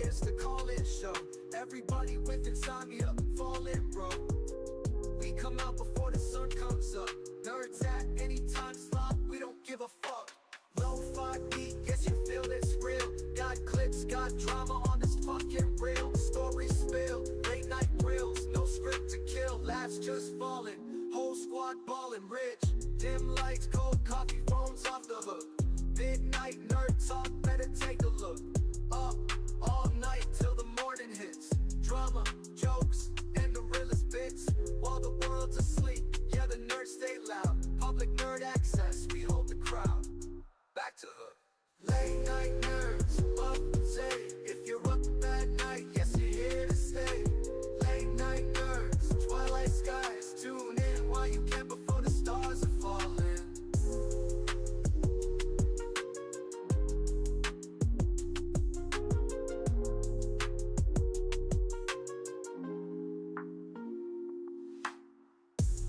is the call-in show. Everybody with insomnia, fall in, bro. We come out before the sun comes up. Nerds at any time slot, we don't give a fuck. Lo-fi beat, yes you feel it's real. Got clips, got drama on this fucking reel. Stories spill, late night grills, no script to kill. Laughs just falling, whole squad ballin' rich. Dim lights, cold coffee, phones off the hook. Midnight nerd talk, better take a look. Up all night till the morning hits. Drama, jokes, and the realest bits. While the world's asleep, yeah the nerds stay loud. Public nerd access, we hold the crowd. Back to hook. Late night nerds, up and say. If you're up at night, yes you're here to stay. Late night nerds, twilight skies. Tune in while you can before the stars are falling.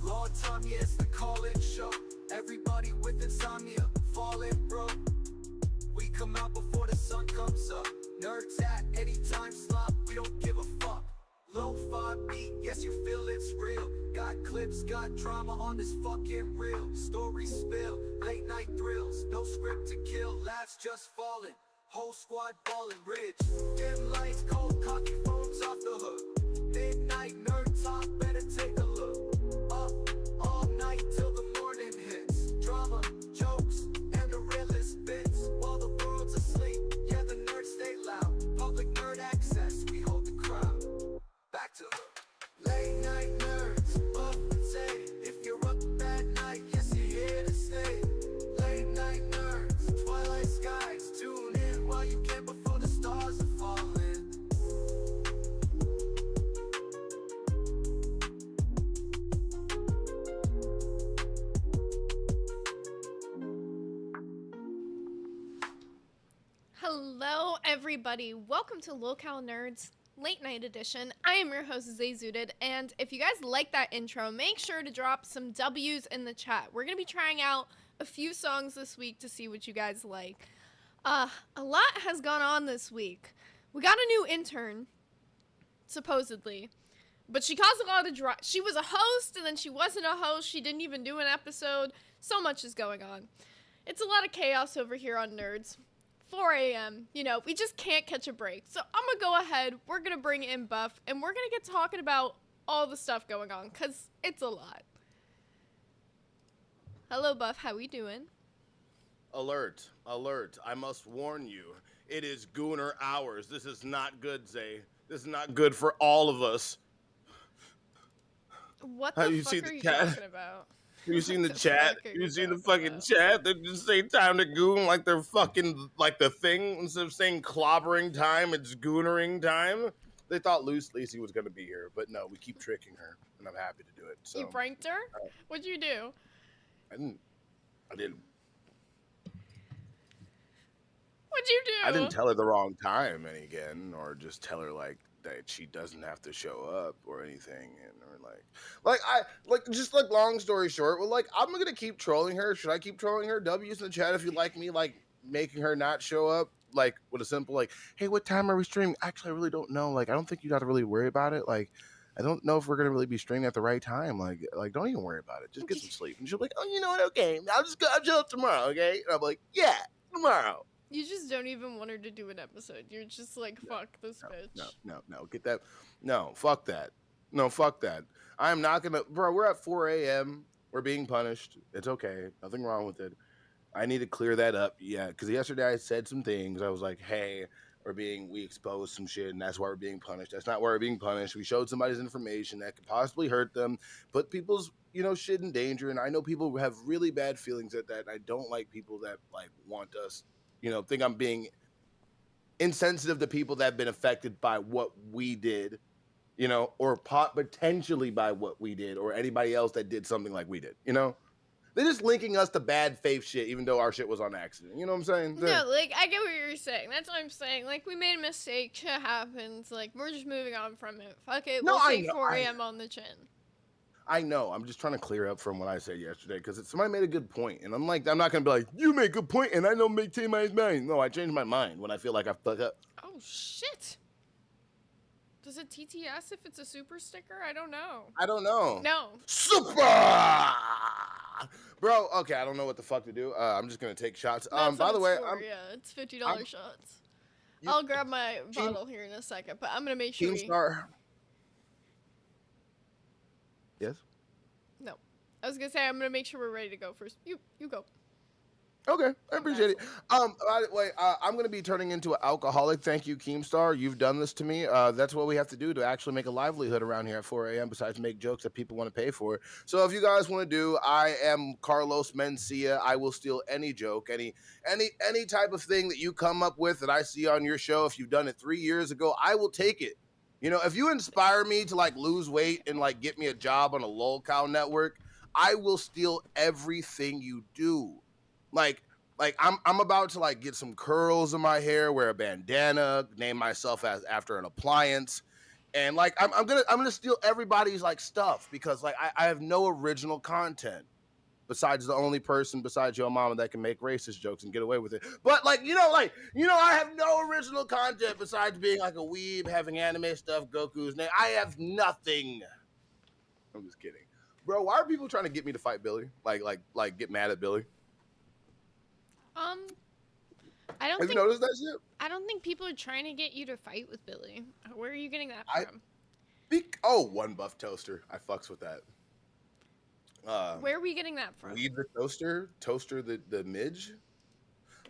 Lord Tommy, it's the call-in show. Everybody with insomnia, fall in, bro. We come out before the sun comes up. Nerds at any time slot, we don't give a fuck. Lo-fi beat, yes you feel it's real. Got clips, got drama on this fucking reel. Stories spill, late night thrills, no script to kill. Laughs just falling, whole squad ballin' rich. Dim lights, cold coffee, phones off the hook. Midnight nerd talk, better take a look. Up all night till the morning hits. Drama, jokes, and the realest bits. While the world's asleep, yeah the nerds stay loud. Public nerd access, we hold the crowd. Back to hook. Late night nerds, up and say. If you're up at night, yes you're here to stay. Late night nerds, twilight skies. Tune in while you can before the stars are falling. Hello, everybody. Welcome to Locale Nerds Late Night Edition. I am your host, Zayzooted, and if you guys like that intro, make sure to drop some W's in the chat. We're going to be trying out a few songs this week to see what you guys like. A lot has gone on this week. We got a new intern, supposedly, but she caused a lot of drama. She was a host, and then she wasn't a host. She didn't even do an episode. So much is going on. It's a lot of chaos over here on Nerds. 4 a.m., we just can't catch a break. So I'm going to go ahead, we're going to bring in Buff, and we're going to get talking about all the stuff going on, because it's a lot. Hello, Buff, how we doing? Alert, alert, I must warn you. It is Gooner hours. This is not good, Zay. This is not good for all of us. What the fuck are you talking about? You seen the chat? You seen the fucking chat? They just say time to goon like they're fucking, like the thing. Instead of saying clobbering time, it's goonering time. They thought Lacey was going to be here, but no, we keep tricking her, and I'm happy to do it. So, you pranked her? What'd you do? I didn't. What'd you do? I didn't tell her the wrong time again, or just tell her, like, that she doesn't have to show up or anything, and or long story short, well, like, I'm gonna keep trolling her. Should I keep trolling her? W's in the chat if you like me, like, making her not show up, like, with a simple, like, hey, what time are we streaming? Actually, I really don't know. Like, I don't think you got to really worry about it. Like, I don't know if we're gonna really be streaming at the right time. Like, don't even worry about it. Just get some sleep. And she'll be like, oh, you know what? Okay, I'll show up tomorrow. Okay, and I'm like, yeah, tomorrow. You just don't even want her to do an episode. You're just like, fuck this bitch. No, get that. No, fuck that. No, fuck that. I'm not gonna, bro, we're at 4 a.m. We're being punished. It's okay. Nothing wrong with it. I need to clear that up. Yeah, because yesterday I said some things. I was like, hey, we exposed some shit, and that's why we're being punished. That's not why we're being punished. We showed somebody's information that could possibly hurt them, put people's, shit in danger. And I know people have really bad feelings at that. And I don't like people that, like, want us, think I'm being insensitive to people that have been affected by what we did, or potentially by what we did, or anybody else that did something like we did, They're just linking us to bad faith shit, even though our shit was on accident. You know what I'm saying? No, like, I get what you're saying. That's what I'm saying. Like, we made a mistake. Shit happens. Like, we're just moving on from it. Fuck it. We'll take 4 a.m. on the chin. I know. I'm just trying to clear up from what I said yesterday, because somebody made a good point, and I'm not going to be like, you make a good point, and I don't maintain my mind. No, I change my mind when I feel like I fuck up. Oh, shit. Does it TTS if it's a super sticker? I don't know. I don't know. No. Super! Bro, okay, I don't know what the fuck to do. I'm just gonna take shots. That's By what the it's way, for, yeah. It's $50 I'm- shots. you- I'll grab my Team- bottle here in a second, but I'm gonna make sure Keemstar. Yes? No. I was gonna say I'm gonna make sure we're ready to go first. You go. Okay, I appreciate it. By the way, I'm gonna be turning into an alcoholic. Thank you, Keemstar. You've done this to me. That's what we have to do to actually make a livelihood around here at 4 a.m. Besides make jokes that people want to pay for. So if you guys want to do, I am Carlos Mencia. I will steal any joke, any type of thing that you come up with that I see on your show. If you've done it 3 years ago, I will take it. You know, if you inspire me to like lose weight and like get me a job on a lolcow network, I will steal everything you do. Like I'm about to like get some curls in my hair, wear a bandana, name myself after an appliance, and like I'm gonna steal everybody's like stuff because like I have no original content besides the only person besides your mama that can make racist jokes and get away with it. But like I have no original content besides being like a weeb, having anime stuff, Goku's name. I have nothing. I'm just kidding, bro. Why are people trying to get me to fight Billy? Like get mad at Billy? I don't Have think you noticed that shit? I don't think people are trying to get you to fight with Billy. Where are you getting that from? One buff toaster. I fucks with that. Where are we getting that from? Weed the toaster the midge.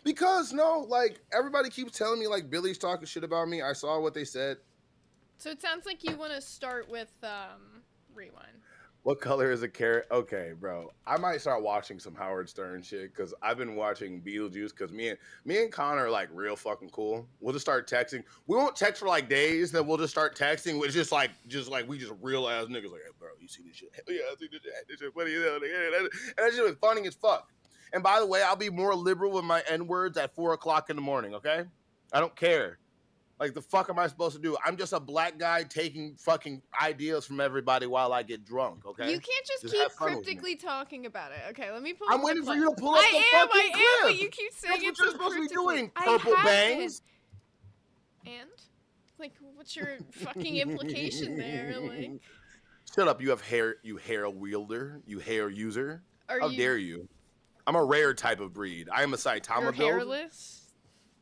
Because no, like everybody keeps telling me like Billy's talking shit about me. I saw what they said. So it sounds like you want to start with rewind. What color is a carrot? Okay, bro. I might start watching some Howard Stern shit because I've been watching Beetlejuice because me and Connor are like real fucking cool. We'll just start texting. We won't text for like days, then we'll just start texting. It's just like we just real ass niggas like, hey, bro, you see this shit? Hell yeah, I see this shit. This shit funny, and that shit was funny as fuck. And by the way, I'll be more liberal with my N words at 4 o'clock in the morning. Okay, I don't care. Like, the fuck am I supposed to do? I'm just a black guy taking fucking ideas from everybody while I get drunk, okay? You can't just keep cryptically talking about it. Okay, let me pull I'm waiting for you to pull up the fucking clip. I am, but you keep saying That's what you're supposed to be doing, purple bangs. And? Like, what's your fucking implication there? Like, shut up, you hair wielder, you hair user. How dare you? I'm a rare type of breed. I am a Saitama you're build. Hairless?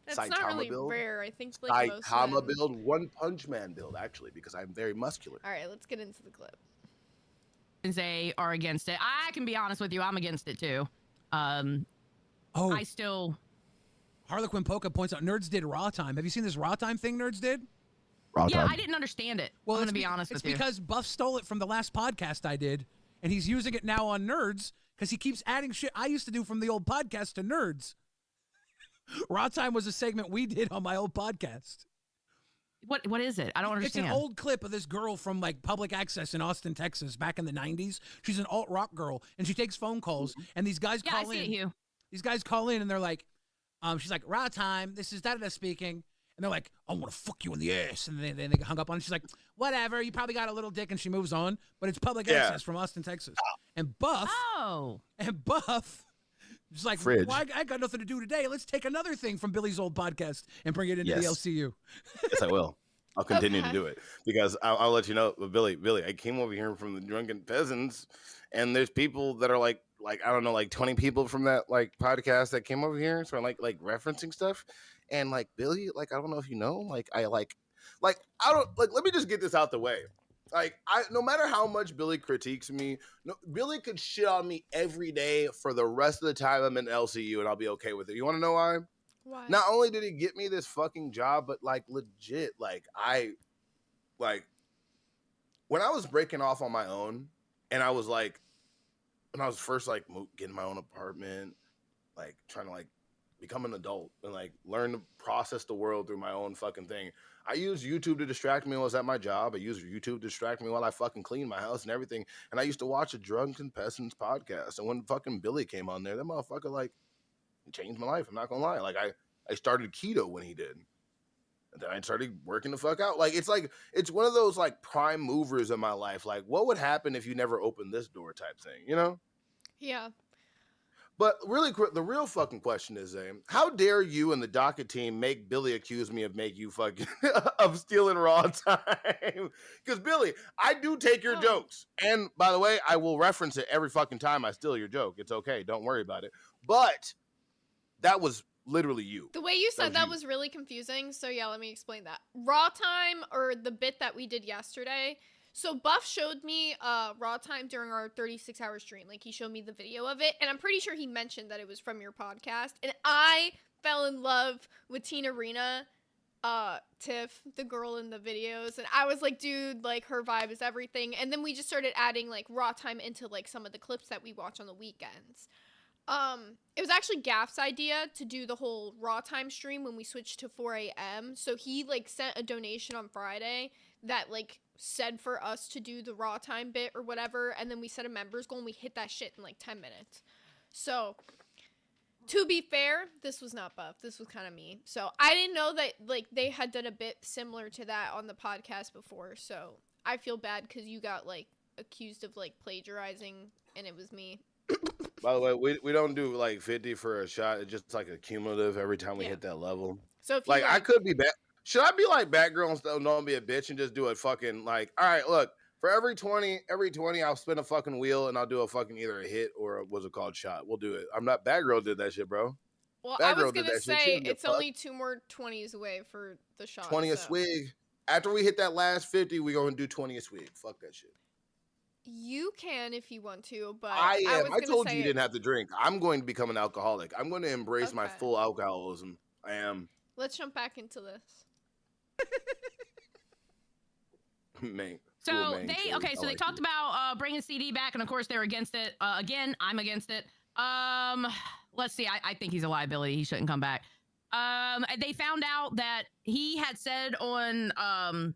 That's Saitama not really build. rare. I think like Saitama most build, One Punch Man build, actually, because I'm very muscular. All right, let's get into the clip. They are against it. I can be honest with you. I'm against it too. I still. Harlequin Polka points out nerds did raw time. Have you seen this raw time thing nerds did? Raw yeah, time. I didn't understand it. Well, I'm gonna be honest with you. It's because Buff stole it from the last podcast I did, and he's using it now on nerds because he keeps adding shit I used to do from the old podcast to nerds. Raw time was a segment we did on my old podcast. What is it? I don't understand. It's an old clip of this girl from like public access in Austin, Texas, back in the 90s. She's an alt rock girl, and she takes phone calls, and these guys call in. I see it, Hugh. These guys call in, and they're like, she's like, raw time, this is da-da-da speaking. And they're like, I want to fuck you in the ass. And then they hung up on it. She's like, whatever, you probably got a little dick, and she moves on. But it's public access from Austin, Texas. And Buff, just like, Fridge. well, I got nothing to do today. Let's take another thing from Billy's old podcast and bring it into the LCU. Yes, I will. I'll continue to do it because I'll let you know, Billy, I came over here from the Drunken Peasants, and there's people that are like I don't know, like 20 people from that like podcast that came over here, so I'm like referencing stuff, and like Billy, like I don't know if you know, like I don't like. Let me just get this out the way. Like no matter how much Billy critiques me, Billy could shit on me every day for the rest of the time I'm in LCU, and I'll be okay with it. You want to know why? Why? Not only did he get me this fucking job, but like legit, when I was breaking off on my own, and I was like, when I was first like getting my own apartment, like trying to like become an adult and like learn to process the world through my own fucking thing. I used YouTube to distract me when I was at my job. I used YouTube to distract me while I fucking cleaned my house and everything. And I used to watch a Drunken Peasants podcast. And when fucking Billy came on there, that motherfucker like changed my life. I'm not gonna lie. Like I started keto when he did. And then I started working the fuck out. Like it's one of those like prime movers in my life. Like what would happen if you never opened this door type thing, you know? Yeah. But really quick, the real fucking question is, how dare you and the docket team make Billy accuse me of make you fucking of stealing raw time? Because Billy, I do take your Oh. jokes, and by the way, I will reference it every fucking time I steal your joke. It's okay, don't worry about it. But that was literally you. The way you said that you. was really confusing. So yeah, let me explain that. Raw time, or the bit that we did yesterday. So Buff showed me raw time during our 36-hour stream. Like, he showed me the video of it, and I'm pretty sure he mentioned that it was from your podcast. And I fell in love with Tina Rena, Tiff, the girl in the videos, and I was like, dude, like, her vibe is everything. And then we just started adding like raw time into like some of the clips that we watch on the weekends. It was actually Gaff's idea to do the whole raw time stream when we switched to 4 a.m. So he like sent a donation on Friday that like said for us to do the raw time bit or whatever, and then we set a members goal and we hit that shit in like 10 minutes. So to be fair, this was not Buff, this was kind of me. So I didn't know that like they had done a bit similar to that on the podcast before, so I feel bad because you got like accused of like plagiarizing and it was me. By the way, we don't do like 50 for a shot. It's just like a cumulative every time we hit that level. So if you Like, I could be bad. Should I be like Batgirl and stuff? Don't be a bitch and just do a fucking like. All right, look. For every 20, I'll spin a fucking wheel and I'll do a fucking either a hit or what's it called, shot. We'll do it. I'm not. Batgirl did that shit, bro. Well, That I was girl did gonna that shit. She say didn't give a it's fuck. only 2 more 20s away for the shot. 20 a so. swig. After we hit that last 50, we gonna do 20 a swig. Fuck that shit. You can if you want to, but I am. was I gonna told say you didn't have to drink. I'm going to become an alcoholic. I'm going to embrace my Okay. full alcoholism. I am. Let's jump back into this. Man. So Cool, man, they Chili. okay. I So they like talked you. about bringing CD back, and of course they're against it. Again, I'm against it. Let's see. I think he's a liability. He shouldn't come back. They found out that he had said on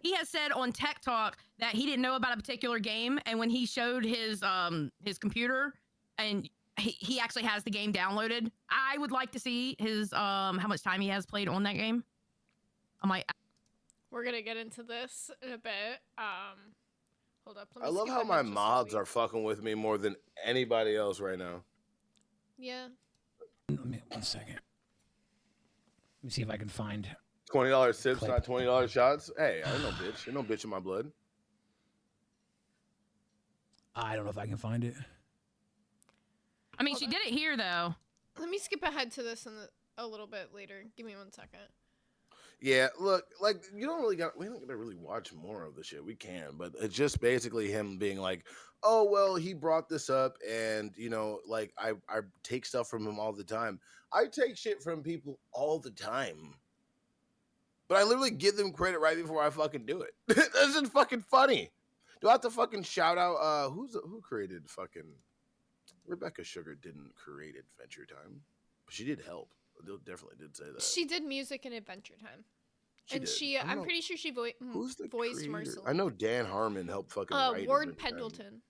He has said on Tech Talk that he didn't know about a particular game, and when he showed his computer, and he actually has the game downloaded. I would like to see his how much time he has played on that game. I'm like, We're gonna get into this in a bit. Hold up. Let me I love skip how ahead my just a mods wee- are fucking with me more than anybody else right now. Yeah. Let me 1 second. Let me see if I can find. $20 sips, Clip. not $20 shots. Hey, I ain't no bitch. Ain't no bitch in my blood. I don't know if I can find it. I mean, she did it here though. Let me skip ahead to this a little bit later. Give me 1 second. Yeah, look, like we don't gotta really watch more of the shit. We can, but it's just basically him being like, oh well, he brought this up, and you know, like I take stuff from him all the time. I take shit from people all the time. But I literally give them credit right before I fucking do it. This is fucking funny. Do I have to fucking shout out who created fucking Rebecca Sugar didn't create Adventure Time. But she did help. They definitely did say that. She did music in Adventure Time. She did. I'm pretty sure she Who's the voiced creator? Marceline. I know Dan Harmon helped fucking write Ward Adventure Time. Pendleton.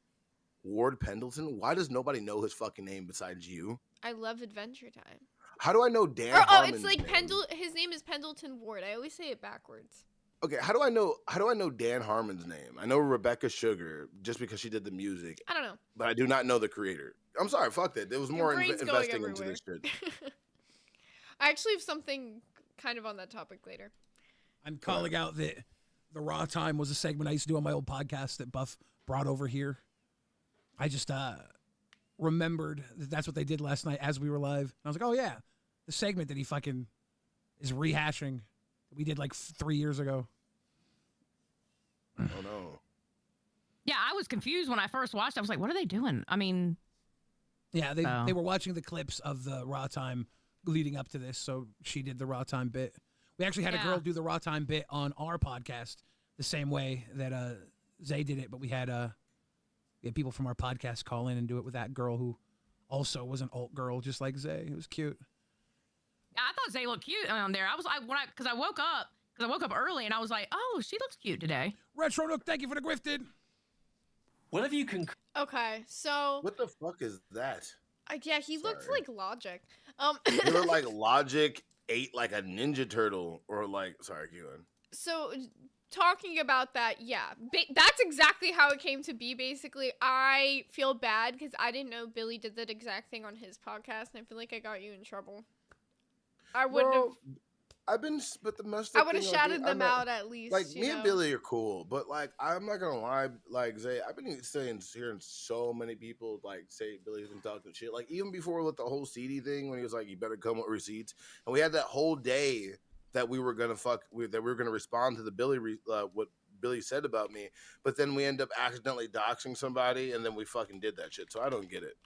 Ward Pendleton? Why does nobody know his fucking name besides you? I love Adventure Time. How do I know Dan Oh, Harmon's it's like name? his name is Pendleton Ward. I always say it backwards. Okay, how do I know Dan Harmon's name? I know Rebecca Sugar just because she did the music, I don't know. but I do not know the creator. I'm sorry, fuck that. There was Your more brain's going investing into everywhere. this shit. I actually have something kind of on that topic later. I'm calling out that the raw time was a segment I used to do on my old podcast that Buff brought over here. I just remembered that that's what they did last night as we were live. And I was like, oh yeah, the segment that he fucking is rehashing that we did like 3 years ago. Oh no. Yeah, I was confused when I first watched. I was like, what are they doing? I mean, Yeah, they Oh. they were watching the clips of the raw time leading up to this, so she did the raw time bit. We actually had a girl Yeah. do the raw time bit on our podcast the same way that Zay did it, but we had people from our podcast call in and do it with that girl who also was an alt girl just like Zay. It was cute. I thought Zay looked cute on there. Because I woke up early and I was like, oh, she looks cute today. Retro Nook, thank you for the grifted. Whatever you can. Okay, so What the fuck is that? yeah, he looks Sorry. like Logic. You look like Logic ate like a Ninja Turtle or like sorry, keep going. So talking about that, yeah, that's exactly how it came to be. Basically, I feel bad because I didn't know Billy did that exact thing on his podcast, and I feel like I got you in trouble. I wouldn't have. But the messed I up would have thing, shouted them out at least. like you me know? and Billy are cool, but like I'm not gonna lie, like Zay, I've been hearing so many people like say Billy's been talking shit. Like even before with the whole CD thing, when he was like, "You better come with receipts," and we had that whole day that we were gonna respond to the what Billy said about me, but then we end up accidentally doxing somebody, and then we fucking did that shit. So I don't get it.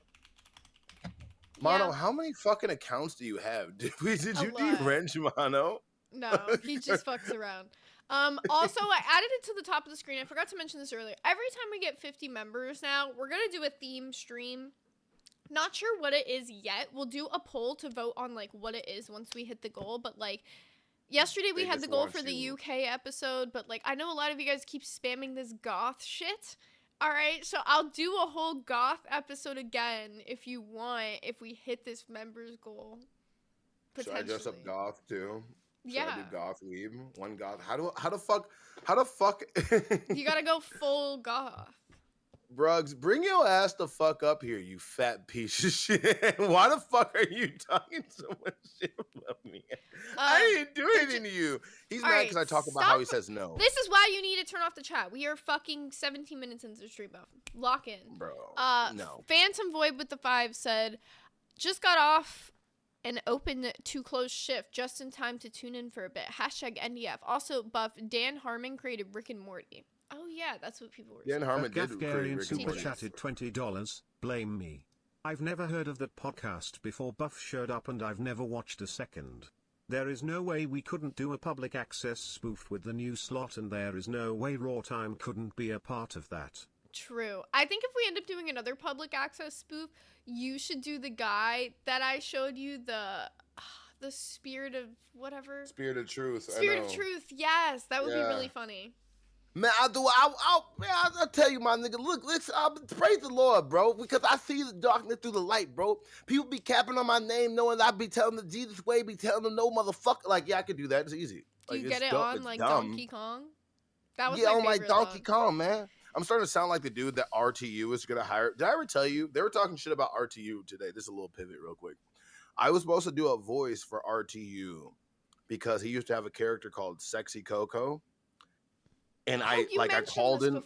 Mono, how many fucking accounts do you have? Did you de-wrench Mono? No, he just fucks around. Also, I added it to the top of the screen. I forgot to mention this earlier. Every time we get 50 members now, we're going to do a theme stream. Not sure what it is yet. We'll do a poll to vote on, like, what it is once we hit the goal. But, like, yesterday we had the goal for the UK episode. But, like, I know a lot of you guys keep spamming this goth shit. All right, so I'll do a whole goth episode again if you want, if we hit this members goal. Should I dress up goth too? Should Yeah. I do goth weeb? One goth. How the fuck? You gotta go full goth. Brugs, bring your ass the fuck up here, you fat piece of shit. Why the fuck are you talking so much shit about me? I didn't do anything to you. He's mad because I talk about how he says no. This is why you need to turn off the chat. We are fucking 17 minutes into the stream, buff. Lock in. Bro, no. Phantom Void with the 5 said, just got off an open to close shift just in time to tune in for a bit. Hashtag NDF. Also, buff, Dan Harmon created Rick and Morty. Oh, yeah, that's what people were saying. Dan Harmon did create Rick and super Morty. chatted $20. Blame me. I've never heard of that podcast before Buff showed up and I've never watched a second. There is no way we couldn't do a public access spoof with the new slot, and there is no way Raw Time couldn't be a part of that. True. I think if we end up doing another public access spoof, you should do the guy that I showed you, the spirit of whatever. Spirit of Truth. Spirit of Truth. Yes, that would be really funny. Man, I'll tell you, my nigga. Look, listen, praise the Lord, bro, because I see the darkness through the light, bro. People be capping on my name, knowing I be telling them Jesus way, be telling them no motherfucker. Like, yeah, I could do that. It's easy. Do you like, get it on like dumb. Donkey Kong? That was on my like favorite Donkey one. Kong, man. I'm starting to sound like the dude that RTU is gonna hire. Did I ever tell you they were talking shit about RTU today? This is a little pivot, real quick. I was supposed to do a voice for RTU because he used to have a character called Sexy Coco. And I called in.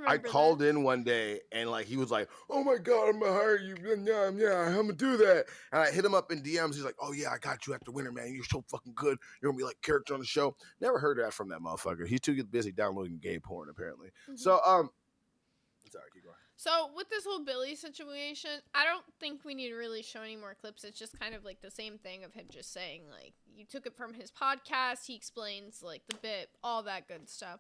I called in one day and like he was like, "Oh my god, I'm gonna hire you. Yeah, I'm gonna do that." And I hit him up in DMs. He's like, "Oh yeah, I got you after winter, man. You're so fucking good. You're gonna be like character on the show." Never heard that from that motherfucker. He's too busy downloading gay porn apparently. Mm-hmm. So sorry, keep going. So with this whole Billy situation, I don't think we need to really show any more clips. It's just kind of like the same thing of him just saying like you took it from his podcast. He explains like the bit, all that good stuff.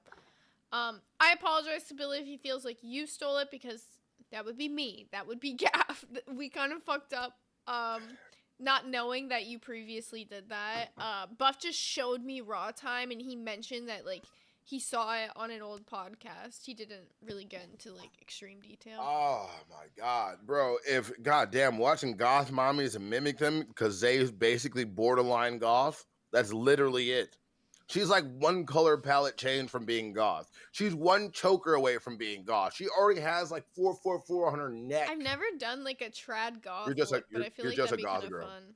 I apologize to Billy if he feels like you stole it because that would be me. That would be Gaff. We kind of fucked up not knowing that you previously did that. Buff just showed me Raw Time and he mentioned that like he saw it on an old podcast. He didn't really get into like extreme detail. Oh my god, bro. If goddamn watching goth mommies and mimic them because Zay's basically borderline goth, that's literally it. She's like one color palette change from being goth. She's one choker away from being goth. She already has like 444 on her neck. I've never done like a trad goth You're just look, but I feel like that'd be kind of fun.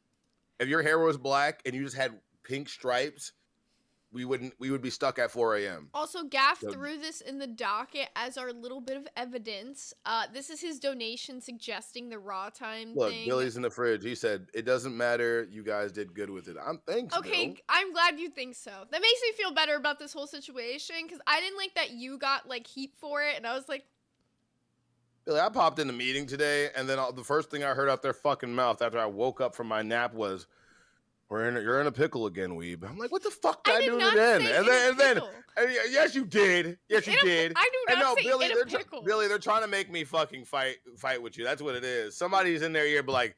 If your hair was black and you just had pink stripes, we would be stuck at 4 a.m. Also, Gaff threw this in the docket as our little bit of evidence. This is his donation suggesting the Raw Time thing. Look, Billy's in the fridge. He said, "It doesn't matter. You guys did good with it." Thanks, okay, Bill. I'm glad you think so. That makes me feel better about this whole situation because I didn't like that you got like heat for it, and I was like, Billy, I popped in the meeting today, and then the first thing I heard out their fucking mouth after I woke up from my nap was, "You're in a pickle again, weeb." I'm like, what the fuck did I do to them? And then, yes, you did. Yes, you did. I do not say Billy, in a pickle. Billy, they're trying to make me fucking fight with you. That's what it is. Somebody's in their ear, be like,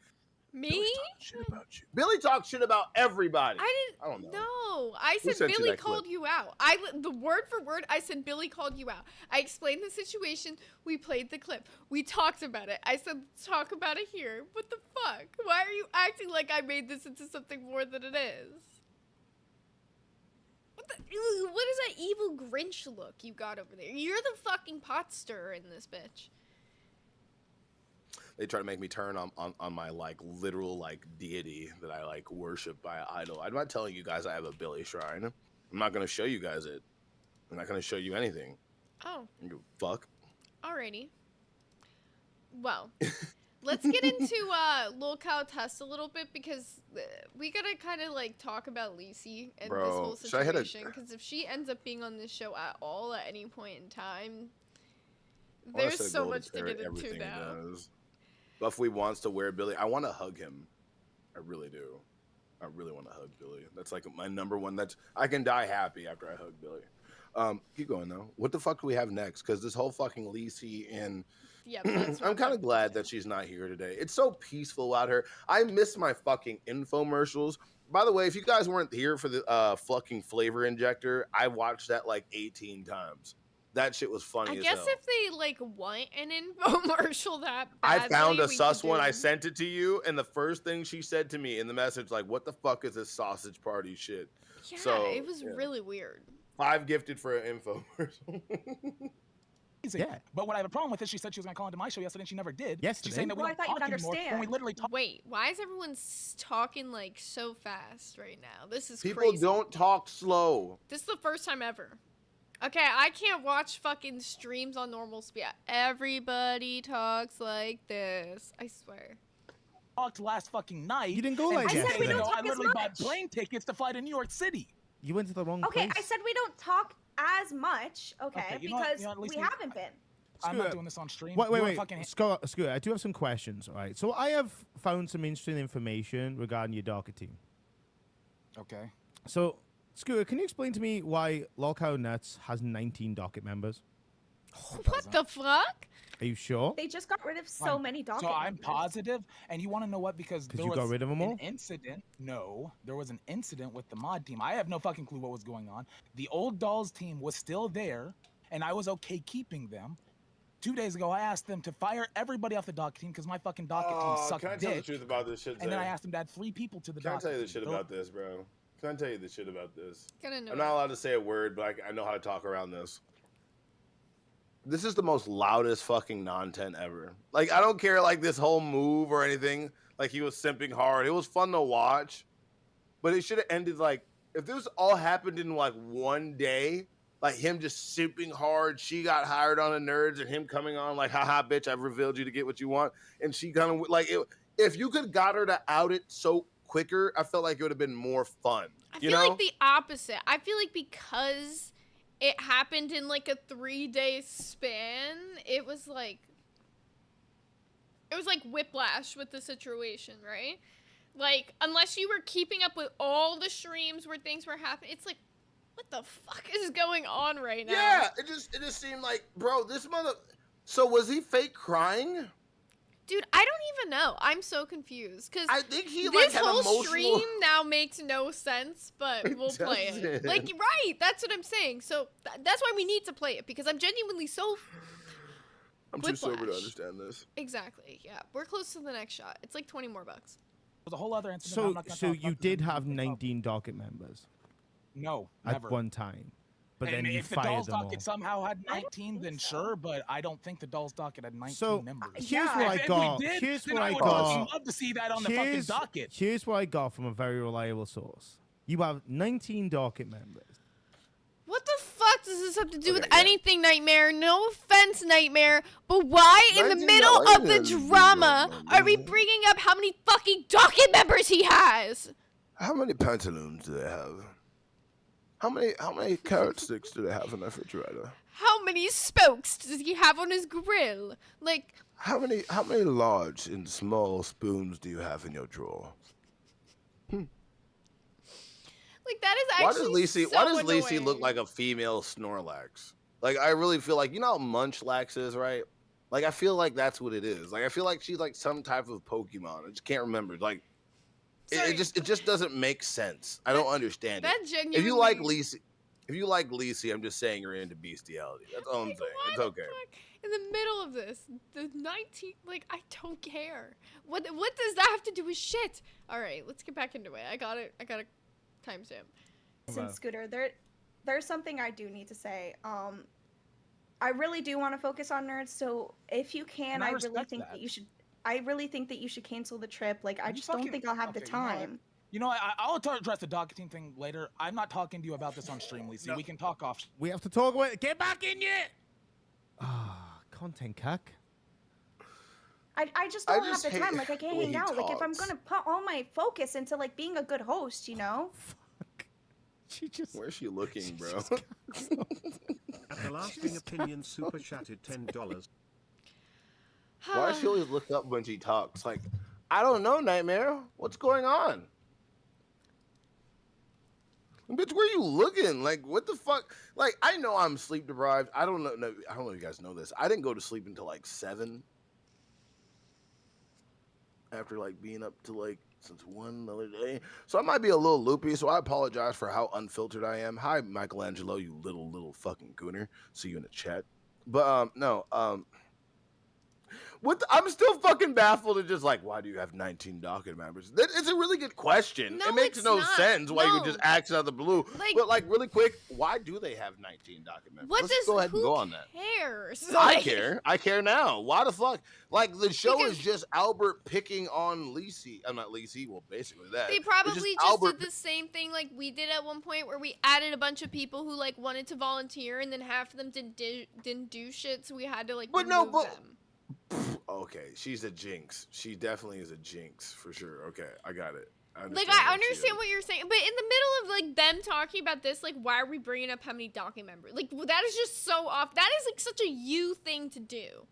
me? Billy's talking shit about you. Billy talks shit about everybody. I don't know. No, I Who said sent you Billy that called clip? you out. The word for word, I said Billy called you out. I explained the situation. We played the clip. We talked about it. I said, let's talk about it here. What the fuck? Why are you acting like I made this into something more than it is? What what is that evil Grinch look you got over there? You're the fucking pot stirrer in this bitch. They try to make me turn on my like literal like deity that I like worship by idol. I'm not telling you guys I have a Billy shrine. I'm not gonna show you guys it. I'm not gonna show you anything. Oh. You fuck. Alrighty. Well, let's get into lolcow test a little bit because we gotta kind of like talk about Liy and Bro, this whole should I hit a- situation. Because if she ends up being on this show at all at any point in time, I wanna there's set a so goal much to parrot get into everything he now. does. Buffy wants to wear Billy. I want to hug him. I really do. I really want to hug Billy. That's like my number one. That's I can die happy after I hug Billy. Keep going though. What the fuck do we have next? Because this whole fucking Liy and Yeah, that's I'm kind of glad that she's not here today. It's so peaceful out here. I miss my fucking infomercials. By the way, if you guys weren't here for the fucking flavor injector, I watched that like 18 times. That shit was funny I as guess hell. if they like want an infomercial that I badly, found a we sus could one. do- I sent it to you, and the first thing she said to me in the message, like, "What the fuck is this sausage party shit?" Yeah, So, it was yeah. really weird. 5 gifted for an infomercial. Yeah. But what I have a problem with is she said she was going to call into my show yesterday and she never did. Yesterday? She's saying that we Well, I don't thought you talk would anymore when we understand. literally talk. Wait, why is everyone talking like so fast right now? This is People crazy. don't talk slow. This is the first time ever. Okay, I can't watch fucking streams on normal speed. Everybody talks like this. I swear. Talked last fucking night. You didn't go and like two I said days we yesterday. don't ago, talk I as literally bought much. plane tickets to fly to New York City. You went to the wrong Okay, place. I said we don't talk as much, okay, Okay, you know what- because you know what, we Lacey, haven't been. I'm Screw not it. doing this on stream. Wait, You were wait. fucking- Scooter, I do have some questions, all right? So I have found some interesting information regarding your docket team. Okay. So, Scooter, can you explain to me why Lolcow Nuts has 19 docket members? What the fuck? Are you sure? They just got rid of so Fine. many docket So I'm members. positive, and you want to know what? Because there you was got rid of 'em all? an incident. No, there was an incident with the mod team. I have no fucking clue what was going on. The old Dolls team was still there, and I was okay keeping them. 2 days ago, I asked them to fire everybody off the docket team because my fucking docket team sucked can I tell the dick. truth about this shit? And then I Zay? asked them to add 3 people to the Can I docket tell you the team. shit They're- about this, bro? Can I tell you the shit about this? Gonna know. I'm not allowed to say a word, but I know how to talk around this. This is the most loudest fucking non-10 ever. Like, I don't care, like, this whole move or anything. Like, he was simping hard. It was fun to watch. But it should have ended, like, if this all happened in, like, one day, like, him just simping hard, she got hired on the nerds, and him coming on, like, haha, bitch, I've revealed you to get what you want. And she kind of, like, if you could got her to out it so quicker, I felt like it would have been more fun. I You feel know? like the opposite. I feel like because it happened in like a 3-day span, it was like whiplash with the situation, right? Like, unless you were keeping up with all the streams where things were happening, it's like, what the fuck is going on right now? Yeah, it just seemed like, bro, this mother. So was he fake crying? Dude, I don't even know. I'm so confused because I think he like this had whole emotional. stream now makes no sense, but It we'll play it. doesn't. Like, right? That's what I'm saying. So that's why we need to play it because I'm genuinely so. I'm too sober to Whiplash. understand this. Exactly. Yeah, we're close to the next shot. It's like 20 more bucks. There was a whole other incident. So, I'm not gonna so talk you about did because have it's 19 docket members No, at never. one time, but then And you if the fired Dolls them all. docket somehow had I don't 19, think then so. sure, but I don't think the Dolls docket had 19 So members. here's Yeah. what I If got. we did, Here's then what I would fucking got. love to see that on the fucking docket. Here's what I got from a very reliable source. You have 19 docket members. What the fuck does this have to do with Okay, yeah. anything, Nightmare? No offense, Nightmare, but why in the 19 middle dollars of the is drama no are we number. bringing up how many fucking docket members he has? How many pantaloons do they have? How many carrot sticks do they have in the refrigerator? How many spokes does he have on his grill? Like, How many large and small spoons do you have in your drawer? like that is Why actually does Liy so why does Liy look annoying. like a female Snorlax? Like, I really feel like, you know how Munchlax is, right? Like, I feel like that's what it is. Like, I feel like she's like some type of Pokemon. I just can't remember. Like, Sorry. it just doesn't make sense. I don't understand That it. genuinely. If you like Liy, I'm just saying you're into bestiality. That's all I'm Like, saying. why It's the okay. fuck? In the middle of this, the 19, like, I don't care. What does that have to do with shit? All right, let's get back into it. I got it. I got a timestamp. Listen, Scooter, there's something I do need to say. I really do want to focus on nerds, so if you can, And I I really respect think that. that you should. I really think that you should cancel the trip. Like, I You just don't fucking- think I'll have the okay, you know what? time. You know, I'll address the docketing thing later. I'm not talking to you about this on stream, Lacey. We can talk off. We have to talk about it. Get back in yet? Ah, content cuck. I just I don't have just the hate time. Like, I can't the way hang he out. Like, if I'm talks. gonna put all my focus into like being a good host, you know. Fuck. She just. Where's she looking, bro? At the lasting opinion super chatted $10. Why does she always look up when she talks? Like, I don't know, Nightmare. What's going on? Bitch, where you looking? Like, what the fuck? Like, I know I'm sleep deprived. I don't know. No, I don't know if you guys know this. I didn't go to sleep until like 7. After like being up to like since 1 the other day. So I might be a little loopy. So I apologize for how unfiltered I am. Hi, Michelangelo, you little fucking gooner. See you in the chat. But no, I'm still fucking baffled at just like, why do you have 19 docket members? It's a really good question. No, it makes it's no not. sense why you would No. just ask out of the blue. Like- but like really quick, why do they have 19 docket members? What Let's does go ahead who and go on that. cares? I Like, care. I care now. Why the fuck? Like the show Because- is just Albert picking on Lacey. I'm not Lacey. Well, basically that. They It's probably just Albert did the same thing like we did at one point, where we added a bunch of people who like wanted to volunteer, and then half of them didn't do shit, so we had to like remove them. Okay, she's a jinx. She definitely is a jinx for sure. Okay, I got it. Like, I understand what you're saying, but in the middle of like them talking about this, like, why are we bringing up how many docket members? Like, that is just so off. That is like such a you thing to do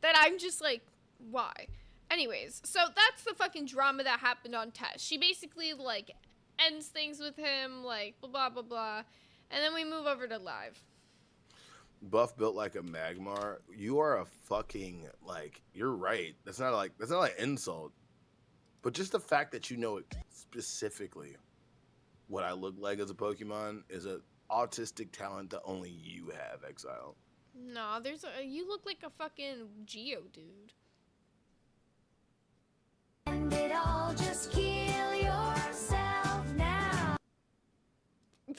that I'm just like, why? Anyways, so that's the fucking drama that happened on Tess. She basically like ends things with him, like blah blah blah blah, and then we move over to live. Buff built like a Magmar. You are a fucking like. You're right. That's not like an insult, but just the fact that you know it specifically what I look like as a Pokemon is an autistic talent that only you have, Exile. No, you look like a fucking Geo dude. And it all just kill yourself now.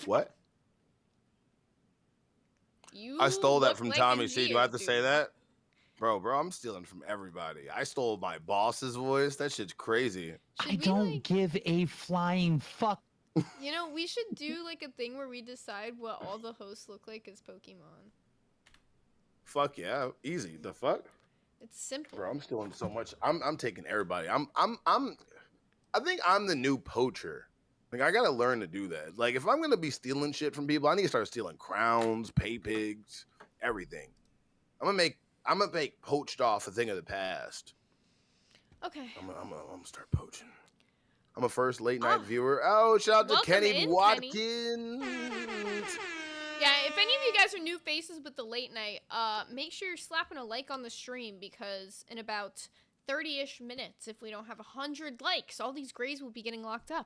What? You I stole that look from like Tommy a C. Do I have to Geodude. say that? Bro, I'm stealing from everybody. I stole my boss's voice. That shit's crazy. Should I we, don't like, give a flying fuck. You know, we should do like a thing where we decide what all the hosts look like as Pokemon. Fuck yeah, easy. The fuck? It's simple. Bro, I'm stealing so much. I'm taking everybody. I think I'm the new poacher. Like I gotta learn to do that. Like if I'm gonna be stealing shit from people, I need to start stealing crowns, pay pigs, everything. I'm gonna make poached off a thing of the past. Okay. I'm gonna start poaching. I'm a first late night Oh. viewer. Oh, shout out to Welcome Kenny in, Kenny. Watkins. Yeah, if any of you guys are new faces with the late night, make sure you're slapping a like on the stream, because in about 30-ish minutes, if we don't have 100 likes, all these grays will be getting locked up.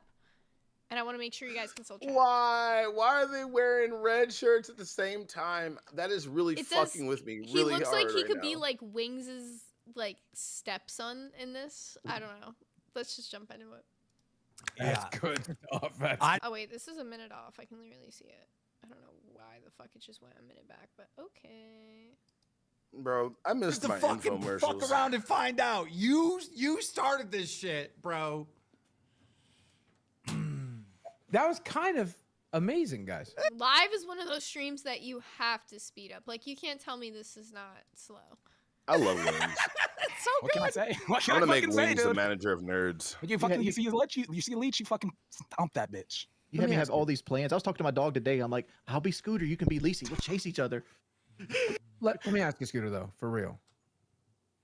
And I want to make sure you guys can still chat. Why? Why are they wearing red shirts at the same time? That is really It fucking does- with me. He Really looks hard like he right could be now. like Wings' like stepson in this. I don't know. Let's just jump into it. That's good. Oh wait, this is a minute off. I can literally see it. I don't know why the fuck it just went a minute back, but okay. Bro, I missed the my fucking infomercials. fuck around and find out. You started this shit, bro. That was kind of amazing, guys. Live is one of those streams that you have to speed up. Like, you can't tell me this is not slow. I love Wings. It's so What good. can I say? What can I'm I gonna make fucking say, Wings the dude? manager of nerds. You fucking you see Leech, you fucking stomp that bitch. You Let have me me have ask all you. these plans. I was talking to my dog today. I'm like, I'll be Scooter. You can be Lacey. We'll chase each other. Let me ask you, Scooter, though, for real.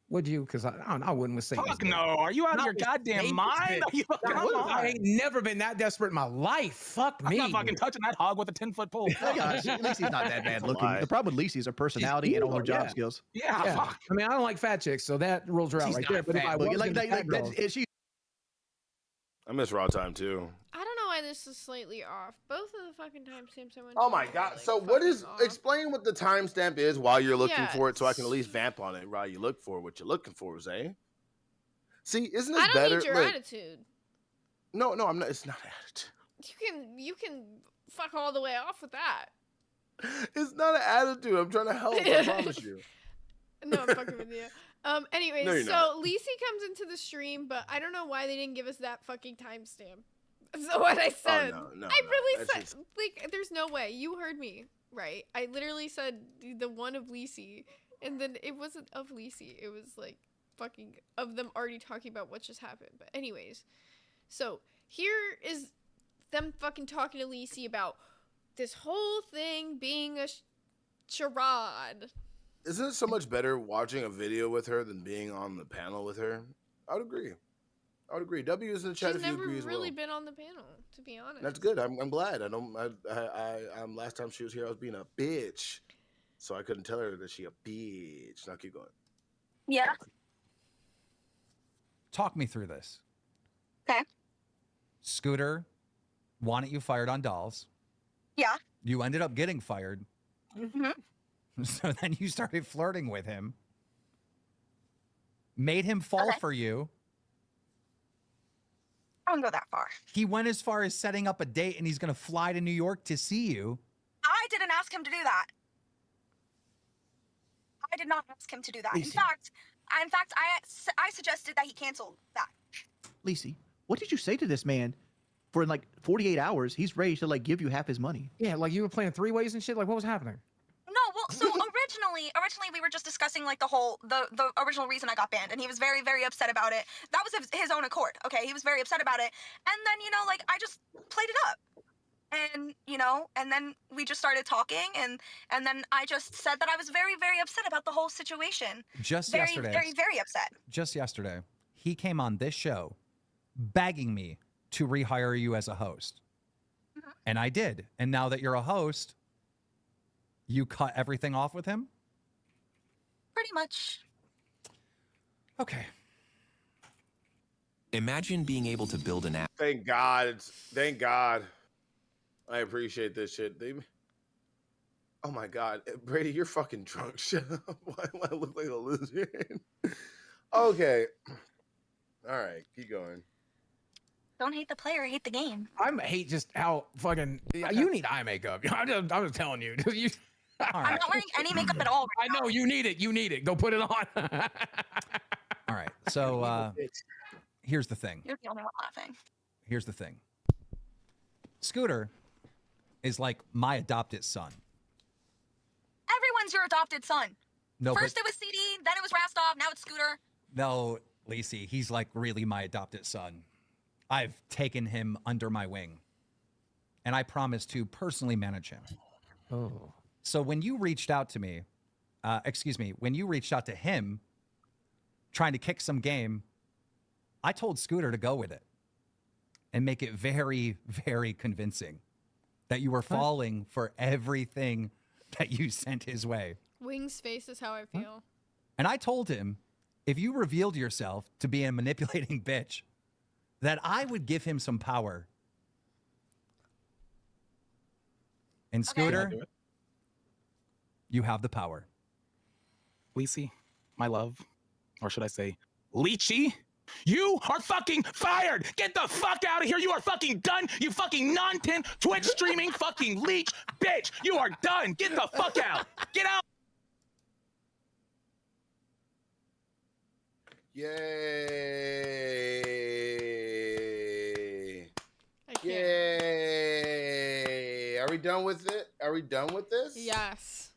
Would you? Because I wouldn't with Satan. Fuck no. Are you out of Not your with goddamn Satan's mind? dick. Are you fucking I on? ain't never been that desperate in my life. Fuck I'm me. not fucking touching that hog with a 10-foot pole. Oh, gosh, Lacey's not that bad a looking. lie. The problem with Lacey is her personality and all her cool, job yeah. skills. Yeah, Yeah. fuck. I mean, I don't like fat chicks, so that rules her out She's right not there. But if I fat. was Like, into fat girls, she I miss Raw Time too. I don't know why this is slightly off. Both of the fucking timestamps I went Oh to my are, god. like, So what is fucking off. explain what the timestamp is while you're looking Yeah, for it so I can at least vamp on it while you look for what you're looking for, Zay. See, isn't it I don't better? need your Look, attitude. no, I'm not. It's not attitude. You can fuck all the way off with that. It's not an attitude. I'm trying to help. I promise you. No, I'm fucking with you. Anyways, No, you're so not. Lisi comes into the stream, but I don't know why they didn't give us that fucking timestamp. So what I said, no, I really that's said, just- like, there's no way. You heard me, right? I literally said the one of Lisi, and then it wasn't of Lisi. It was, like, fucking of them already talking about what just happened. But anyways, so here is them fucking talking to Lisi about this whole thing being a charade. Isn't it so much better watching a video with her than being on the panel with her? I would agree. W is in the chat She's if you never agree as really well. been on the panel, to be honest. That's good. I'm glad. Last time she was here, I was being a bitch, so I couldn't tell her that she a bitch. Now keep going. Yeah. Talk me through this. Okay. Scooter wanted you fired on dolls. Yeah. You ended up getting fired. Mm-hmm. So then you started flirting with him. Made him fall for you. I wouldn't go that far. He went as far as setting up a date and he's going to fly to New York to see you. I didn't ask him to do that. I did not ask him to do that. In fact, I suggested that he canceled that. Lisi, what did you say to this man? For in like 48 hours, he's ready to like give you half his money. Yeah, like you were playing three ways and shit. Like what was happening? No, well, so originally we were just discussing like the original reason I got banned, and he was very, very upset about it. That was his own accord, okay? He was very upset about it, and then like I just played it up, and and then we just started talking, and then I just said that I was very, very upset about the whole situation. Just very, yesterday. very, very upset. Just yesterday, he came on this show begging me to rehire you as a host. And I did. And now that you're a host, you cut everything off with him? Pretty much. Okay. Imagine being able to build an app. Thank God. Thank God. I appreciate this shit. Oh my God, Brady, you're fucking drunk. Shut up. Why do I look like a loser? Okay. All right, keep going. Don't hate the player, hate the game. I hate just how fucking you need eye makeup. I'm just telling you. I'm not wearing any makeup at all. I know you need it. You need it. Go put it on. All right. So here's the thing. You're the only one laughing. Here's the thing. Scooter is like my adopted son. Everyone's your adopted son. No, First it was CD, then it was Rastov, now it's Scooter. No, Lisi, he's like really my adopted son. I've taken him under my wing. And I promise to personally manage him. Oh. So when you reached out to me, when you reached out to him trying to kick some game, I told Scooter to go with it and make it very, very convincing that you were falling for everything that you sent his way. Wings face is how I feel. And I told him, if you revealed yourself to be a manipulating bitch, that I would give him some power. And Scooter, you have the power. Lisi, my love, or should I say, Lychee, you are fucking fired. Get the fuck out of here. You are fucking done. You fucking non-tin Twitch streaming fucking leech bitch. You are done. Get the fuck out. Get out. Yay! Yay! Are we done with it? Are we done with this? Yes.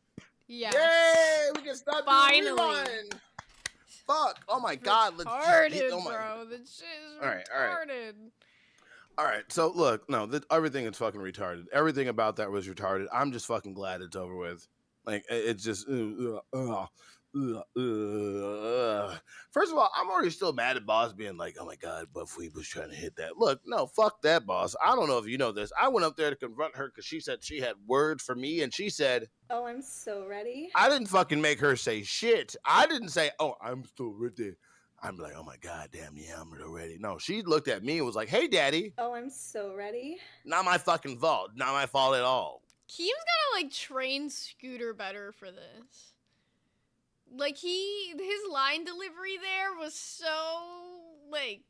Yes. Yay! We can stop Finally. doing rewind. Fuck! Oh my God! Let's Retarded, just, oh my, bro. The shit is All right, retarded. All right, so look, no, everything is fucking retarded. Everything about that was retarded. I'm just fucking glad it's over with. Like, it's just, First of all, I'm already still mad at Boss being like, oh my God, Buffweed was trying to hit that. Look, no, fuck that, Boss. I don't know if you know this. I went up there to confront her because she said she had words for me, and she said, oh, I'm so ready. I didn't fucking make her say shit. I didn't say, oh, I'm so ready. I'm like, oh my God, damn, yeah, I'm ready. No, she looked at me and was like, hey, daddy. Oh, I'm so ready. Not my fucking fault. Not my fault at all. Keem's gotta, like, train Scooter better for this. Like, his line delivery there was so, like,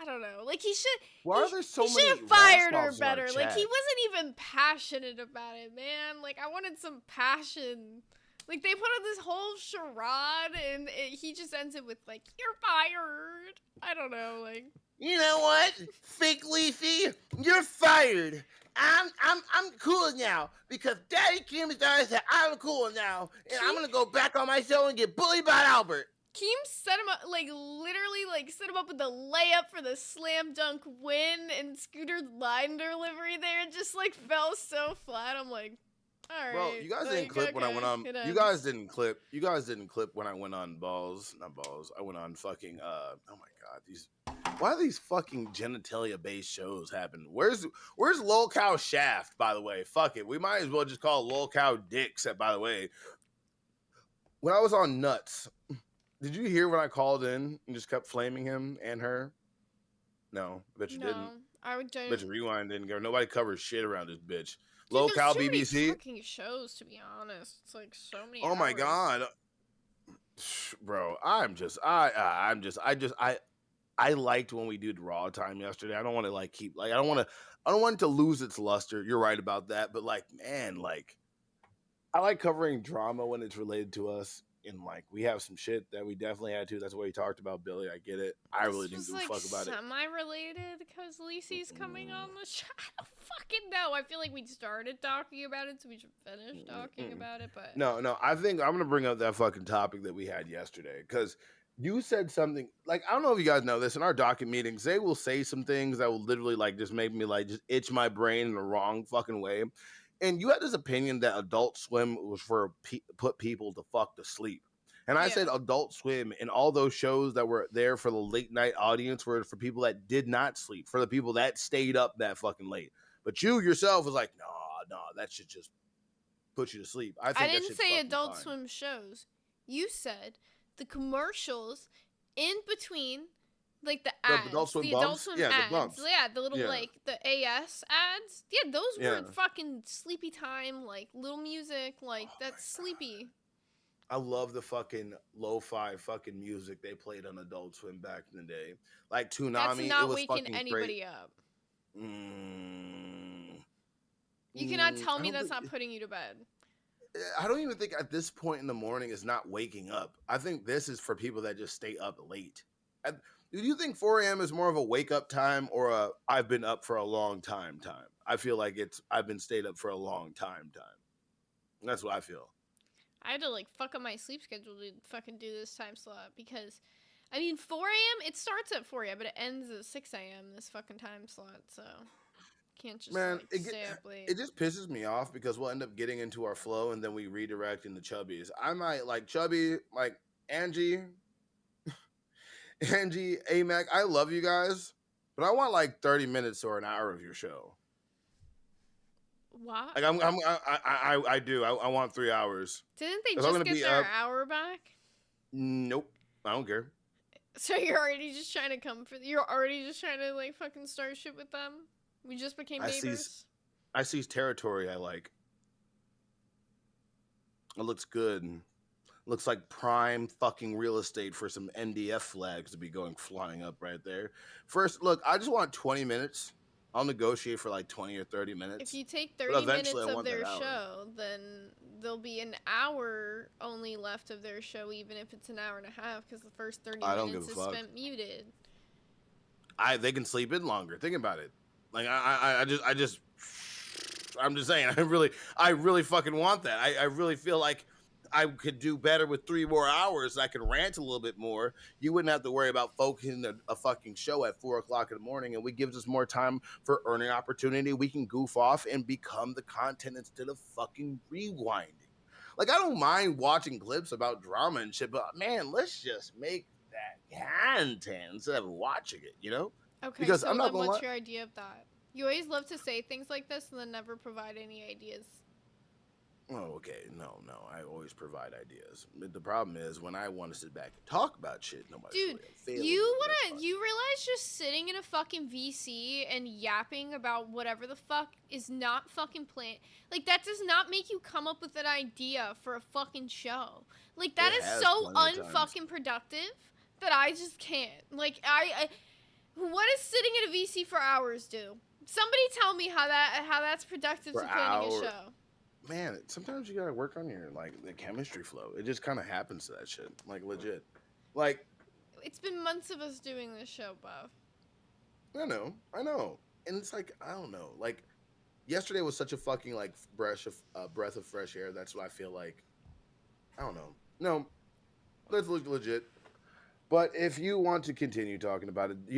I don't know. Like he should. Why are there so he many should have fired her Rasmofs in our better. Like he chat? wasn't even passionate about it, man. Like I wanted some passion. Like they put on this whole charade, and he just ends it with like, "You're fired." I don't know. Like You know what? Fake Leafy, you're fired. I'm cool now because Daddy Kim said I'm cool now, and I'm gonna go back on my show and get bullied by Albert. Keem set him up, like literally, like set him up with the layup for the slam dunk win, and Scooter's line delivery there just like fell so flat. I'm like, all right. Bro, you guys didn't clip when I went on. You guys didn't clip. You guys didn't clip when I went on balls. Not balls. I went on fucking. Oh my god, these. Why are these fucking genitalia-based shows happen? Where's Lol Cow Shaft? By the way, fuck it. We might as well just call it Lol Cow Dicks. By the way, when I was on Nuts, did you hear when I called in and just kept flaming him and her? No, I bet you didn't. I would don't. Bet you Rewind didn't go. Nobody covers shit around this bitch. Dude, Low there's Cow too many BBC. fucking shows, to be honest. It's like so many. Oh my hours. god, bro! I liked when we did Raw time yesterday. I don't want to like keep like I don't want it to lose its luster. You're right about that, but like man, like I like covering drama when it's related to us. And like we have some shit that we definitely had to. That's why you talked about Billy. I get it. I really didn't give a fuck about it. Semi-related because Lacey's coming on the show. I don't fucking know. I feel like we started talking about it, so we should finish talking about it. But No. I think I'm gonna bring up that fucking topic that we had yesterday because you said something like I don't know if you guys know this in our docket meetings. They will say some things that will literally like just make me like just itch my brain in the wrong fucking way. And you had this opinion that Adult Swim was for put people to fuck to sleep. And I said Adult Swim and all those shows that were there for the late night audience were for people that did not sleep, for the people that stayed up that fucking late. But you yourself was like, no, that should just put you to sleep. I didn't say Adult Swim shows. You said the commercials in between. Like the ads, Adult Swim the bumps? Adult Swim Yeah, the ads, bumps. the little like the AS ads, those were fucking sleepy time, like little music, like that's sleepy. I love the fucking lo-fi fucking music they played on Adult Swim back in the day, like Toonami. That's not it was waking fucking anybody great. up. You cannot tell me that's not putting you to bed. I don't even think at this point in the morning is not waking up. I think this is for people that just stay up late. Do you think 4 a.m. is more of a wake up time or a I've been up for a long time? I feel like it's I've been stayed up for a long time. That's what I feel. I had to like fuck up my sleep schedule to fucking do this time slot because, I mean, 4 a.m. it starts at 4 a.m. but it ends at 6 a.m. this fucking time slot, so can't just stay up late. It just pisses me off because we'll end up getting into our flow and then we redirect into Chubbies. I might like Chubby, like Angie, Amac, I love you guys, but I want like 30 minutes or an hour of your show. What? Like I do. I want 3 hours. Didn't they just get their hour back? Nope. I don't care. So you're already just trying to you're already just trying to like fucking start shit with them? We just became neighbors? I seize territory I like. It looks good. Looks like prime fucking real estate for some NDF flags to be going flying up right there. First, look, I just want 20 minutes. I'll negotiate for like 20 or 30 minutes. If you take 30 minutes of their show, then there'll be an hour only left of their show, even if it's an hour and a half, because the first 30 minutes is spent muted. They can sleep in longer. Think about it. Like I'm just saying. I really fucking want that. I really feel like I could do better with 3 more hours. I could rant a little bit more. You wouldn't have to worry about focusing a fucking show at 4 o'clock in the morning, and it gives us more time for earning opportunity. We can goof off and become the content instead of fucking rewinding. Like, I don't mind watching clips about drama and shit, but man, let's just make that content instead of watching it, you know? Okay, because so I'm not then what's gonna your idea of that? You always love to say things like this and then never provide any ideas. Oh, okay. No. I always provide ideas. But the problem is when I want to sit back and talk about shit, nobody's Dude, you realize just sitting in a fucking VC and yapping about whatever the fuck is not fucking planned. Like, that does not make you come up with an idea for a fucking show. Like, that is so unfucking productive that I just can't. Like, What does sitting at a VC for hours do? Somebody tell me how that's productive For to planning hours. a show. Man, sometimes you gotta work on your the chemistry flow. It just kind of happens to that shit, like legit. Like It's been months of us doing this show, Buff. I know, and it's like I don't know. Like yesterday was such a fucking like breath of fresh air. That's what I feel like. I don't know. No, let's look legit. But if you want to continue talking about it, do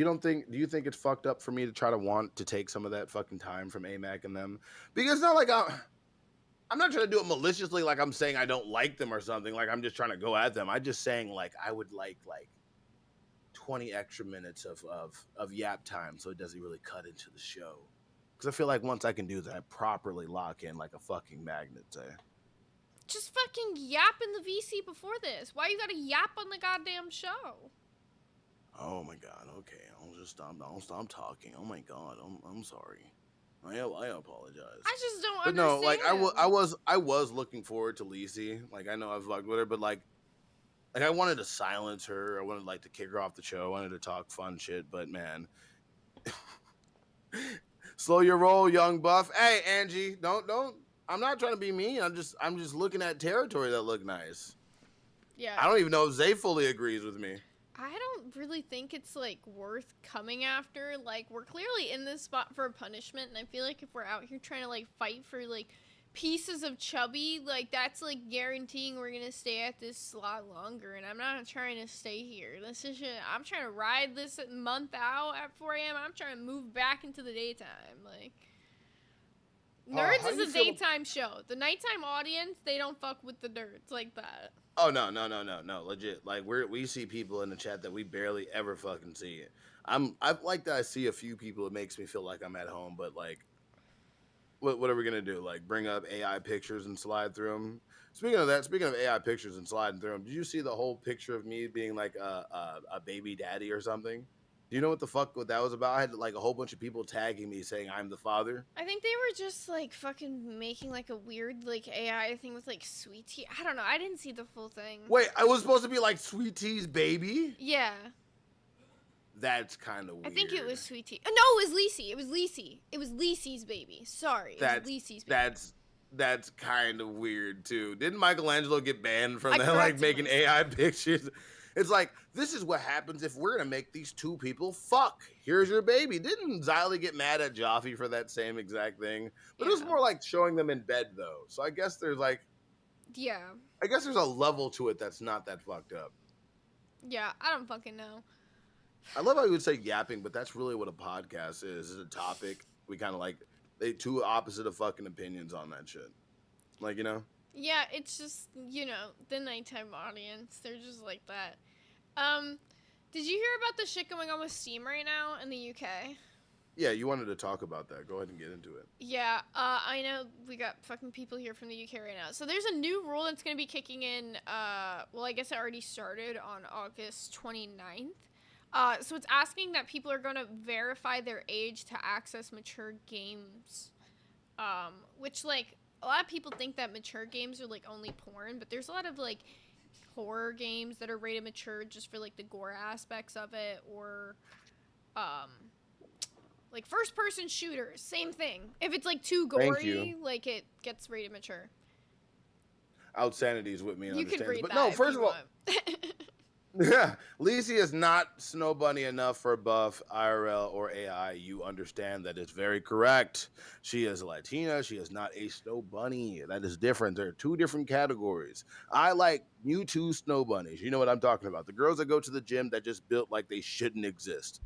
you think it's fucked up for me to try to want to take some of that fucking time from AMAC and them? Because it's not like I'm not trying to do it maliciously, like I'm saying I don't like them or something. Like I'm just trying to go at them. I'm just saying like I would like 20 extra minutes of yap time so it doesn't really cut into the show. Because I feel like once I can do that, I properly lock in like a fucking magnet, say. Just fucking yap in the VC before this. Why you gotta yap on the goddamn show? Oh my god, okay. I'll stop talking. Oh my god, I'm sorry. I apologize. I just don't But understand. no, like I was looking forward to Lacey. Like I know I've vlogged with her, but like I wanted to silence her. I wanted like to kick her off the show. I wanted to talk fun shit, but man. Slow your roll, young buff. Hey, Angie, don't I'm not trying to be mean. I'm just looking at territory that look nice. Yeah. I don't even know if Zay fully agrees with me. I don't really think it's like worth coming after. Like we're clearly in this spot for a punishment, and I feel like if we're out here trying to like fight for like pieces of chubby, like that's like guaranteeing we're gonna stay at this slot longer, and I'm not trying to stay here. This is shit. I'm trying to ride this month out at 4 a.m. I'm trying to move back into the daytime. Like Nerds how do is you a feel- daytime show. The nighttime audience, they don't fuck with the nerds like that. Oh no, legit. Like we see people in the chat that we barely ever fucking see. I like that I see a few people. It makes me feel like I'm at home. But like, what are we gonna do? Like bring up AI pictures and slide through them? Speaking of AI pictures and sliding through them, did you see the whole picture of me being like a baby daddy or something? Do you know what the fuck that was about? I had like a whole bunch of people tagging me saying I'm the father. I think they were just like fucking making like a weird like AI thing with like Sweet Tea. I don't know. I didn't see the full thing. Wait, I was supposed to be like Sweet Tea's baby? Yeah. That's kind of weird. I think it was Sweet Tea. No, it was Lacey. It was Lacey. It was Lacey's baby. Sorry. It was Lacey's baby. That's kind of weird too. Didn't Michelangelo get banned from I that, like corrected making myself. AI pictures? It's like, this is what happens if we're gonna make these two people fuck. Here's your baby. Didn't Xylee get mad at Jaffe for that same exact thing? But it was more like showing them in bed though. So I guess there's like, Yeah. I guess there's a level to it that's not that fucked up. Yeah. I don't fucking know. I love how you would say yapping, but that's really what a podcast is. It's a topic. We kind of like they two opposite of fucking opinions on that shit. Like, you know? Yeah, it's just, you know, the nighttime audience. They're just like that. Did you hear about the shit going on with Steam right now in the UK? Yeah, you wanted to talk about that. Go ahead and get into it. Yeah, I know we got fucking people here from the UK right now. So there's a new rule that's going to be kicking in, well, I guess it already started on August 29th. So it's asking that people are going to verify their age to access mature games. Which, like, a lot of people think that mature games are, like, only porn, but there's a lot of, like, horror games that are rated mature just for, like, the gore aspects of it, or, like, first-person shooters, same thing. If it's, like, too Thank gory, you. like, it gets rated mature. Outsanity's with me and You can understands. read But that no, if first you of all, yeah, Lacey is not Snow Bunny enough for buff, IRL, or AI. You understand that it's very correct. She is Latina. She is not a Snow Bunny. That is different. There are two different categories. I like Mewtwo Snow Bunnies. You know what I'm talking about. The girls that go to the gym that just built like they shouldn't exist.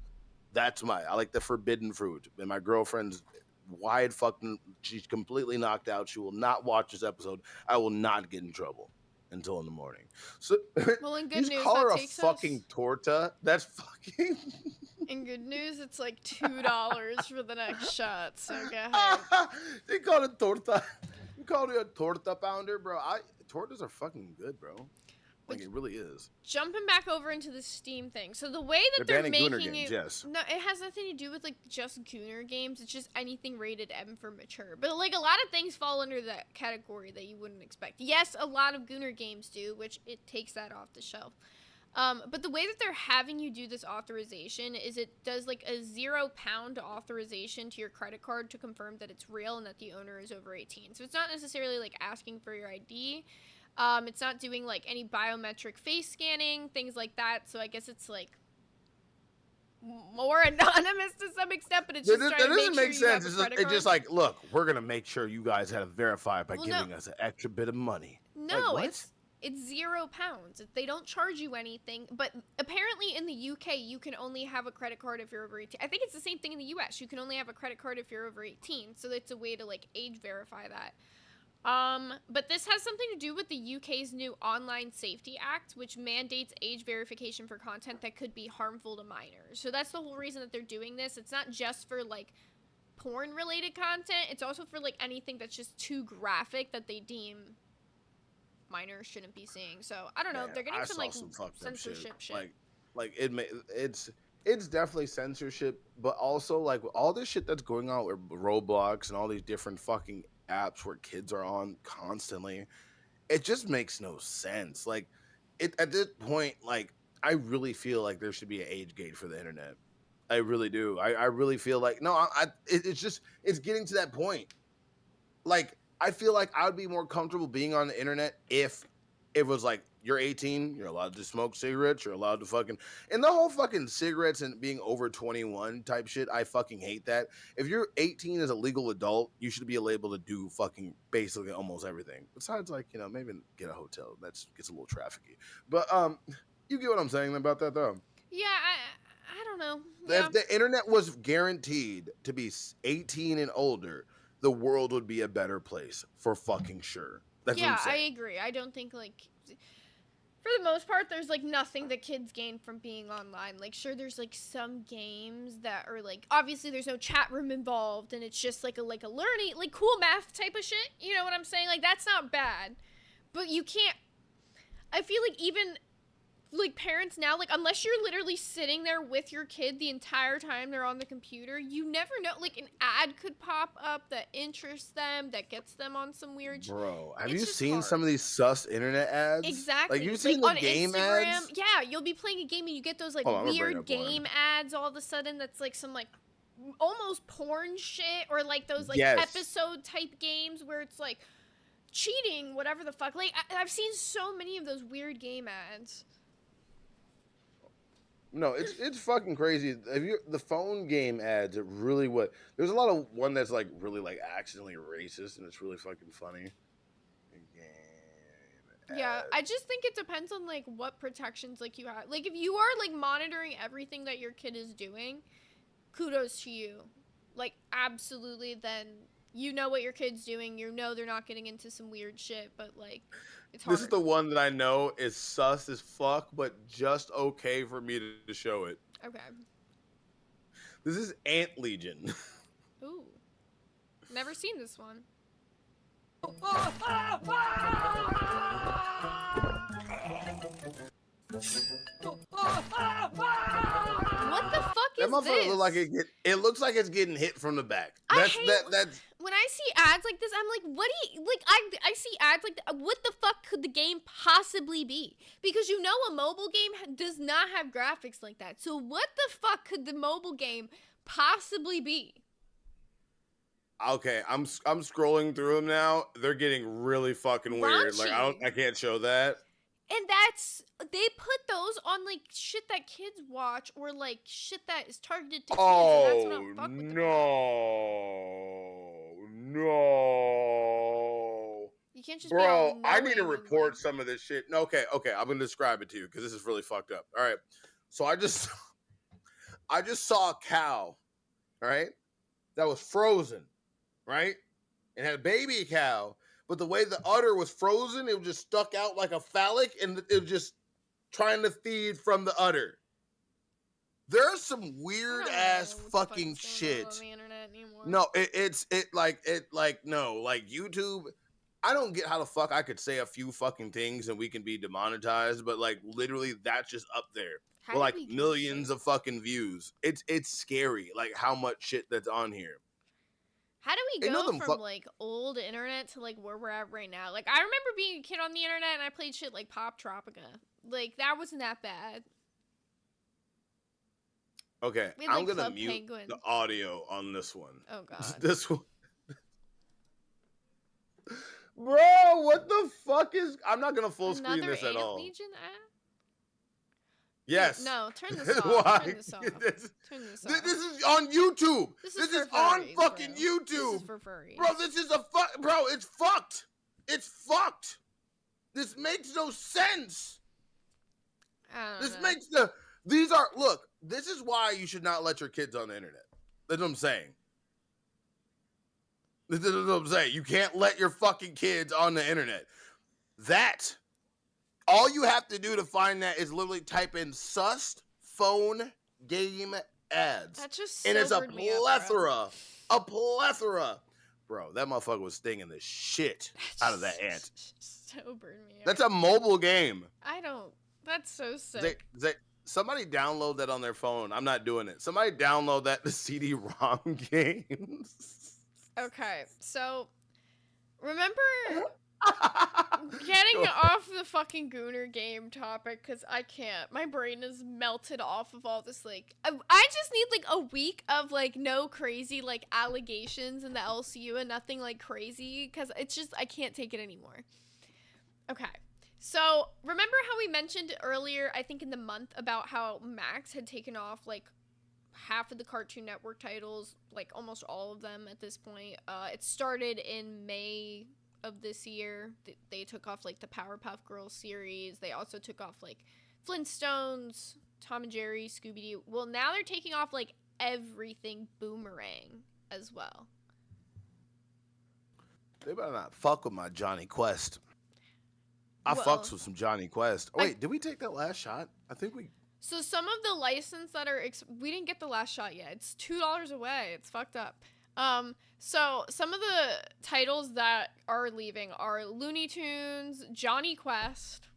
I like the forbidden fruit. And my girlfriend's wide fucking, she's completely knocked out. She will not watch this episode. I will not get in trouble until in the morning. So Well, in you good just news, call that her a takes us- fucking torta. That's fucking. In good news, it's, like, $2 for the next shot, so go ahead. They call it torta. You call it a torta pounder, bro. Tortas are fucking good, bro. Like it really is. Jumping back over into the Steam thing. So the way that They're they're banning making Gooner games, it, yes. no, it has nothing to do with like just Gooner games. It's just anything rated M for mature. But like a lot of things fall under that category that you wouldn't expect. Yes, a lot of Gooner games do, which it takes that off the shelf. But the way that they're having you do this authorization is it does like a £0 authorization to your credit card to confirm that it's real and that the owner is over 18. So it's not necessarily like asking for your ID. It's not doing like any biometric face scanning, things like that. So I guess it's like more anonymous to some extent, but it's just That trying to doesn't make make sure you have sense. a credit It's just card. like, look, we're gonna make sure you guys had to verify by Well, no. giving us an extra bit of money. No, Like, what? it's £0. They don't charge you anything, but apparently in the UK you can only have a credit card if you're over 18. I think it's the same thing in the US. You can only have a credit card if you're over 18, so it's a way to like age verify that. But this has something to do with the UK's new Online Safety Act, which mandates age verification for content that could be harmful to minors. So that's the whole reason that they're doing this. It's not just for like porn related content, it's also for like anything that's just too graphic that they deem minors shouldn't be seeing. So I don't know. Man, They're getting I some saw like some fucked up censorship shit. Like it's definitely censorship, but also like all this shit that's going on with Roblox and all these different fucking apps where kids are on constantly, it just makes no sense. Like at this point, like I really feel like there should be an age gate for the internet. I really do. I really feel like it's getting to that point. Like I feel like I would be more comfortable being on the internet if it was like you're 18, you're allowed to smoke cigarettes, you're allowed to fucking, and the whole fucking cigarettes and being over 21 type shit, I fucking hate that. If you're 18 as a legal adult, you should be able to do fucking basically almost everything. Besides, like, you know, maybe get a hotel. That gets a little trafficky. But you get what I'm saying about that though. Yeah, I don't know. Yeah. If the internet was guaranteed to be 18 and older, the world would be a better place for fucking sure. That's what I'm Yeah, I saying. agree. I don't think like for the most part there's like nothing that kids gain from being online. Like sure there's like some games that are like obviously there's no chat room involved and it's just like a learning like cool math type of shit. You know what I'm saying? Like that's not bad. But you can't I feel like even like parents now, like unless you're literally sitting there with your kid the entire time they're on the computer, you never know. Like an ad could pop up that interests them, that gets them on some weird. Bro, have It's you just seen hard. some of these sus internet ads? Exactly. Like you've seen on the game Instagram, ads? yeah, you'll be playing a game and you get those like Hold on, I'm gonna bring weird up one. game ads all of a sudden. That's like some like almost porn shit or like those like Yes. episode type games where it's like cheating, whatever the fuck. Like I've seen so many of those weird game ads. No, it's fucking crazy. If you the phone game ads, it really what there's a lot of one that's like really like accidentally racist and it's really fucking funny. Yeah, I just think it depends on like what protections like you have. Like if you are like monitoring everything that your kid is doing, kudos to you. Like absolutely, then you know what your kid's doing. You know they're not getting into some weird shit, but like it's hard. This is the one that I know is sus as fuck, but just okay for me to show it. Okay. This is Ant Legion. Ooh. Never seen this one. What the fuck That is motherfucker this? look like it looks like it's getting hit from the back. I That's hate that's when I see ads like this, I'm like, what do you like? I see ads like that. What the fuck could the game possibly be? Because you know a mobile game does not have graphics like that. So what the fuck could the mobile game possibly be? okay. I'm scrolling through them now. They're getting really fucking weird. Like I can't show that. And that's they put those on like shit that kids watch or like shit that is targeted to kids. And that's what I'm fucking with. No. You can't just be Bro, all I need to knowing and, report some of this shit. No, okay, I'm gonna describe it to you because this is really fucked up. All right, so I just saw a cow, all right, that was frozen, right, and had a baby cow, but the way the udder was frozen, it just stuck out like a phallic, and it was just trying to feed from the udder. There's some weird ass fucking shit. No, it's like YouTube. I don't get how the fuck I could say a few fucking things and we can be demonetized, but like literally that's just up there. How With, did like we get millions of fucking views. It's scary, like how much shit that's on here. How do we Ain't go nothing from like old internet to like where we're at right now? Like I remember being a kid on the internet and I played shit like Pop Tropica. Like, that wasn't that bad. Okay, We had, I'm like, gonna Club mute Penguin. the audio on this one. Oh, God. This one. Bro, what the fuck is... I'm not gonna full screen Another this at Ant all. Legion ad? Yes. No, turn this off. Why? Turn this off. Turn this off. This is on YouTube. This This is is for on furries, fucking bro. YouTube. This is for furries. Bro, this is a fuck. Bro, it's fucked. It's fucked. This makes no sense. This makes the... These are... Look, this is why you should not let your kids on the internet. That's what I'm saying. This is what I'm saying. You can't let your fucking kids on the internet. That... All you have to do to find that is literally type in sussed phone game ads. That just and it's a sobered me up, plethora. A plethora. Bro, that motherfucker was stinging the shit out of that ant. Sobered me up. That's a mobile game. I don't... That's so sick. Somebody download that on their phone. I'm not doing it. Somebody download that to CD-ROM games. Okay, so... Remember... Getting off the fucking Gooner game topic, because I can't. My brain is melted off of all this, like... I just need, like, a week of, like, no crazy, like, allegations in the LCU and nothing, like, crazy, because it's just... I can't take it anymore. Okay. So, remember how we mentioned earlier, I think in the month, about how Max had taken off, like, half of the Cartoon Network titles, like, almost all of them at this point. It started in May of this year. They took off, like, the Powerpuff Girls series. They also took off, like, Flintstones, Tom and Jerry, Scooby-Doo. Well, now they're taking off, like, everything Boomerang as well. They better not fuck with my Johnny Quest. I Well, fucks with some Johnny Quest. Oh, wait, did we take that last shot? I think we... So some of the license that are... we didn't get the last shot yet. It's $2 away. It's fucked up. So some of the titles that are leaving are Looney Tunes, Johnny Quest.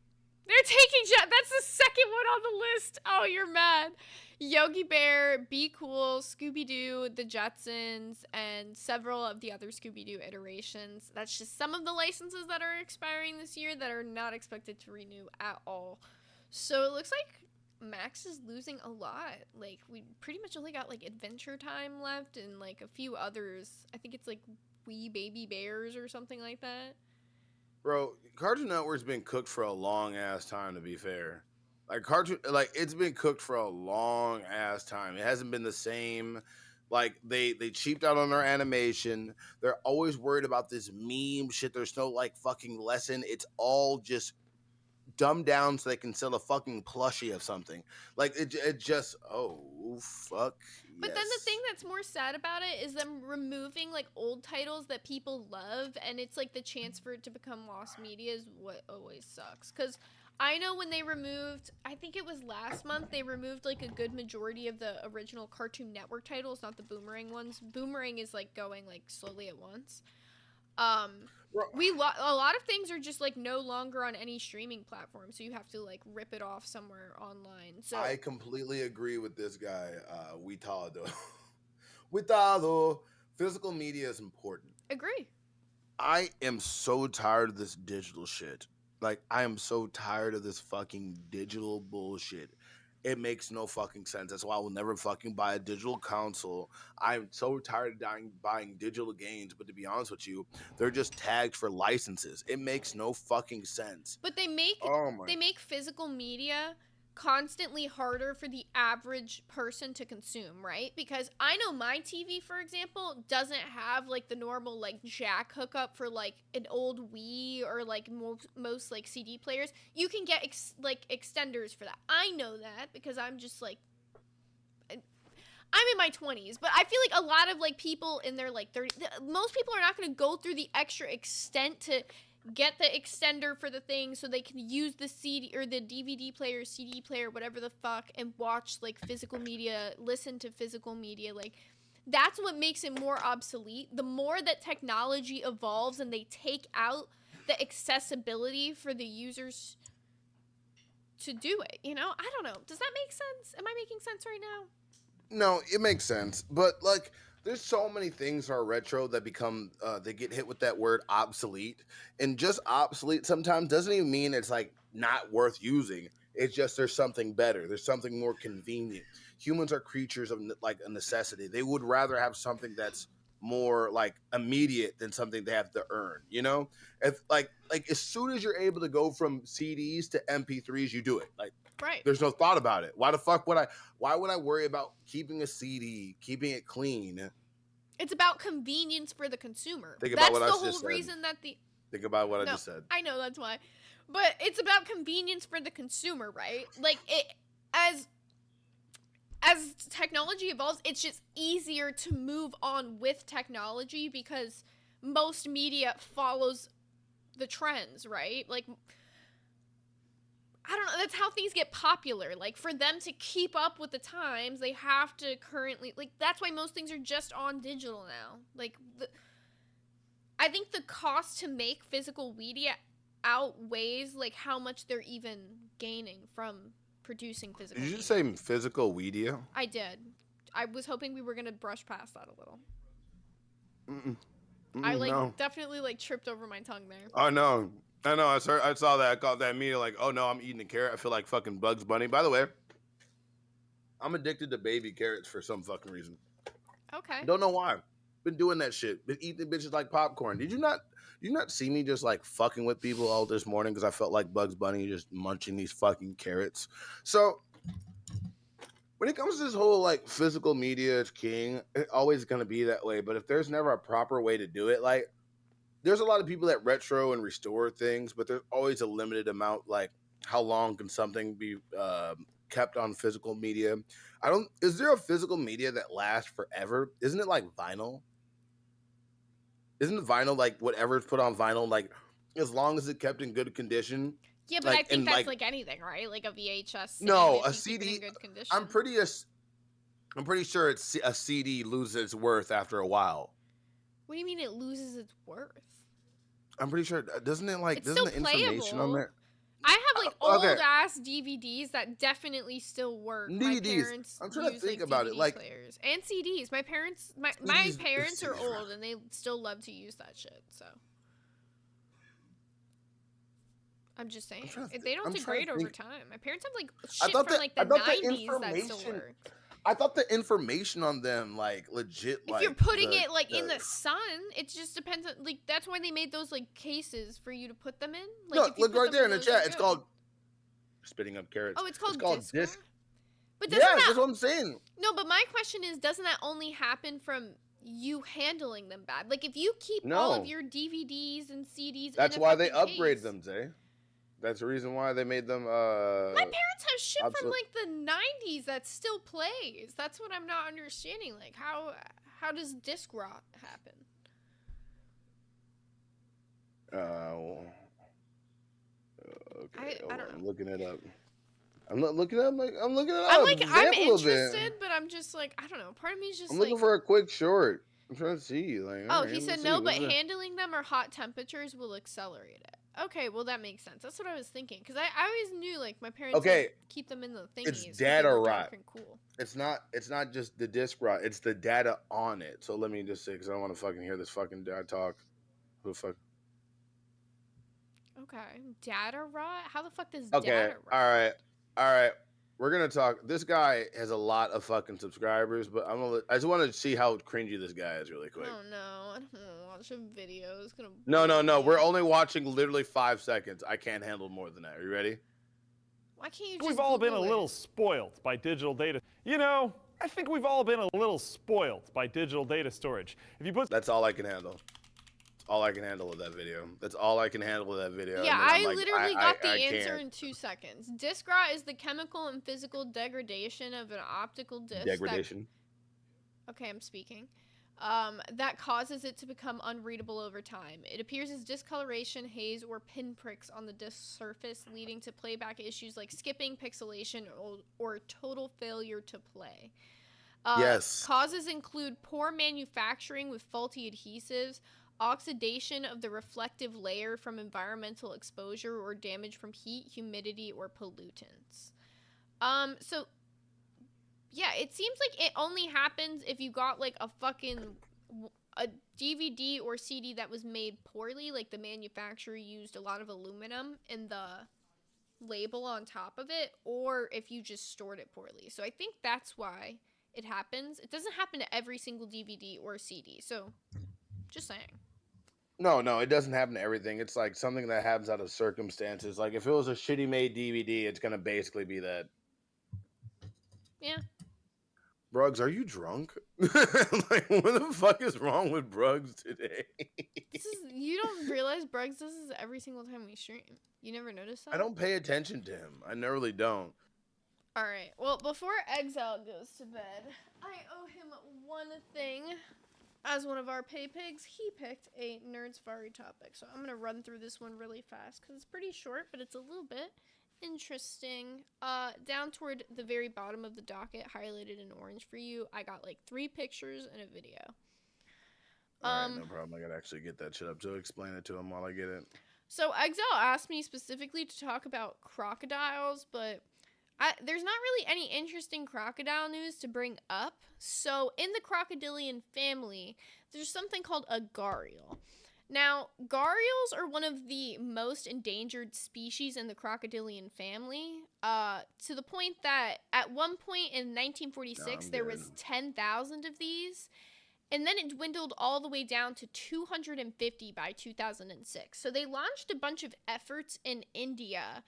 They're taking... That's the second one on the list. Oh, you're mad. Yogi Bear, Be Cool, Scooby-Doo, The Jetsons, and several of the other Scooby-Doo iterations. That's just some of the licenses that are expiring this year that are not expected to renew at all. So it looks like Max is losing a lot. Like, we pretty much only got, like, Adventure Time left and, like, a few others. I think it's, like, Wee Baby Bears or something like that. Bro, Cartoon Network's been cooked for a long ass time, to be fair. It's been cooked for a long ass time. It hasn't been the same. Like, they cheaped out on their animation. They're always worried about this meme shit. There's no, like, fucking lesson. It's all just dumbed down so they can sell a fucking plushie of something. Like, it just, oh, fuck. But then the thing that's more sad about it is them removing, like, old titles that people love, and it's, like, the chance for it to become lost media is what always sucks. Because I know when they removed, I think it was last month, they removed, like, a good majority of the original Cartoon Network titles, not the Boomerang ones. Boomerang is, like, going, like, slowly at once. A lot of things are just, like, no longer on any streaming platform, so you have to, like, rip it off somewhere online. So I completely agree with this guy, Witado. Witado, physical media is important. Agree. I am so tired of this digital shit. Like, I am so tired of this fucking digital bullshit. It makes no fucking sense. That's why I will never fucking buy a digital console. I'm so tired of buying digital games, but to be honest with you, they're just tagged for licenses. It makes no fucking sense. But they make physical media constantly harder for the average person to consume, right? Because I know my TV, for example, doesn't have, like, the normal, like, jack hookup for, like, an old Wii or, like, most like, CD players. You can get, extenders for that. I know that because I'm just, like... I'm in my 20s, but I feel like a lot of, like, people in their, like, 30s... Most people are not going to go through the extra extent to get the extender for the thing so they can use the CD or the DVD player, CD player, whatever the fuck, and watch, like, physical media, listen to physical media. Like, that's what makes it more obsolete. The more that technology evolves and they take out the accessibility for the users to do it, you know? I don't know. Does that make sense? Am I making sense right now? No, it makes sense. But, like, there's so many things that are retro that become, they get hit with that word obsolete. And just obsolete sometimes doesn't even mean it's, like, not worth using. It's just there's something better. There's something more convenient. Humans are creatures of like a necessity. They would rather have something that's more like immediate than something they have to earn. You know, if like as soon as you're able to go from CDs to MP3s, you do it. Like, right. There's no thought about it. Why the fuck would I? Why would I worry about keeping a CD, keeping it clean? It's about convenience for the consumer. Think about That's what I the just whole said. reason that the. Think about what I No, just said. I know that's why, but it's about convenience for the consumer, right? Like it as technology evolves, it's just easier to move on with technology because most media follows the trends, right? Like, I don't know, that's how things get popular. Like, for them to keep up with the times, they have to currently, like, that's why most things are just on digital now. Like, I think the cost to make physical media outweighs, like, how much they're even gaining from producing physical Did you media. just say physical media? I did. I was hoping we were gonna brush past that a little. I no. definitely tripped over my tongue there. I know. I saw that. I caught that media like, oh no, I'm eating a carrot. I feel like fucking Bugs Bunny. By the way, I'm addicted to baby carrots for some fucking reason. Okay. Don't know why. Been doing that shit. Been eating bitches like popcorn. Did you not see me just like fucking with people all this morning because I felt like Bugs Bunny just munching these fucking carrots? So when it comes to this whole like physical media is king, it's always gonna be that way. But if there's never a proper way to do it, like there's a lot of people that retro and restore things, but there's always a limited amount. Like how long can something be kept on physical media? Is there a physical media that lasts forever? Isn't it like vinyl? Isn't vinyl like whatever's put on vinyl, like as long as it kept in good condition? Yeah, but I think that's like anything, right? Like a VHS. CD, No, if a you keep it CD. in good condition. I'm pretty sure it's a CD loses its worth after a while. What do you mean it loses its worth? I'm pretty sure. Doesn't it like? It's doesn't still the information on playable. there? I have like old okay. ass DVDs that definitely still work. My DVDs. parents I'm trying to use, think like, about DVD it, like players and CDs. My parents are CDs, old and they still love to use that shit. So I'm just saying they don't degrade over time. My parents have like shit from like the 90s that still work. I thought the information on them like legit. If you're putting it like in the sun, it just depends on like that's why they made those like cases for you to put them in. Like, no, if you look put right them there in the those, chat. they're It's good. called spitting up carrots. Oh, it's called disc. But Yeah, doesn't that's what I'm saying. No, but my question is, doesn't that only happen from you handling them bad? Like if you keep all of No. your DVDs and CDs, That's in a why they fucking upgraded case. them, Zay. That's the reason why they made them. My parents have shit from obsolete. like the 90s that still plays. That's what I'm not understanding. Like how does disc rot happen? Okay, I don't know. I'm looking it up. I'm not looking it up. I'm looking it up. I'm Example of it. interested, but I'm just like I don't know. Part of me is just I'm like looking for a quick short. I'm trying to see. Like, oh, alright, he let me said see. no, What's but it? handling them or hot temperatures will accelerate it. Okay, well that makes sense. That's what I was thinking because I always knew like my parents Okay, would keep them in the thingies. It's 'cause they data were rot. dark and cool. It's not just the disc rot. It's the data on it. So let me just say, because I don't want to fucking hear this fucking dad talk. Who the fuck? Okay, data rot. How the fuck does Okay, data rot? all right. We're gonna talk. This guy has a lot of fucking subscribers, but I just want to see how cringy this guy is really quick. Oh no, I don't want to watch a video. It's gonna. No. We're only watching literally 5 seconds. I can't handle more than that. Are you ready? Why can't you just? We've all been a Google it? little spoiled by digital data. You know, I think we've all been a little spoiled by digital data storage. If you put That's all I can handle. That's all I can handle with that video. That's all I can handle with that video. Yeah, And then I'm I like, literally got the I answer can't. in 2 seconds. Disc rot is the chemical and physical degradation of an optical disc. Degradation. Okay, I'm speaking. That causes it to become unreadable over time. It appears as discoloration, haze, or pinpricks on the disc surface, leading to playback issues like skipping, pixelation, or total failure to play. Yes. Causes include poor manufacturing with faulty adhesives, oxidation of the reflective layer from environmental exposure, or damage from heat, humidity, or pollutants. So yeah, it seems like it only happens if you got like a DVD or CD that was made poorly, like the manufacturer used a lot of aluminum in the label on top of it, or if you just stored it poorly. So I think that's why it happens. It doesn't happen to every single DVD or CD. So just saying. No, it doesn't happen to everything. It's like something that happens out of circumstances. Like if it was a shitty made DVD, it's gonna basically be that. Yeah. Bruggs, are you drunk? Like, what the fuck is wrong with Bruggs today? You don't realize Bruggs does this every single time we stream. You never noticed that? I don't pay attention to him. I really don't. All right. Well, before Exile goes to bed, I owe him one thing. As one of our pay pigs, he picked a Nerds Fari topic. So I'm going to run through this one really fast because it's pretty short, but it's a little bit interesting. Down toward the very bottom of the docket, highlighted in orange for you, I got like 3 pictures and a video. All right, no problem. I gotta actually get that shit up to explain it to him while I get it. So Exile asked me specifically to talk about crocodiles, but there's not really any interesting crocodile news to bring up. So in the crocodilian family, there's something called a gharial. Now, gharials are one of the most endangered species in the crocodilian family, to the point that at one point in 1946, there was 10,000 of these, and then it dwindled all the way down to 250 by 2006. So they launched a bunch of efforts in India,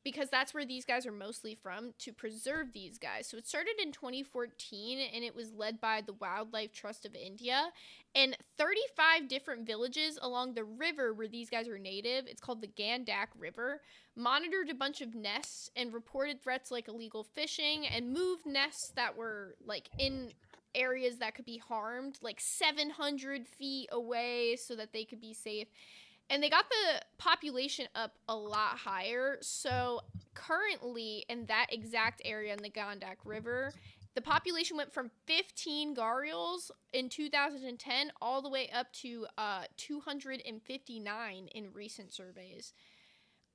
because that's where these guys are mostly from, to preserve these guys. So it started in 2014, and it was led by the Wildlife Trust of India. And 35 different villages along the river where these guys are native, it's called the Gandak River, monitored a bunch of nests and reported threats like illegal fishing, and moved nests that were like in areas that could be harmed, like 700 feet away so that they could be safe. And they got the population up a lot higher. So currently in that exact area in the Gandak River, the population went from 15 gharials in 2010 all the way up to 259 in recent surveys.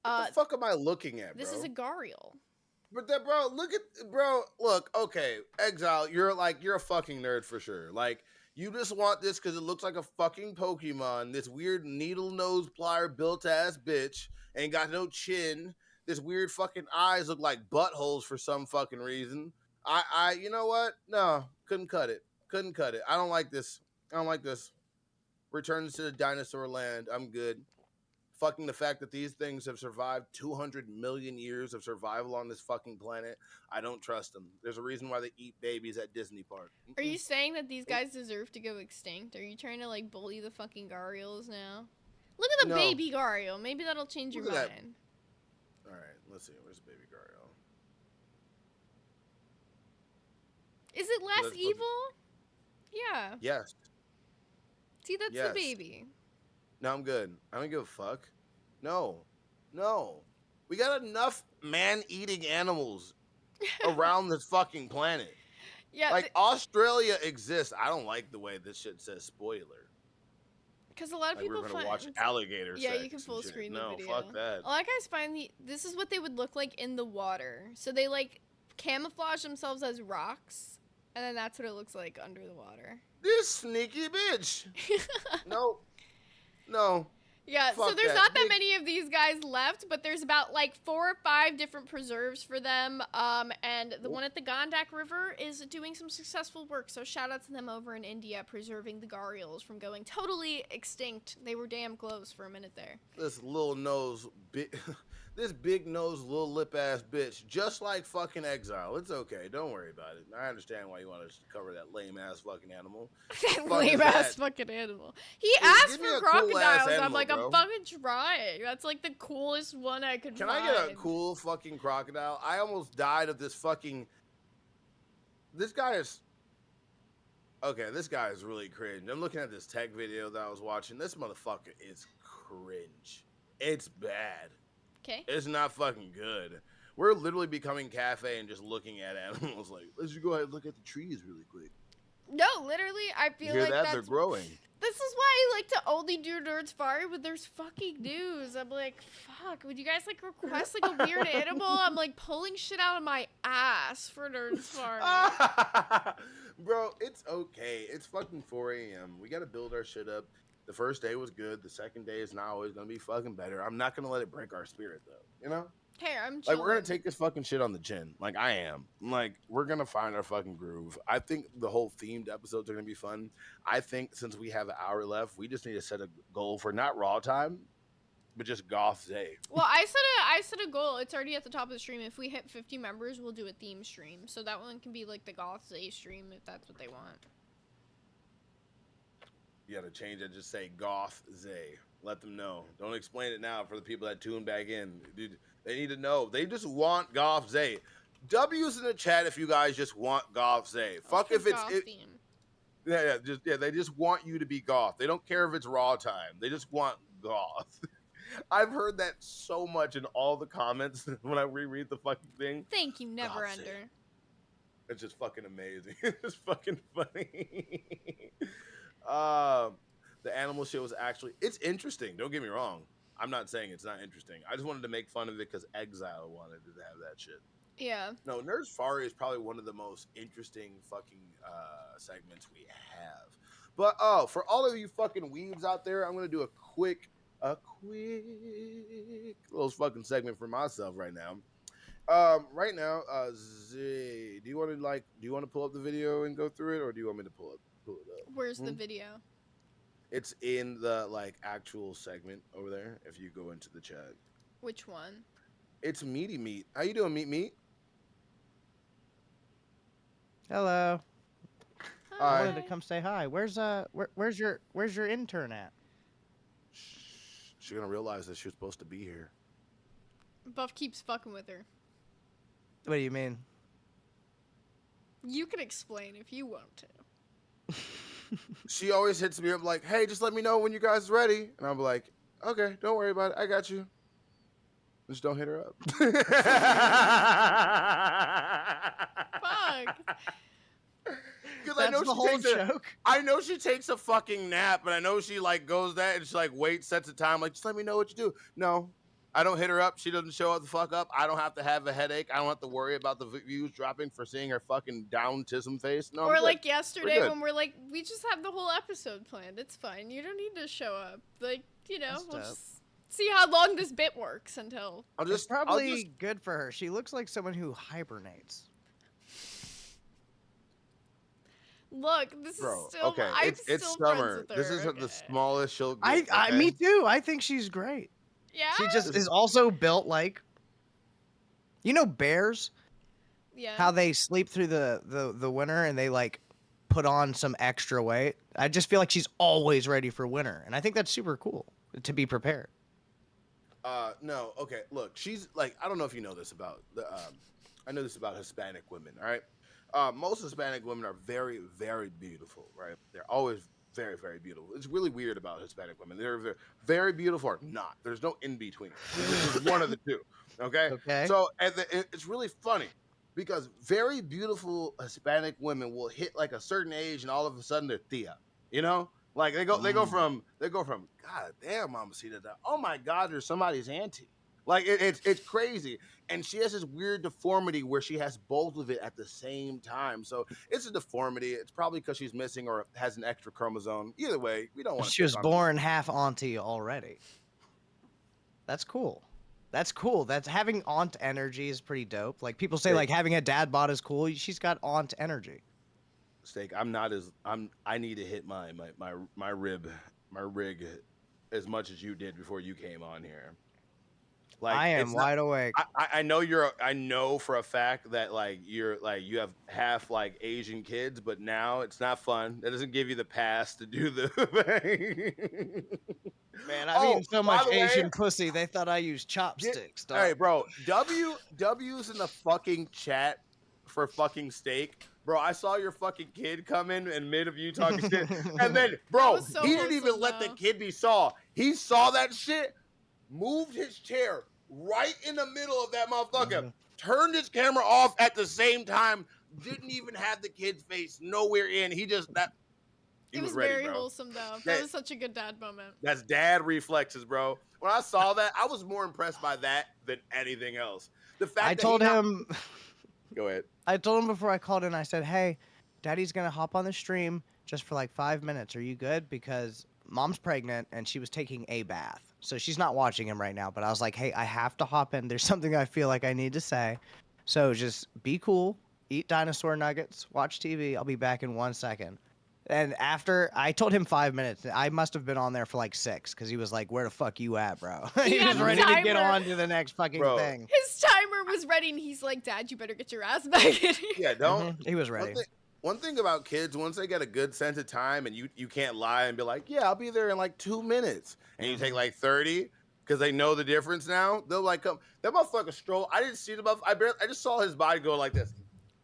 What the fuck am I looking at, bro? This is a gharial. But that, look, okay, Exile, you're a fucking nerd for sure. Like, you just want this because it looks like a fucking Pokemon. This weird needle nose plier built ass bitch ain't got no chin. This weird fucking eyes look like buttholes for some fucking reason. You know what? No, couldn't cut it. I don't like this. Returns to the dinosaur land. I'm good. Fucking the fact that these things have survived 200 million years of survival on this fucking planet. I don't trust them. There's a reason why they eat babies at Disney Park. Are you saying that these guys deserve to go extinct? Are you trying to like bully the fucking gharials now? Look at the baby gharial. Maybe that'll change your mind. All right, let's see. Where's the baby gharial? Is it less evil? Yeah. Yes. See, that's the baby. No, I'm good. I don't give a fuck. No. We got enough man-eating animals around this fucking planet. Yeah. Like, Australia exists. I don't like the way this shit says spoiler. Because a lot of people we're gonna watch alligator Yeah, sex you can and full shit. screen No, the video. fuck that. A lot of guys find this is what they would look like in the water. So they like camouflage themselves as rocks, and then that's what it looks like under the water. This sneaky bitch. No. Yeah, so Fuck there's that. not that many of these guys left, but there's about like 4 or 5 different preserves for them. And the one at the Gandak River is doing some successful work. So shout out to them over in India, preserving the gharials from going totally extinct. They were damn close for a minute there. This little nose, this big nose, little lip ass bitch, just like fucking Exile. It's okay. Don't worry about it. I understand why you want us to cover that lame ass fucking animal. That lame ass fucking animal. He asked for crocodiles. I'm like, bro. I'm fucking trying. That's like the coolest one I could Can find. I get a cool fucking crocodile? I almost died of this fucking. This guy is. Okay, this guy is really cringe. I'm looking at this tech video that I was watching. This motherfucker is cringe. It's bad. Okay. It's not fucking good. We're literally becoming cafe and just looking at animals like, let's just go ahead and look at the trees really quick. No, literally, I feel You hear like that? that's... They're growing. This is why I like to only do Nerds Fari when there's fucking news. I'm like, fuck, would you guys like request like a weird animal? I'm like pulling shit out of my ass for Nerds Fari. Bro, it's okay. It's fucking 4 a.m. We got to build our shit up. The first day was good. The second day is not always going to be fucking better. I'm not going to let it break our spirit, though. You know? Hey, I'm Like, chilling. we're gonna take this fucking shit on the chin. Like, I am. Like, we're gonna find our fucking groove. I think the whole themed episodes are gonna be fun. I think since we have an hour left, we just need to set a goal for not raw time, but just Goth Zay. Well, I set a goal. It's already at the top of the stream. If we hit 50 members, we'll do a theme stream. So that one can be like the Goth Zay stream if that's what they want. You gotta change it. Just say Goth Zay. Let them know. Don't explain it now for the people that tune back in. Dude, they need to know. They just want Goth Zay. W's in the chat if you guys just want Goth Zay. Fuck if it's they just want you to be goth. They don't care if it's raw time. They just want goth. I've heard that so much in all the comments when I reread the fucking thing. Thank you, Never Goth Zay. Ender. It's just fucking amazing. It's fucking funny. The animal shit was actually, it's interesting. Don't get me wrong. I'm not saying it's not interesting. I just wanted to make fun of it because Exile wanted to have that shit. Yeah. No, Nerds Fari is probably one of the most interesting fucking segments we have. But for all of you fucking weebs out there, I'm gonna do a quick little fucking segment for myself right now. Right now, Zay, do you want to pull up the video and go through it, or do you want me to pull it up? Where's the video? It's in the actual segment over there. If you go into the chat, Which one? it's Meaty Meat. How you doing, Meat? Hello. I Hi. wanted to come say hi. Where's your intern at? She's gonna realize that she was supposed to be here. Buff keeps fucking with her. What do you mean? You can explain if you want to. She always hits me up like, "Hey, just let me know when you guys are ready," and I'm like, "Okay, don't worry about it. I got you. Just don't hit her up." Fuck. Because I know That's the she whole takes a, joke. I know she takes a fucking nap, and I know she goes that and she waits, sets a time, just let me know what you do. No, I don't hit her up. She doesn't show up the fuck up. I don't have to have a headache. I don't have to worry about the views dropping for seeing her fucking down-tism face. No, Or I'm good. yesterday We're good. when we're we just have the whole episode planned. It's fine. You don't need to show up. That's We'll dope. just see how long this bit works until. It's probably good for her. She looks like someone who hibernates. Look, this Bro, is still. okay, I'm it's still summer. friends with This her, isn't the okay. smallest she'll get. I okay? me too. I think she's great. Yeah. She just is also built like, bears. Yeah. How they sleep through the winter and they put on some extra weight. I just feel like she's always ready for winter, and I think that's super cool to be prepared. No, okay. Look, she's I don't know if you know this about the. I know this about Hispanic women. All right. Most Hispanic women are very, very beautiful, right? They're always very, very beautiful. It's really weird about Hispanic women. They're very, very beautiful or not. There's no in between. It's one of the two. Okay. Okay. So it's really funny because very beautiful Hispanic women will hit a certain age and all of a sudden they're tia. You know, they go from God damn, Mamacita, to, oh my God, there's somebody's auntie. It's crazy. And she has this weird deformity where she has both of it at the same time. So it's a deformity. It's probably because she's missing or has an extra chromosome. Either way, we don't want to. She was born half auntie already. That's cool. That's cool. That's having aunt energy is pretty dope. People say having a dad bod is cool. She's got aunt energy. Steak, I need to hit my rig as much as you did before you came on here. I am wide awake. I know for a fact that you have half Asian kids, but now it's not fun. That doesn't give you the pass to do the thing. Man, I've eaten so much Asian pussy, they thought I used chopsticks. dog. Hey, bro, W's in the fucking chat for fucking steak. Bro, I saw your fucking kid come in mid of you talking shit. And then, bro, so he didn't even let the kid be saw. He saw that shit, moved his chair right in the middle of that motherfucker, turned his camera off at the same time, didn't even have the kid's face nowhere in. He just, he It was ready, very bro. wholesome though. That was such a good dad moment. That's dad reflexes, bro. When I saw that, I was more impressed by that than anything else. The fact I that told him. Go ahead. I told him before I called in. I said, "Hey, Daddy's gonna hop on the stream just for 5 minutes. Are you good? Because mom's pregnant and she was taking a bath. So she's not watching him right now, but I was like, hey, I have to hop in. There's something I feel like I need to say. So just be cool, eat dinosaur nuggets, watch TV. I'll be back in 1 second. And after I told him 5 minutes, I must have been on there for like 6 because he was like, where the fuck you at, bro? He was ready to get on to the next fucking thing. His timer was ready, and he's like, Dad, you better get your ass back in here. Yeah, don't. He was ready. One thing about kids, once they get a good sense of time, and you can't lie and be like, yeah, I'll be there in like 2 minutes, and you take like 30 because they know the difference now. They'll like come. That motherfucker stroll. I didn't see the motherfucker. I just saw his body go like this.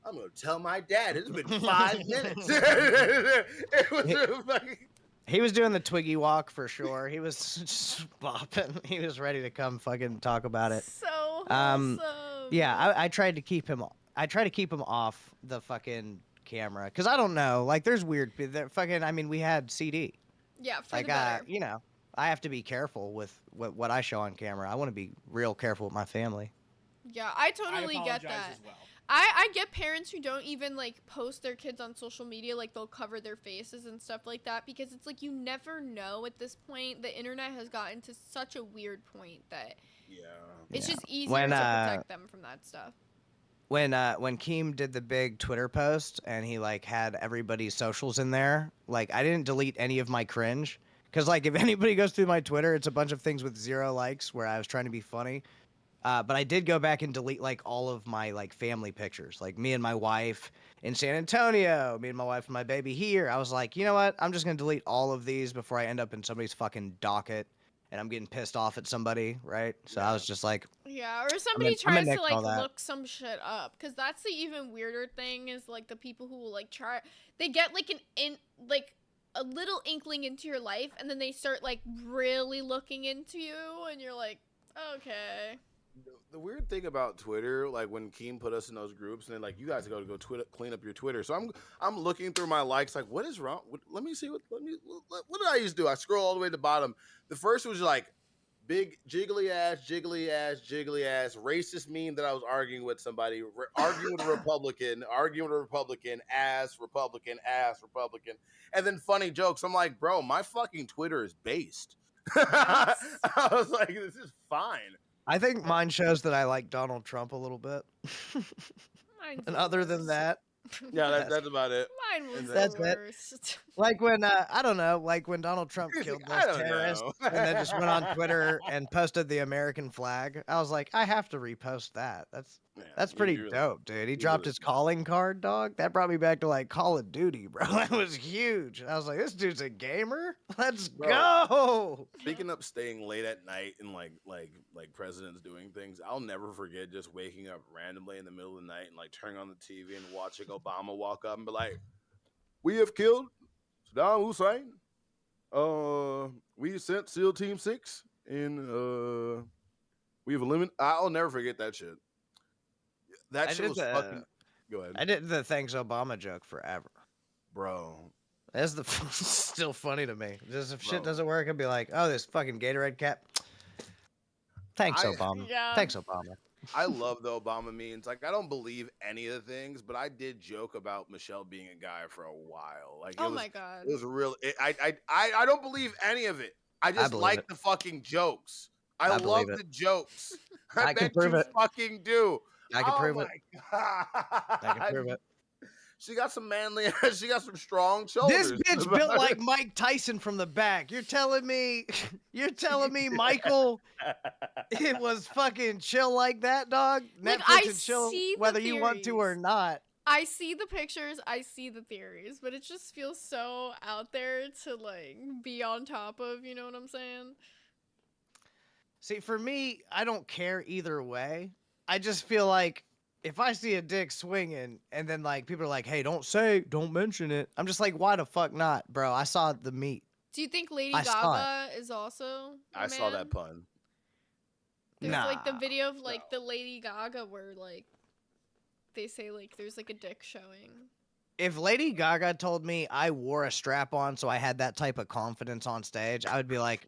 I'm gonna tell my dad. It's been 5 minutes. It was fucking. He was doing the Twiggy walk for sure. He was just bopping. He was ready to come fucking talk about it. So wholesome. Yeah, I tried to keep him. I try to keep him off the fucking camera because I don't know. Like, there's weird. Fucking. I mean, we had CD. Yeah, for like the better. you know, I have to be careful with what I show on camera. I want to be real careful with my family. Yeah, I totally get that. as well. I get parents who don't even like post their kids on social media, like they'll cover their faces and stuff like that, because it's like you never know at this point. The internet has gotten to such a weird point that it's just easier to protect them from that stuff. When Keem did the big Twitter post and he like had everybody's socials in there, like I didn't delete any of my cringe because like if anybody goes through my Twitter, it's a bunch of things with 0 likes where I was trying to be funny. But I did go back and delete like all of my like family pictures, like me and my wife in San Antonio, me and my wife and my baby here. I was like, you know what? I'm just gonna delete all of these before I end up in somebody's fucking docket and I'm getting pissed off at somebody, right? So I was just like, yeah, or somebody I'm gonna tries to nix all like that. look some shit up, because that's the even weirder thing is like the people who will like try. They get like a little inkling into your life, and then they start like really looking into you, and you're like, okay. The weird thing about Twitter, like when Keem put us in those groups, and then like you guys go clean up your Twitter. So I'm looking through my likes, like what is wrong? Let me see what did I used to do? I scroll all the way to the bottom. The first was like big jiggly ass, racist meme that I was arguing with somebody, arguing with a Republican, ass Republican, and then funny jokes. I'm like, bro, my fucking Twitter is based. I was like, this is fine. I think mine shows that I like Donald Trump a little bit. And other than that, yeah, that's about it. Mine was That's the it. worst. Like when I don't know, like when Donald Trump killed I those don't terrorists know. and then just went on Twitter and posted the American flag. I was like, I have to repost that. That's pretty dope, dude. He dropped his calling card, dog. That brought me back to like Call of Duty, bro. That was huge. I was like, this dude's a gamer. Let's go. Speaking of staying late at night and like presidents doing things, I'll never forget just waking up randomly in the middle of the night and like turning on the TV and watching Obama walk up and be like, "We have killed Saddam Hussein. We sent SEAL Team 6 and we have eliminated." I'll never forget that shit. That shit was fucking. Go ahead. I did the thanks Obama joke forever, bro. That's still funny to me. Just if shit doesn't work, I'd be like, "Oh, this fucking Gatorade cap." Thanks, Obama. Yeah. Thanks, Obama. I love the Obama memes. Like, I don't believe any of the things, but I did joke about Michelle being a guy for a while. Like, My god, it was real. I don't believe any of it. I just believe like it. the fucking jokes. I believe love it. the jokes. I can bet prove you it. fucking do. I can prove it. God. I can prove it. She got some manly. She got some strong shoulders. This bitch built like Mike Tyson from the back. You're telling me, Michael, it was fucking chill like that, dog? Like, Netflix I and chill see the whether you want to or theories. not. I see the pictures, I see the theories, but it just feels so out there to like be on top of. You know what I'm saying? See, for me, I don't care either way. I just feel like if I see a dick swinging and then like people are like, "Hey, don't mention it," I'm just like, "Why the fuck not, bro? I saw the meat." Do you think Lady I saw Gaga is also? I saw that pun. There's like the Nah, video of like the Lady Gaga where like they say like there's like a dick showing. If Lady Gaga told me I wore a strap on so I had that type of confidence on stage, I would be like,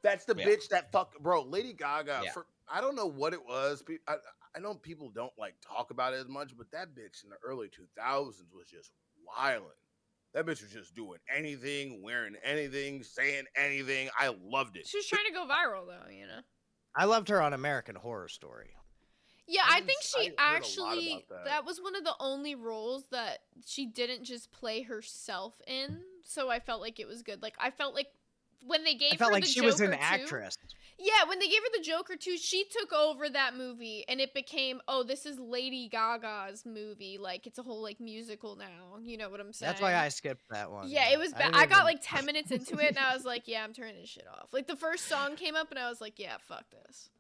That's the Yeah. bitch that fuck, bro. Lady Gaga. Yeah. I don't know what it was. I know people don't like talk about it as much, but that bitch in the early 2000s was just wilding. That bitch was just doing anything, wearing anything, saying anything. I loved it. She's trying to go viral though, you know. I loved her on American Horror Story. Yeah, I think she I heard a lot actually about that. that was one of the only roles that she didn't just play herself in. So I felt like it was good. Like I felt like when they gave I felt her like the she Joker was an too, actress. Yeah, when they gave her the Joker too, she took over that movie and it became, oh, this is Lady Gaga's movie. Like it's a whole like musical now. You know what I'm saying? That's why I skipped that one. Yeah, it was bad. didn't I got even- like 10 minutes into it and I was like, yeah, I'm turning this shit off. Like the first song came up and I was like, yeah, fuck this.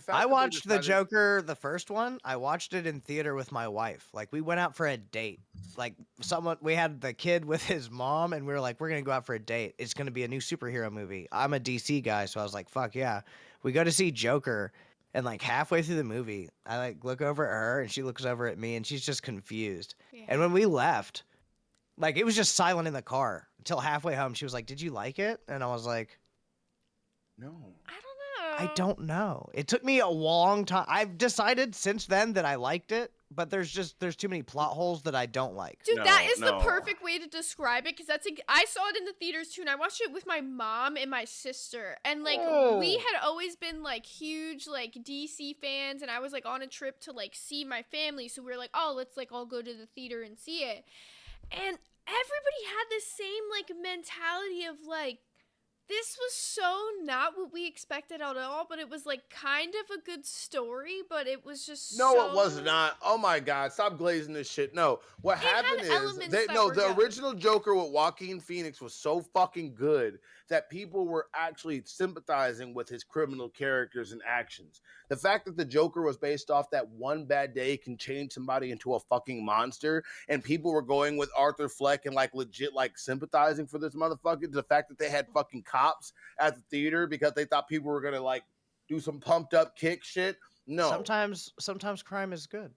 I watched the Joker, the first one. I watched it in theater with my wife. Like we went out for a date. Like we had the kid with his mom, and we were like, we're gonna go out for a date. It's gonna be a new superhero movie. I'm a DC guy, so I was like, fuck yeah. We go to see Joker, and like halfway through the movie, I like look over at her, and she looks over at me, and she's just confused. And when we left, like it was just silent in the car until halfway home. She was like, "Did you like it?" And I was like, "No." I don't know. It took me a long time. I've decided since then that I liked it, but there's too many plot holes that I don't like. Dude, that is the perfect way to describe it because I saw it in the theaters too, and I watched it with my mom and my sister, and like we had always been like huge like DC fans, and I was like on a trip to like see my family, so we were like, oh, let's like all go to the theater and see it, and everybody had this same like mentality of like, this was so not what we expected at all, but it was like kind of a good story, but it was just No, it was not. Oh my God, stop glazing this shit. No, what happened is the original Joker with Joaquin Phoenix was so fucking good that people were actually sympathizing with his criminal characters and actions. The fact that the Joker was based off that one bad day can change somebody into a fucking monster, and people were going with Arthur Fleck and like legit like sympathizing for this motherfucker. The fact that they had fucking cops at the theater because they thought people were gonna like do some pumped up kick shit. No. Sometimes crime is good.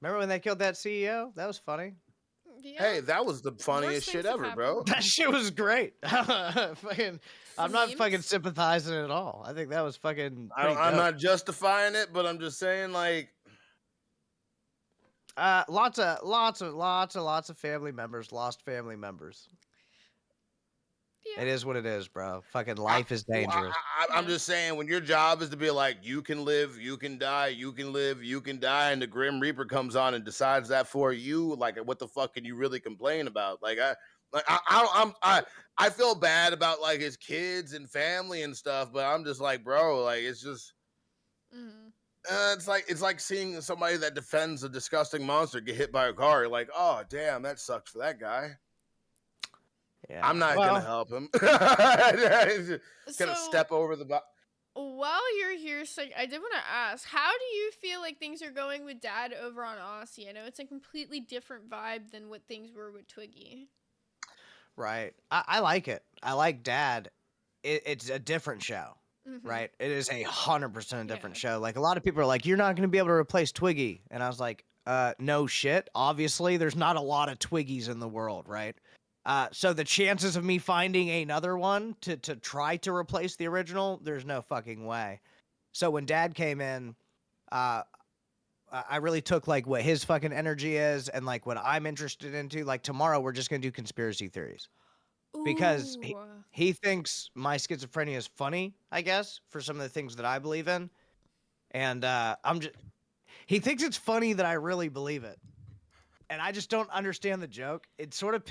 Remember when they killed that CEO? That was funny. Yeah. Hey, that was the funniest shit ever, bro. That shit was great. I'm not fucking sympathizing at all. I think that was fucking. I'm not justifying it, but I'm just saying, like, lots of family members lost family members. Yeah. It is what it is, bro. Fucking life is dangerous. I'm just saying, when your job is to be like, you can live, you can die, you can live, you can die, and the Grim Reaper comes on and decides that for you, like, what the fuck can you really complain about? Like, I feel bad about like his kids and family and stuff, but I'm just like, bro, like, it's just. It's like seeing somebody that defends a disgusting monster get hit by a car. You're like, oh damn, that sucks for that guy. Yeah. I'm not gonna help him. Gonna step over the. While you're here, so I did want to ask, how do you feel like things are going with Dad over on Aussie? I know it's a completely different vibe than what things were with Twiggy. Right. I like it. I like Dad. It's a different show. Right. It is 100% a different show. Like a lot of people are like, you're not going to be able to replace Twiggy. And I was like, no shit. Obviously, there's not a lot of Twiggies in the world. Right. So the chances of me finding another one to try to replace the original, there's no fucking way. So when Dad came in, I really took like what his fucking energy is and like what I'm interested into. Like tomorrow, we're just going to do conspiracy theories. Because he thinks my schizophrenia is funny, I guess, for some of the things that I believe in. And he thinks it's funny that I really believe it. And I just don't understand the joke. It sort of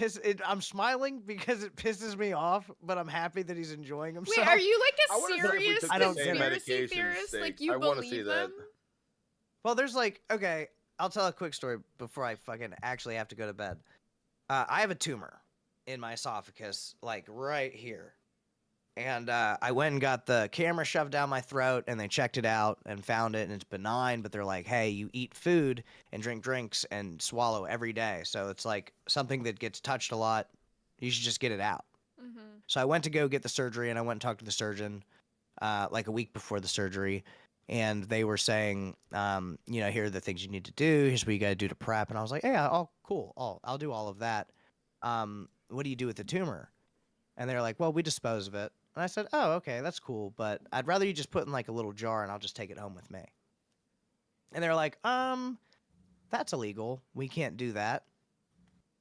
I'm smiling because it pisses me off, but I'm happy that he's enjoying himself. Wait, are you like a serious conspiracy theorist? Like you believe them? Well, there's like, okay, I'll tell a quick story before I fucking actually have to go to bed. I have a tumor in my esophagus, like right here. And I went and got the camera shoved down my throat, and they checked it out and found it, and it's benign, but they're like, hey, you eat food and drink drinks and swallow every day. So it's like something that gets touched a lot. You should just get it out. So I went to go get the surgery, and I went and talked to the surgeon like a week before the surgery. And they were saying, here are the things you need to do. Here's what you got to do to prep. And I was like, hey, cool. I'll do all of that. What do you do with the tumor? And they're like, well, we dispose of it. And I said, oh, okay, that's cool. But I'd rather you just put in like a little jar and I'll just take it home with me. And they're like, that's illegal. We can't do that.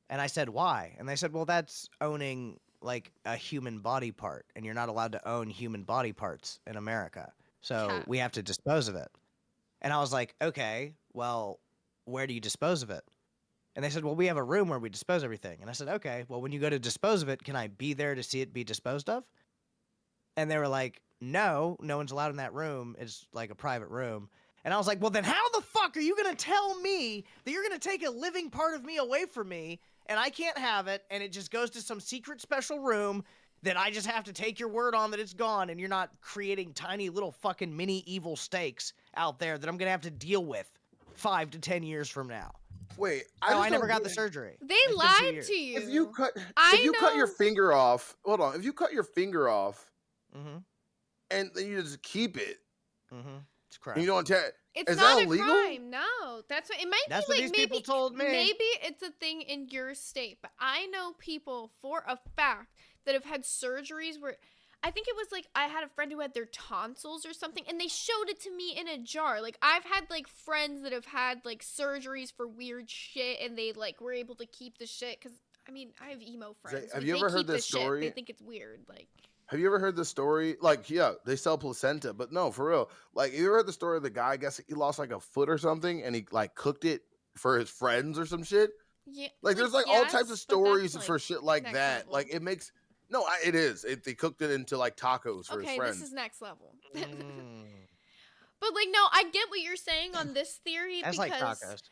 And I said, why? And they said, well, that's owning like a human body part, and you're not allowed to own human body parts in America. So we have to dispose of it. And I was like, okay, well, where do you dispose of it? And they said, well, we have a room where we dispose everything. And I said, okay, well, when you go to dispose of it, can I be there to see it be disposed of? And they were like, no one's allowed in that room. It's like a private room. And I was like, well, then how the fuck are you going to tell me that you're going to take a living part of me away from me and I can't have it and it just goes to some secret special room that I just have to take your word on that it's gone, and you're not creating tiny little fucking mini evil stakes out there that I'm going to have to deal with 5 to 10 years from now? Wait, I never got the surgery. They It's been 2 lied years. to you. If you cut I your know- finger off, hold on. If you cut your finger off, Mm-hmm. and then you just keep it, Mm-hmm. It's and crap. you don't tear. It's Is not that a illegal? crime. No, that's what it might That's be. what Like these people told me. Maybe it's a thing in your state, but I know people for a fact that have had surgeries where I think it was like I had a friend who had their tonsils or something, and they showed it to me in a jar. Like I've had like friends that have had like surgeries for weird shit, and they like were able to keep the shit because I mean I have emo friends. have Like, you they ever heard keep the this shit. story? They think it's weird. Like. Have you ever heard the story? Like, yeah, they sell placenta, but no, for real. Like, you ever heard the story of the guy? I guess he lost like a foot or something, and he like cooked it for his friends or some shit. Yeah, Like, there's like all yes, types of but that's, stories like, for shit like next that. level. Like, it makes it is. They cooked it into like tacos for his Okay, friends. this is next level. Mm. But like, no, I get what you're saying on this theory That's because like tacos.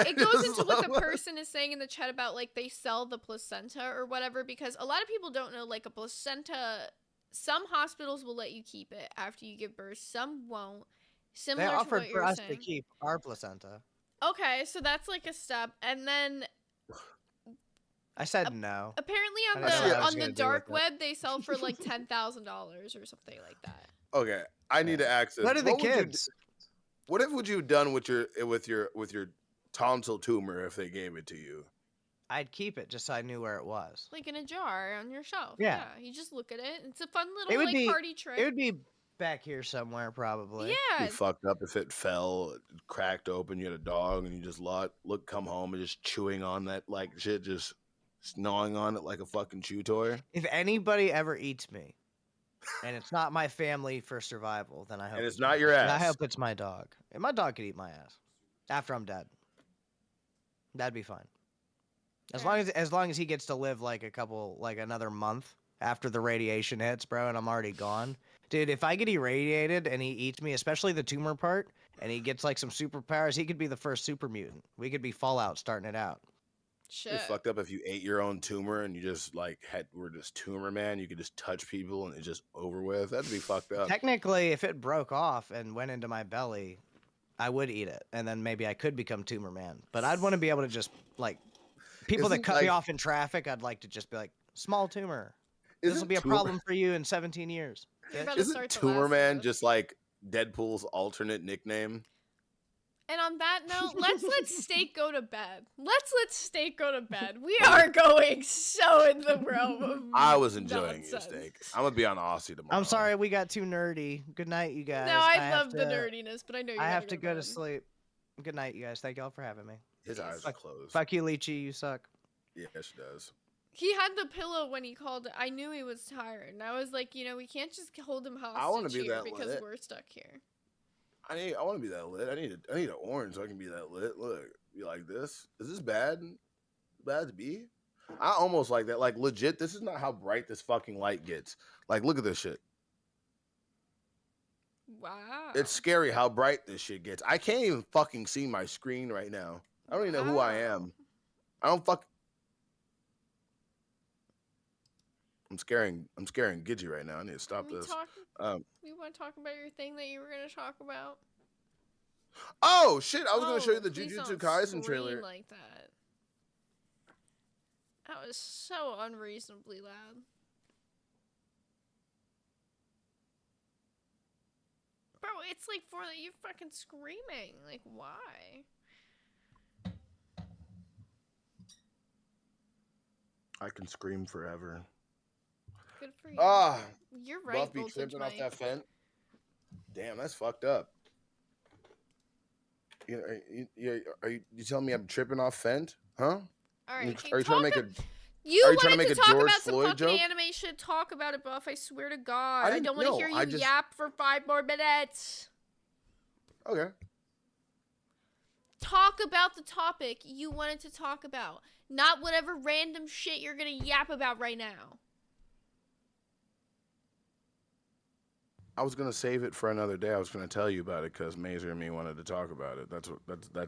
it goes into what the person is saying in the chat about like they sell the placenta or whatever, because a lot of people don't know like a placenta. Some hospitals will let you keep it after you give birth. Some won't. Similar They to offered what for you're us saying. to keep our placenta. Okay, so that's like a step, and then I said no. apparently I didn't know what I was on gonna the do dark with it. web they sell for like $10,000 or something like that. Okay, I need to access. What are the would you d- kids? What would you have done with your tonsil tumor if they gave it to you? I'd keep it just so I knew where it was. Like in a jar on your shelf. Yeah. You just look at it. It's a fun little It would like be party trick. It would be back here somewhere probably. Yeah. Be fucked up if it fell, it cracked open. You had a dog, and you just come home and just chewing on that like shit, just gnawing on it like a fucking chew toy. If anybody ever eats me, and it's not my family for survival, then I hope And it's not your I ass. hope it's my dog. And my dog could eat my ass after I'm dead. That'd be fine. As long as he gets to live like another month after the radiation hits, bro, and I'm already gone. Dude, if I get irradiated and he eats me, especially the tumor part, and he gets like some superpowers, he could be the first super mutant. We could be Fallout starting it out. Shit. It's fucked up if you ate your own tumor and you just were just tumor man. You could just touch people and it's just over with. That'd be fucked up. Technically, if it broke off and went into my belly, I would eat it, and then maybe I could become tumor man. But I'd want to be able to just like people that Isn't, cut me like- off in traffic. I'd like to just be like, small tumor. This will Isn't be a tumor- problem for you in 17 years. You're bitch." about to Isn't start the Tumor last Man one. just like Deadpool's alternate nickname? And on that note, let's let Steak go to bed. Let's let Steak go to bed. We are going so in the realm of I was enjoying nonsense. your steak. I'm gonna be on Aussie tomorrow. I'm sorry we got too nerdy. Good night, you guys. No, I have love the to- nerdiness, but I know you I gotta have to go to bed. sleep. Good night, you guys. Thank y'all for having me. His eyes are Fuck- closed. Fuck you, Lychee. You suck. Yeah, she does. He had the pillow when he called it. I knew he was tired, and I was like, we can't just hold him wanna hostage be here that because lit. we're stuck here. I want to be that lit. I need an orange so I can be that lit. Look, you like this? Is this bad? Bad to be? I almost like that. Like legit, this is not how bright this fucking light gets. Like, look at this shit. Wow. It's scary how bright this shit gets. I can't even fucking see my screen right now. I don't even know who I am. I don't fuck. I'm scaring Gidgy right now. I need to stop We this. talk- You want to talk about your thing that you were going to talk about? Oh shit! I was gonna show you the please Jujutsu don't Kaisen scream trailer. like that. That was so unreasonably loud. Bro, it's like for that you're fucking screaming. Like, why? I can scream forever. Good for you. Ah, You're right, Buff be Voltage tripping off Mike. that fence. Damn, that's fucked up. You telling me I'm tripping off Fent? Huh? All right. Are you trying to make a? You Are you trying to wanted make to a talk George about some Floyd fucking joke? anime shit. Talk about it, Buff. I swear to God. I didn't- don't want to no, hear I you just- yap for 5 more minutes. Okay. Talk about the topic you wanted to talk about, not whatever random shit you're gonna yap about right now. I was gonna save it for another day. I was gonna tell you about it because Mazer and me wanted to talk about it. That's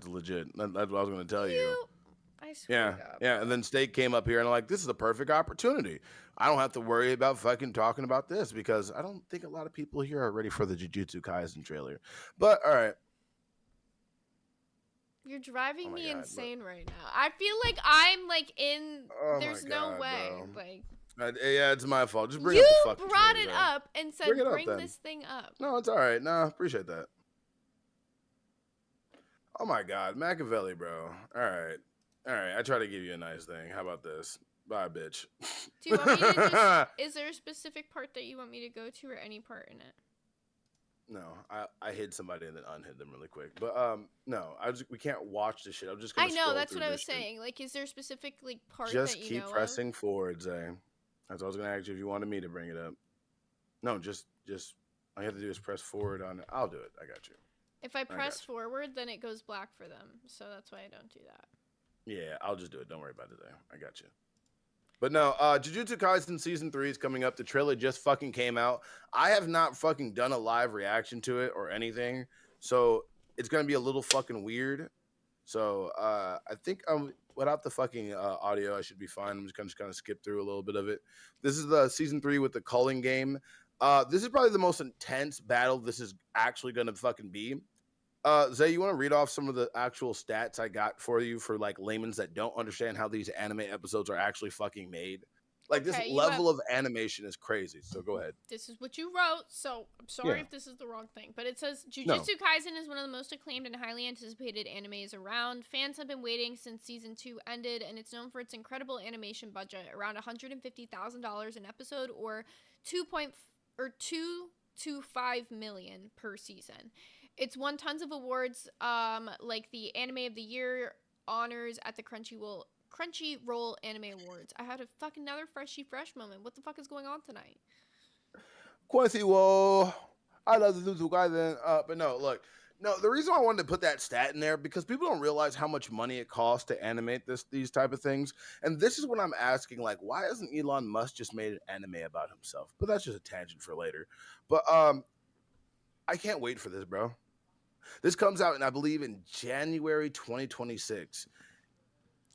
legit. That's what I was gonna tell you. I swear to God. Yeah. And then Steak came up here and I'm like, this is a perfect opportunity. I don't have to worry about fucking talking about this because I don't think a lot of people here are ready for the Jujutsu Kaisen trailer. But all right. You're driving me God, insane right now. I feel like I'm like in. Oh There's my no God, way. bro. Like Yeah, it's my fault. Just bring you up the fucking brought trailer, it bro. up and said, Bring it up, "Bring then. this thing up." No, it's all right. Nah, appreciate that. Oh my God, Machiavelli, bro. All right. I try to give you a nice thing. How about this? Bye, bitch. Do you want me to just? Is there a specific part that you want me to go to, or any part in it? No, I hid somebody and then unhid them really quick. But no, we can't watch this shit. I'm just gonna. I know scroll that's through what I this was shit. saying. Like, is there a specific like part Just that you keep know pressing forward, Zay. That's what I was gonna ask you if you wanted me to bring it up. No, just all you have to do is press forward on it. I'll do it. I got you. If I press forward, then it goes black for them. So that's why I don't do that. Yeah, I'll just do it. Don't worry about it, Zay. I got you. But no, Jujutsu Kaisen Season 3 is coming up. The trailer just fucking came out. I have not fucking done a live reaction to it or anything. So it's going to be a little fucking weird. So I think without the fucking audio, I should be fine. I'm just going to kind of skip through a little bit of it. This is the Season 3 with the culling game. This is probably the most intense battle this is actually going to fucking be. Zay, you want to read off some of the actual stats I got for you for like layman's that don't understand how these anime episodes are actually fucking made? Like Okay, this you level of animation is crazy. So go ahead. This is what you wrote, so I'm sorry Yeah. if this is the wrong thing. But it says Jujutsu No. Kaisen is one of the most acclaimed and highly anticipated animes around. Fans have been waiting since season 2 ended, and it's known for its incredible animation budget, around $150,000 an episode, or 2 to 5 million per season. It's won tons of awards, like the Anime of the Year honors at the Crunchyroll Anime Awards. I had a fucking another fresh moment. What the fuck is going on tonight? Quincy, whoa. I love the Jujutsu Kaisen. But no, look. No, the reason I wanted to put that stat in there because people don't realize how much money it costs to animate these type of things. And this is what I'm asking, like, why hasn't Elon Musk just made an anime about himself? But that's just a tangent for later. But I can't wait for this, bro. This comes out, I believe, in January 2026.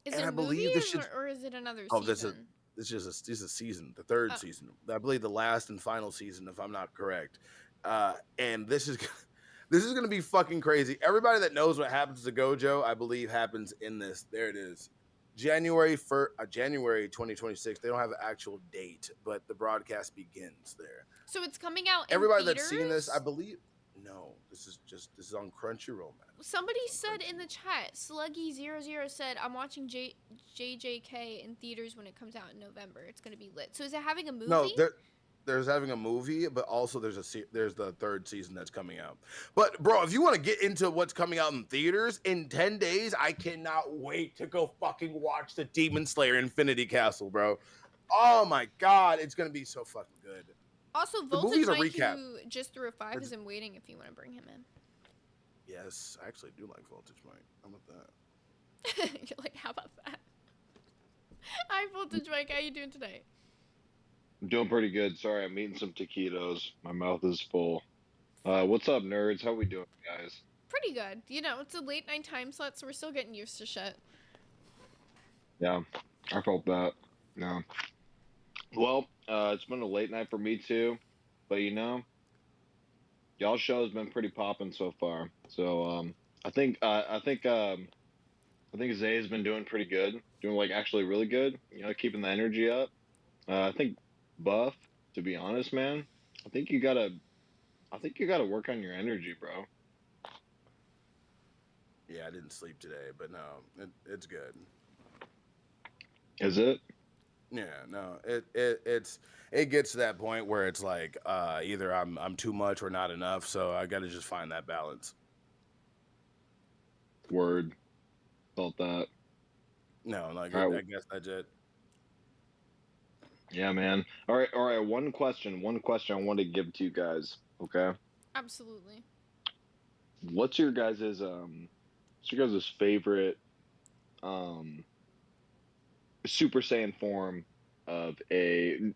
Is And it I a believe movie this should. or is it another Oh, season? this is a season, the third season. I believe the last and final season, if I'm not correct. And this is gonna be fucking crazy. Everybody that knows what happens to Gojo, I believe, happens in this. There it is, January 2026. They don't have an actual date, but the broadcast begins there. So it's coming out in Everybody theaters? that's seen this, I believe. No, this is on Crunchyroll, man. Somebody said in the chat, Sluggy00 said, I'm watching JJK in theaters when it comes out in November. It's going to be lit. So is it having a movie? No, there's having a movie, but also there's the third season that's coming out. But bro, if you want to get into what's coming out in theaters in 10 days, I cannot wait to go fucking watch the Demon Slayer Infinity Castle, bro. Oh my God, it's going to be so fucking good. Also, The Voltage movie's a Mike, recap. who just threw a 5, is in waiting if you want to bring him in. Yes, I actually do like Voltage Mike. How about that? You're like, how about that? Hi, Voltage Mike. How you doing today? I'm doing pretty good. Sorry, I'm eating some taquitos. My mouth is full. What's up, nerds? How we doing, guys? Pretty good. You know, it's a late night time slot, so we're still getting used to shit. Yeah, I felt that. No. Well, it's been a late night for me too, but you know, y'all's show has been pretty popping so far. So I think Zay's been doing pretty good, doing like actually really good. You know, keeping the energy up. I think Buff, to be honest, man, I think you gotta work on your energy, bro. Yeah, I didn't sleep today, but no, it's good. Is it? Yeah, no, it gets to that point where it's like either I'm too much or not enough, so I got to just find that balance. Word, felt that. No, like All right. I guess that's it. Yeah, man. All right. One question I want to give to you guys. Okay. Absolutely. What's your guys' favorite Super Saiyan form of a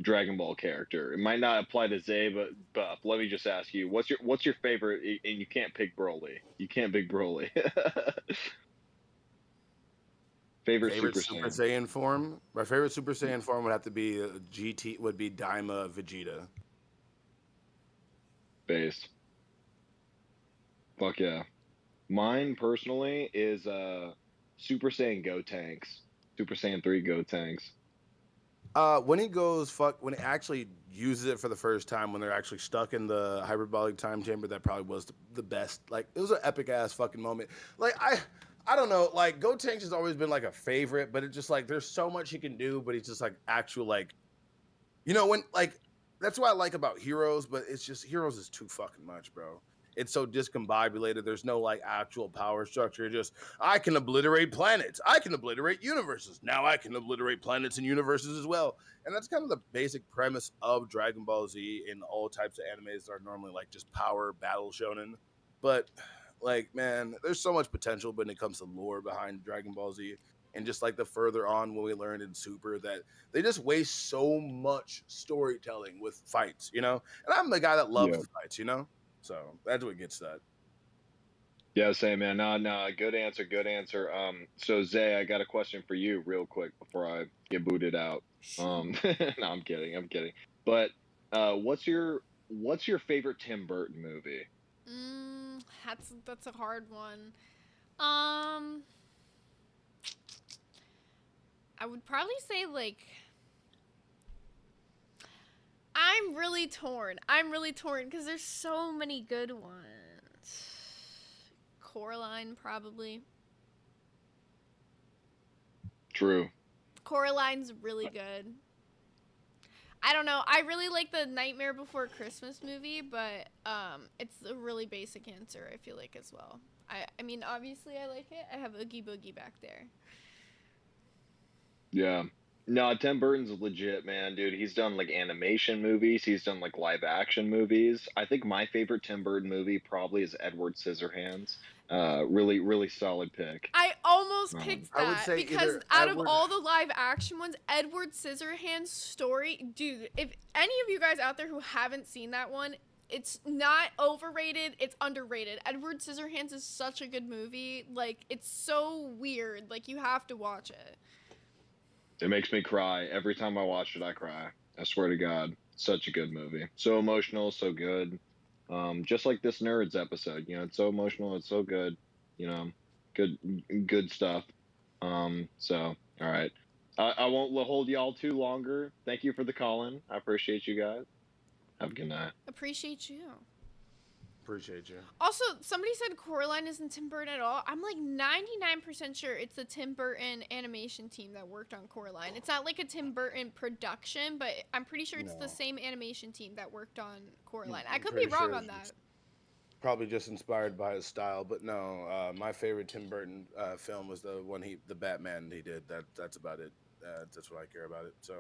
Dragon Ball character? It might not apply to Zay, but Buff, let me just ask you, what's your favorite? And you can't pick Broly. You can't pick Broly. Favorite Super Super Saiyan. Saiyan form. My favorite Super Saiyan form would have to be GT. Would be Daima Vegeta. Base. Fuck yeah. Mine personally is Super Saiyan Gotenks. Super Saiyan 3 Gotenks. When he goes when he actually uses it for the first time, when they're actually stuck in the hyperbolic time chamber, that probably was the best. Like, it was an epic ass fucking moment. Like, I don't know, like, Gotenks has always been like a favorite, but it's just like there's so much he can do, but he's just like actual, like, when like that's what I like about Heroes, but it's just Heroes is too fucking much, bro. It's so discombobulated. There's no like actual power structure. Just I can obliterate planets. I can obliterate universes. Now I can obliterate planets and universes as well. And that's kind of the basic premise of Dragon Ball Z in all types of animes that are normally like just power battle shonen. But like, man, there's so much potential when it comes to lore behind Dragon Ball Z. And just like the further on when we learned in Super that they just waste so much storytelling with fights, And I'm the guy that loves Yeah. the fights, So that's what gets that. Yeah, same man. No, good answer, good answer. So Zay, I got a question for you real quick before I get booted out. No, I'm kidding. But what's your favorite Tim Burton movie? That's a hard one. I would probably say like I'm really torn because there's so many good ones. Coraline, probably. True. Coraline's really good. I don't know. I really like the Nightmare Before Christmas movie, but it's a really basic answer, I feel like, as well. I mean, obviously I like it. I have Oogie Boogie back there. Yeah. No, Tim Burton's legit, man, dude. He's done like animation movies. He's done like live action movies. I think my favorite Tim Burton movie probably is Edward Scissorhands. Really, really solid pick. I almost picked I would that say because either out Edward- of all the live action ones, Edward Scissorhands' story, dude, if any of you guys out there who haven't seen that one, it's not overrated, it's underrated. Edward Scissorhands is such a good movie. Like, it's so weird. Like, you have to watch it. It makes me cry. Every time I watch it, I cry. I swear to God. Such a good movie. So emotional, so good. Just like this Nerds episode, it's so emotional, it's so good. Good stuff. So, all right. I won't hold y'all too longer. Thank you for the call-in. I appreciate you guys. Have a good night. Appreciate you. Appreciate you. Also, somebody said Coraline isn't Tim Burton at all. I'm like 99% sure it's the Tim Burton animation team that worked on Coraline. It's not like a Tim Burton production, but I'm pretty sure it's the same animation team that worked on Coraline. I could be wrong on that. Probably just inspired by his style, but no. My favorite Tim Burton film was the Batman he did. That's about it. That's what I care about it. So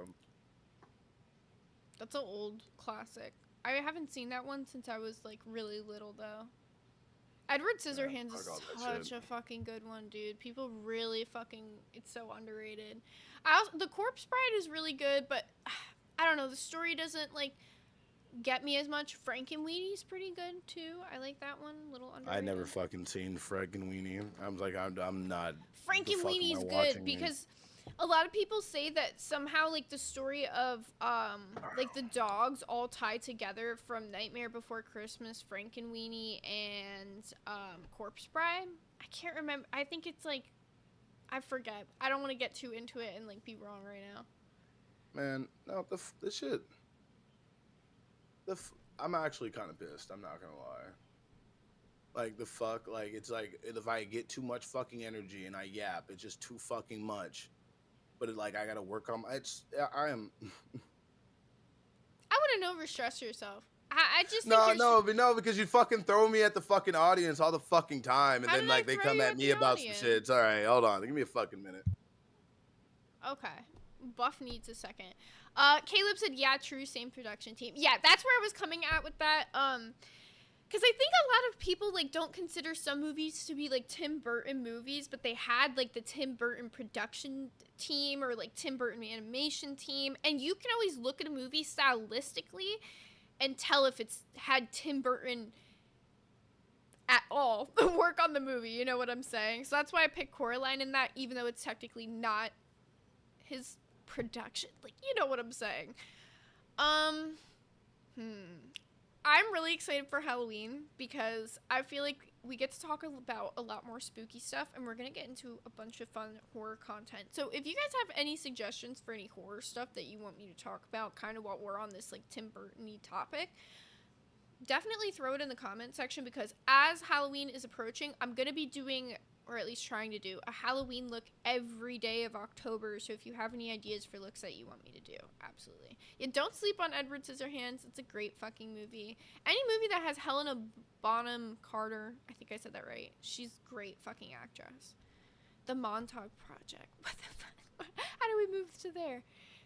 that's an old classic. I haven't seen that one since I was like really little though. Edward Scissorhands is such a fucking good one, dude. People really it's so underrated. The Corpse Bride is really good, but I don't know, the story doesn't like get me as much. Frankenweenie's pretty good too. I like that one, little underrated. I never fucking seen Frankenweenie. I was like, I'm not. Frankenweenie's good because a lot of people say that somehow like the story of like the dogs all tie together from Nightmare Before Christmas, Frankenweenie, and Corpse Bride. I can't remember. I think it's like I forget. I don't want to get too into it and like be wrong right now. Man, no, the shit. I'm actually kind of pissed. I'm not gonna lie. Like the fuck, like it's like if I get too much fucking energy and I yap, it's just too fucking much. But like I gotta work on I am. I wouldn't overstress yourself. I just think No, because you fucking throw me at the fucking audience all the fucking time, and How then did I like they throw come you at at me the about some audience? shit. It's all right. Hold on, give me a fucking minute. Okay. Buff needs a second. Caleb said, yeah, true, same production team. Yeah, that's where I was coming at with that. Because I think a lot of people, like, don't consider some movies to be, like, Tim Burton movies, but they had, like, the Tim Burton production team or, like, Tim Burton animation team. And you can always look at a movie stylistically and tell if it's had Tim Burton at all work on the movie. You know what I'm saying? So that's why I picked Coraline in that, even though it's technically not his production. Like, you know what I'm saying. I'm really excited for Halloween because I feel like we get to talk about a lot more spooky stuff, and we're gonna get into a bunch of fun horror content. So if you guys have any suggestions for any horror stuff that you want me to talk about, kind of while we're on this like Tim Burton-y topic, definitely throw it in the comment section, because as Halloween is approaching, I'm gonna be doing, or at least trying to do, a Halloween look every day of October. So if you have any ideas for looks that you want me to do, absolutely. Yeah, don't sleep on Edward Scissorhands. It's a great fucking movie. Any movie that has Helena Bonham Carter, I think I said that right. She's a great fucking actress. The Montauk Project. What the fuck? How do we move to there?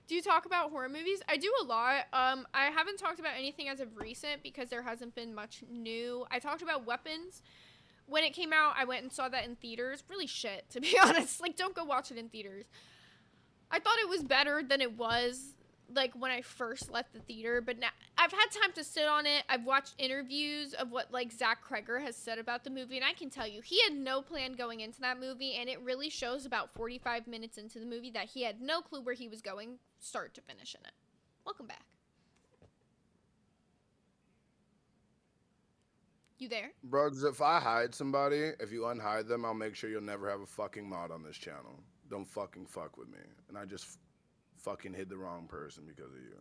Do you talk about horror movies? I do a lot. I haven't talked about anything as of recent because there hasn't been much new. I talked about Weapons. When it came out, I went and saw that in theaters. Really shit, to be honest. Like, don't go watch it in theaters. I thought it was better than it was, like, when I first left the theater. But now, I've had time to sit on it. I've watched interviews of what, like, Zach Kreger has said about the movie. And I can tell you, he had no plan going into that movie. And it really shows about 45 minutes into the movie that he had no clue where he was going, start to finish in it. Welcome back. You there? Brugs, if I hide somebody, if you unhide them, I'll make sure you'll never have a fucking mod on this channel. Don't fucking fuck with me. And I just fucking hid the wrong person because of you.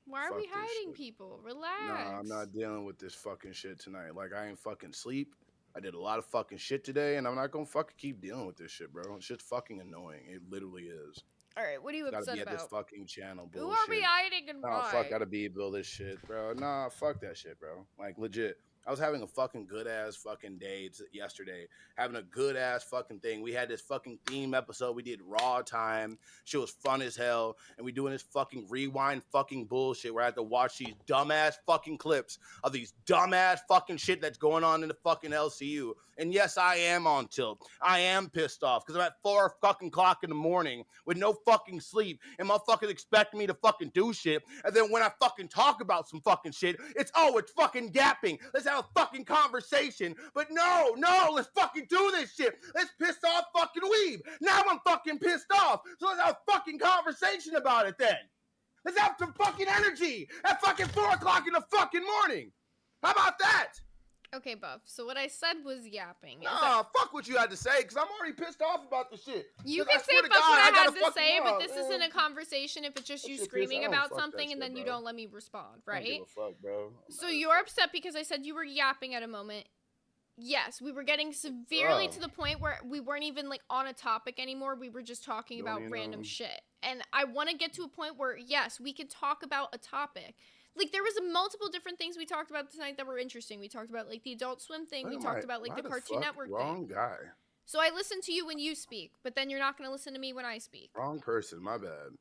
Why are Fuck we this hiding shit. people? Relax. Nah, I'm not dealing with this fucking shit tonight. Like, I ain't fucking sleep. I did a lot of fucking shit today, and I'm not gonna fucking keep dealing with this shit, bro. It's just fucking annoying. It literally is. All right, what are you Gotta upset be at about? this fucking channel bullshit. Who are we hiding and Nah, why? fuck, gotta be build this shit, bro. Nah, fuck that shit, bro. Like, legit. I was having a fucking good-ass fucking day yesterday. Having a good-ass fucking thing. We had this fucking theme episode. We did Raw Time. Shit was fun as hell. And we doing this fucking rewind fucking bullshit where I had to watch these dumbass fucking clips of these dumbass fucking shit that's going on in the fucking LCU. And yes, I am on tilt. I am pissed off because I'm at 4 fucking o'clock in the morning with no fucking sleep. And motherfuckers expect me to fucking do shit. And then when I fucking talk about some fucking shit, it's fucking gapping. Let's have a fucking conversation. But no, let's fucking do this shit. Let's piss off fucking weeb. Now I'm fucking pissed off. So let's have a fucking conversation about it then. Let's have some fucking energy at fucking 4 o'clock in the fucking morning. How about that? Okay, Buff. So what I said was yapping. Nah, fuck what you had to say, because I'm already pissed off about the shit. You 'Cause can I say swear to Buff God, what I got had a to fucking say, but mouth, this man. isn't a conversation if it's just you That shit screaming pissed- I don't about fuck that something and shit, then you bro. don't let me respond, I don't give right? a fuck, bro. So you're upset because I said you were yapping at a moment. Yes, we were getting severely Bro. to the point where we weren't even like on a topic anymore. We were just talking Don't about even random know. shit. And I want to get to a point where, yes, we could talk about a topic. Like, there was multiple different things we talked about tonight that were interesting. We talked about, like, the Adult Swim thing. We talked about, like, the Cartoon Network Wrong thing. guy. So I listen to you when you speak, but then you're not going to listen to me when I speak. Wrong person. My bad.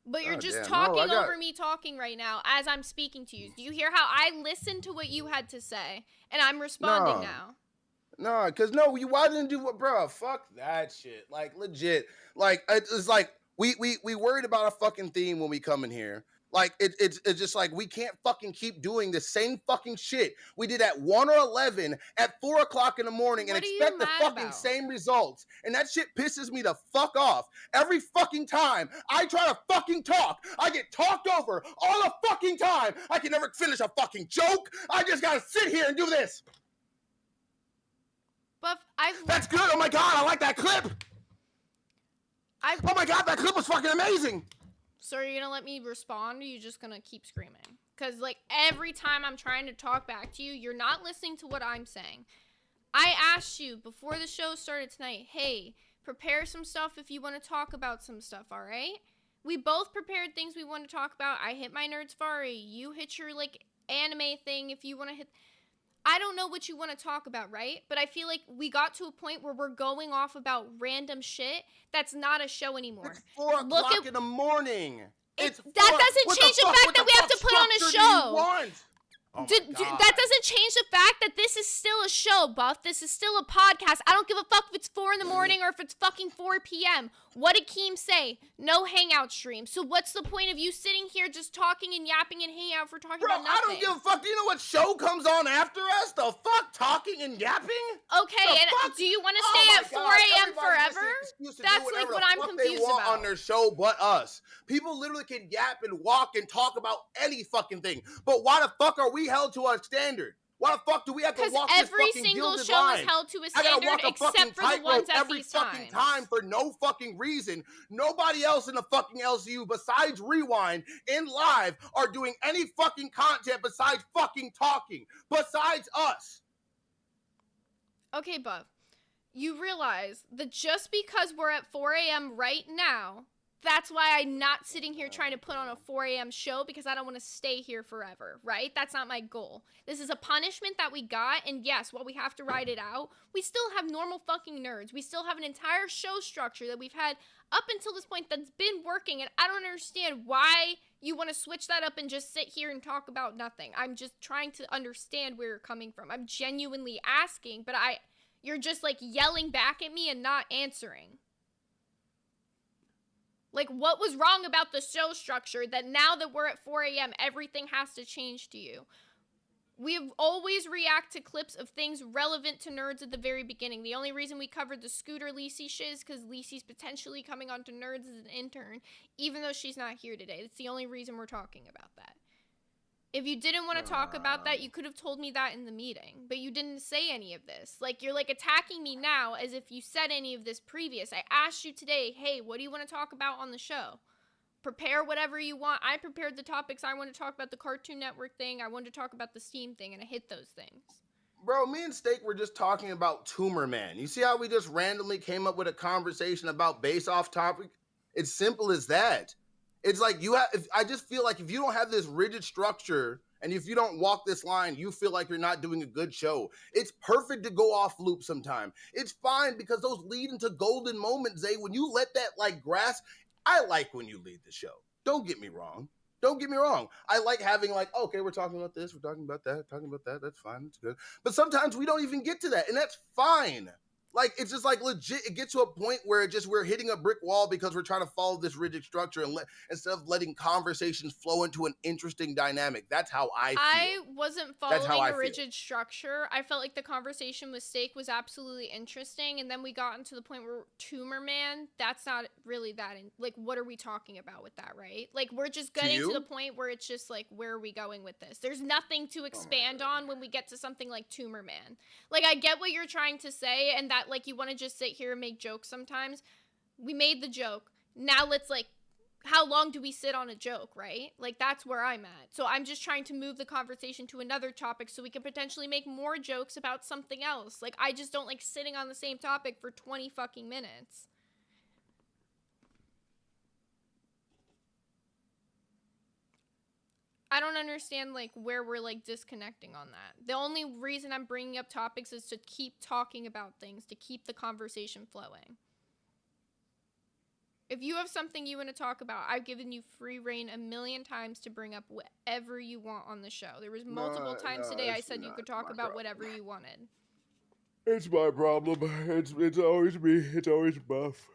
But you're God just damn. No, I talking got- over me talking right now as I'm speaking to you. Do you hear how I listened to what you had to say? And I'm responding No. now. No, because why didn't do what, bro? Fuck that shit. Like, legit. Like, it's like, we worried about a fucking theme when we come in here. Like, it's just like, we can't fucking keep doing the same fucking shit we did at 1 or 11 at 4 o'clock in the morning and What are you expect the mad fucking about? same results. And that shit pisses me the fuck off. Every fucking time I try to fucking talk, I get talked over all the fucking time. I can never finish a fucking joke. I just gotta sit here and do this. Buff, That's good. Oh my God, I like that clip. Oh my God, that clip was fucking amazing. So are you going to let me respond, or are you just going to keep screaming? Because, like, every time I'm trying to talk back to you, you're not listening to what I'm saying. I asked you before the show started tonight, hey, prepare some stuff if you want to talk about some stuff, all right? We both prepared things we want to talk about. I hit my nerds Fari. You hit your, like, anime thing, if you want to hit... I don't know what you want to talk about, right? But I feel like we got to a point where we're going off about random shit that's not a show anymore. It's 4 o'clock in the morning. That doesn't change the fact that we have to put on a show. Oh that doesn't change the fact that this is still a show, Buff. This is still a podcast. I don't give a fuck if it's 4 in the morning or if it's fucking 4 p.m. What did Keem say? No hangout stream. So what's the point of you sitting here just talking and yapping and hanging out for talking about nothing? I don't give a fuck. Do you know what show comes on after us? The fuck? Talking and yapping? Okay, and do you want to stay at 4 a.m. forever? That's like what I'm confused about. On their show but us. People literally can yap and walk and talk about any fucking thing. But why the fuck are we held to our standard? Why the fuck do we have to walk this fucking every single gilded show line? is held to a I gotta standard walk a except fucking for the ones tightrope at every these fucking times. time for no fucking reason. Nobody else in the fucking LCU besides Rewind in live are doing any fucking content besides fucking talking. Besides us. Okay, Buff. You realize that just because we're at 4 a.m. right now, that's why I'm not sitting here trying to put on a 4 a.m. show, because I don't want to stay here forever, right? That's not my goal. This is a punishment that we got, and yes, while we have to ride it out, we still have normal fucking nerds. We still have an entire show structure that we've had up until this point that's been working, and I don't understand why you want to switch that up and just sit here and talk about nothing. I'm just trying to understand where you're coming from. I'm genuinely asking, but you're just like yelling back at me and not answering. Like, what was wrong about the show structure that now that we're at 4 a.m., everything has to change to you? We've always react to clips of things relevant to nerds at the very beginning. The only reason we covered the Scooter Lisi shit is because Lisi's potentially coming on to Nerds as an intern, even though she's not here today. That's the only reason we're talking about that. If you didn't want to talk about that, you could have told me that in the meeting, but you didn't say any of this. Like, you're like attacking me now as if you said any of this previous. I asked you today, hey, what do you want to talk about on the show? Prepare whatever you want. I prepared the topics. I want to talk about the Cartoon Network thing. I wanted to talk about the Steam thing, and I hit those things. Bro, me and Steak were just talking about Tumor Man. You see how we just randomly came up with a conversation about base off topic? It's simple as that. It's like I just feel like if you don't have this rigid structure and if you don't walk this line, you feel like you're not doing a good show. It's perfect to go off loop sometime. It's fine because those lead into golden moments, Zay. When you let that like grass, I like when you lead the show. Don't get me wrong. Don't get me wrong. I like having like, okay, we're talking about this, we're talking about that, that's fine, that's good. But sometimes we don't even get to that, and that's fine. Like, it's just like legit, it gets to a point where we're hitting a brick wall because we're trying to follow this rigid structure and instead of letting conversations flow into an interesting dynamic. That's how I feel. I wasn't following a rigid structure. I felt like the conversation with Steak was absolutely interesting, and then we got into the point where Tumor Man, that's not really that, like, what are we talking about with that, right? Like, we're just getting to the point where it's just like, where are we going with this? There's nothing to expand on when we get to something like Tumor Man. Like, I get what you're trying to say, and that, like, you want to just sit here and make jokes sometimes. We made the joke. Now let's, like, how long do we sit on a joke, right? Like, that's where I'm at. So I'm just trying to move the conversation to another topic so we can potentially make more jokes about something else. Like, I just don't like sitting on the same topic for 20 fucking minutes. I don't understand, like, where we're, like, disconnecting on that. The only reason I'm bringing up topics is to keep talking about things, to keep the conversation flowing. If you have something you want to talk about, I've given you free reign 1,000,000 times to bring up whatever you want on the show. There was multiple times today I said you could talk about whatever you wanted. It's my problem. It's always me. It's always Buff.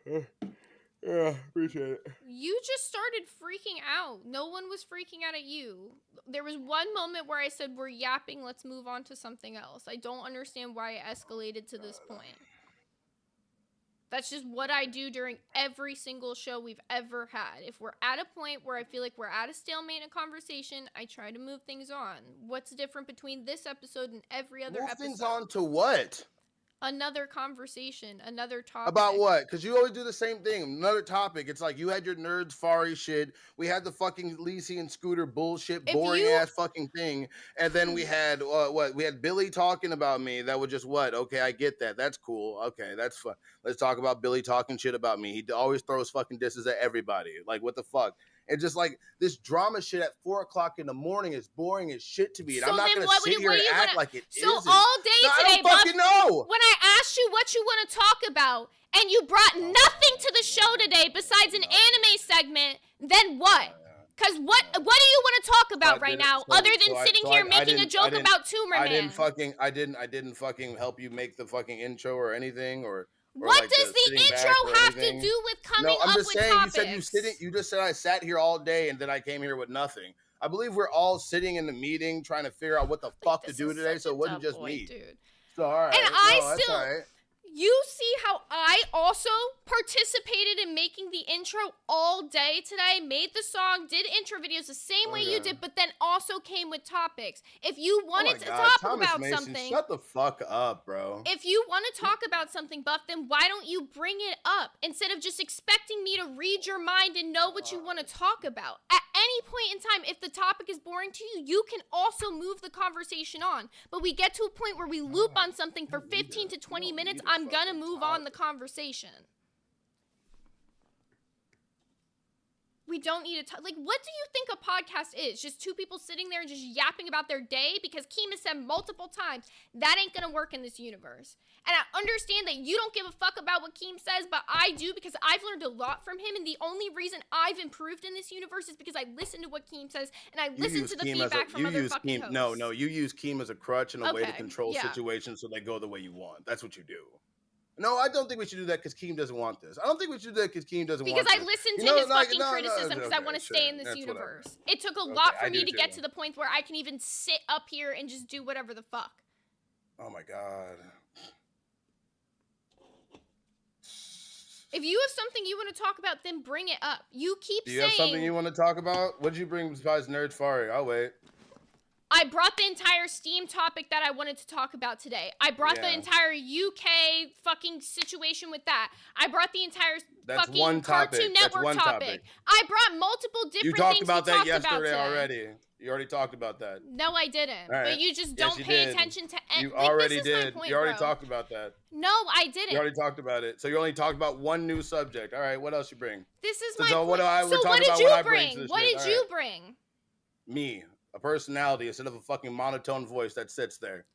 Yeah, appreciate it. You just started freaking out. No one was freaking out at you. There was one moment where I said, we're yapping, let's move on to something else. I don't understand why it escalated to this point. That's just what I do during every single show we've ever had. If we're at a point where I feel like we're at a stalemate in a conversation, I try to move things on. What's different between this episode and every other episode? Move things on to what? Another conversation, another topic. About what? Because you always do the same thing. Another topic. It's like you had your nerds, Fari shit. We had the fucking Liy and Scooter bullshit, boring ass fucking thing. And then we had what? We had Billy talking about me. That was just what? Okay, I get that. That's cool. Okay, that's fun. Let's talk about Billy talking shit about me. He always throws fucking disses at everybody. Like, what the fuck? And just like this drama shit at 4 o'clock in the morning is boring as shit to me. And So I'm not then gonna what sit here and act like it So isn't. all day No, today, I don't fucking know. when I asked you what you want to talk about, and you brought nothing to the show today besides an anime segment, then what? Because what do you want to talk about right now, other than sitting here making a joke about Tumor I Man? didn't fucking help you make the fucking intro or anything or What like does the sitting back intro or have to anything. do with coming No, I'm up just with saying. topics? You just said I sat here all day and then I came here with nothing. I believe we're all sitting in the meeting trying to figure out what the fuck to do today, so it wasn't just me. Dude. So all right, And that's all right. You see how I also participated in making the intro all day today, made the song, did intro videos the same way you did, but then also came with topics. If you wanted to talk Thomas about Mason, something, shut the fuck up, bro. if you want to talk about something, Buff, then why don't you bring it up instead of just expecting me to read your mind and know what you want to talk about? At any point in time, if the topic is boring to you, you can also move the conversation on. But we get to a point where we loop on something for 15 to 20 minutes, I'm gonna move on the conversation. We don't need to talk. Like, what do you think a podcast is? Just two people sitting there and just yapping about their day? Because Keem has said multiple times that ain't gonna work in this universe. And I understand that you don't give a fuck about what Keem says, but I do, because I've learned a lot from him. And the only reason I've improved in this universe is because I listen to what Keem says and I listen to the feedback from other fucking hosts. No, you use Keem as a crutch and a way to control yeah. situations so they go the way you want. That's what you do. No, I don't think we should do that because Keem doesn't want this. I don't think we should do that because Keem doesn't want this. Because I listen to his fucking criticism because I want to stay in this that's universe. whatever. It took a lot for I me do to get too. to the point where I can even sit up here and just do whatever the fuck. Oh my god. If you have something you want to talk about, then bring it up. You keep Do you saying... have something you want to talk about? What did you bring besides Nerd Fari? I'll wait. I brought the entire Steam topic that I wanted to talk about today. I brought the entire UK fucking situation with that. I brought the entire fucking Cartoon Network topic. I brought multiple different You talked things about we that talked yesterday about already. You already talked about that. No, I didn't. All right. But you just Yes, don't you pay did. attention to You like, already this is my did. point, You already bro. talked about that. No, I didn't. You already talked about it. So you only talked about one new subject. All right, what else you bring? This is So my what point. do I- we're So what talking did about you what I bring to bring? this What shit. did All you right. bring? Me, a personality instead of a fucking monotone voice that sits there.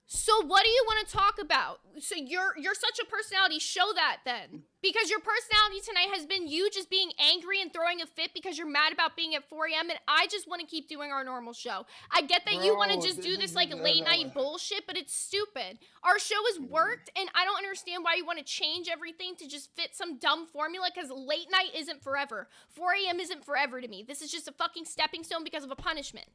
So what do you want to talk about? So you're such a personality. Show that then. Because your personality tonight has been you just being angry and throwing a fit because you're mad about being at 4 a.m. and I just want to keep doing our normal show. I get that you want to just do this like late night bullshit, but it's stupid. Our show has worked and I don't understand why you want to change everything to just fit some dumb formula because late night isn't forever. 4 a.m. isn't forever to me. This is just a fucking stepping stone because of a punishment.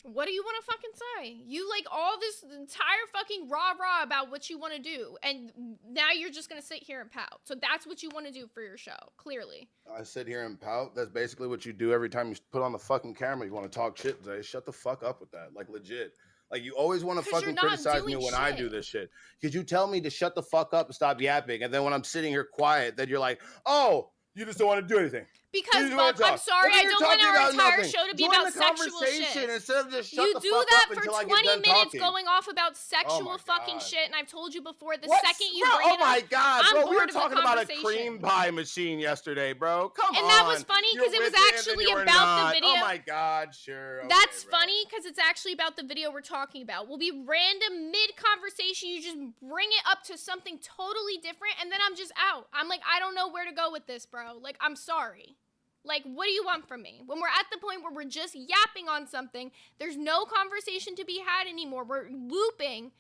What do you want to fucking say? You like all this entire fucking rah-rah about what you want to do, and now you're just going to sit here and pout. So that's what you want to do for your show, clearly. I sit here and pout. That's basically what you do every time you put on the fucking camera. You want to talk shit today. Shut the fuck up with that. Like, legit. Like, you always want to 'Cause fucking you're not criticize me doing when I shit. do this shit. Because you tell me to shut the fuck up and stop yapping. And then when I'm sitting here quiet, then you're like, oh, you just don't want to do anything. Because, You just wanna Buff, I'm talk. sorry, Look at I you don't want talking our about entire nothing. show to be Join about the sexual conversation shit. instead of just shut You the do fuck that up for until I 20 get done minutes talking. going off about sexual my fucking God. shit, and I've told you before, the What? second you Bro, bring oh it my up, God, I'm bro, we were bored of the talking about a conversation. cream pie machine yesterday, bro. Come on. And that was funny You're because it was with and then actually you were about not. the video. Oh my God, sure. Okay, That's bro. funny because it's actually about the video we're talking about. We'll be random mid-conversation. You just bring it up to something totally different, and then I'm just out. I'm like, I don't know where to go with this, bro. Like, I'm sorry. Like, what do you want from me? When we're at the point where we're just yapping on something, there's no conversation to be had anymore. We're looping.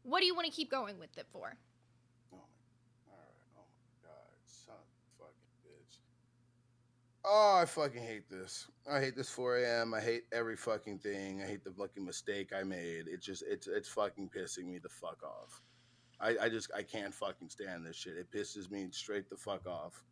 What do you want to keep going with it for? Oh, I fucking hate this. I hate this 4 a.m. I hate every fucking thing. I hate the fucking mistake I made. It's fucking pissing me the fuck off. I can't fucking stand this shit. It pisses me straight the fuck off.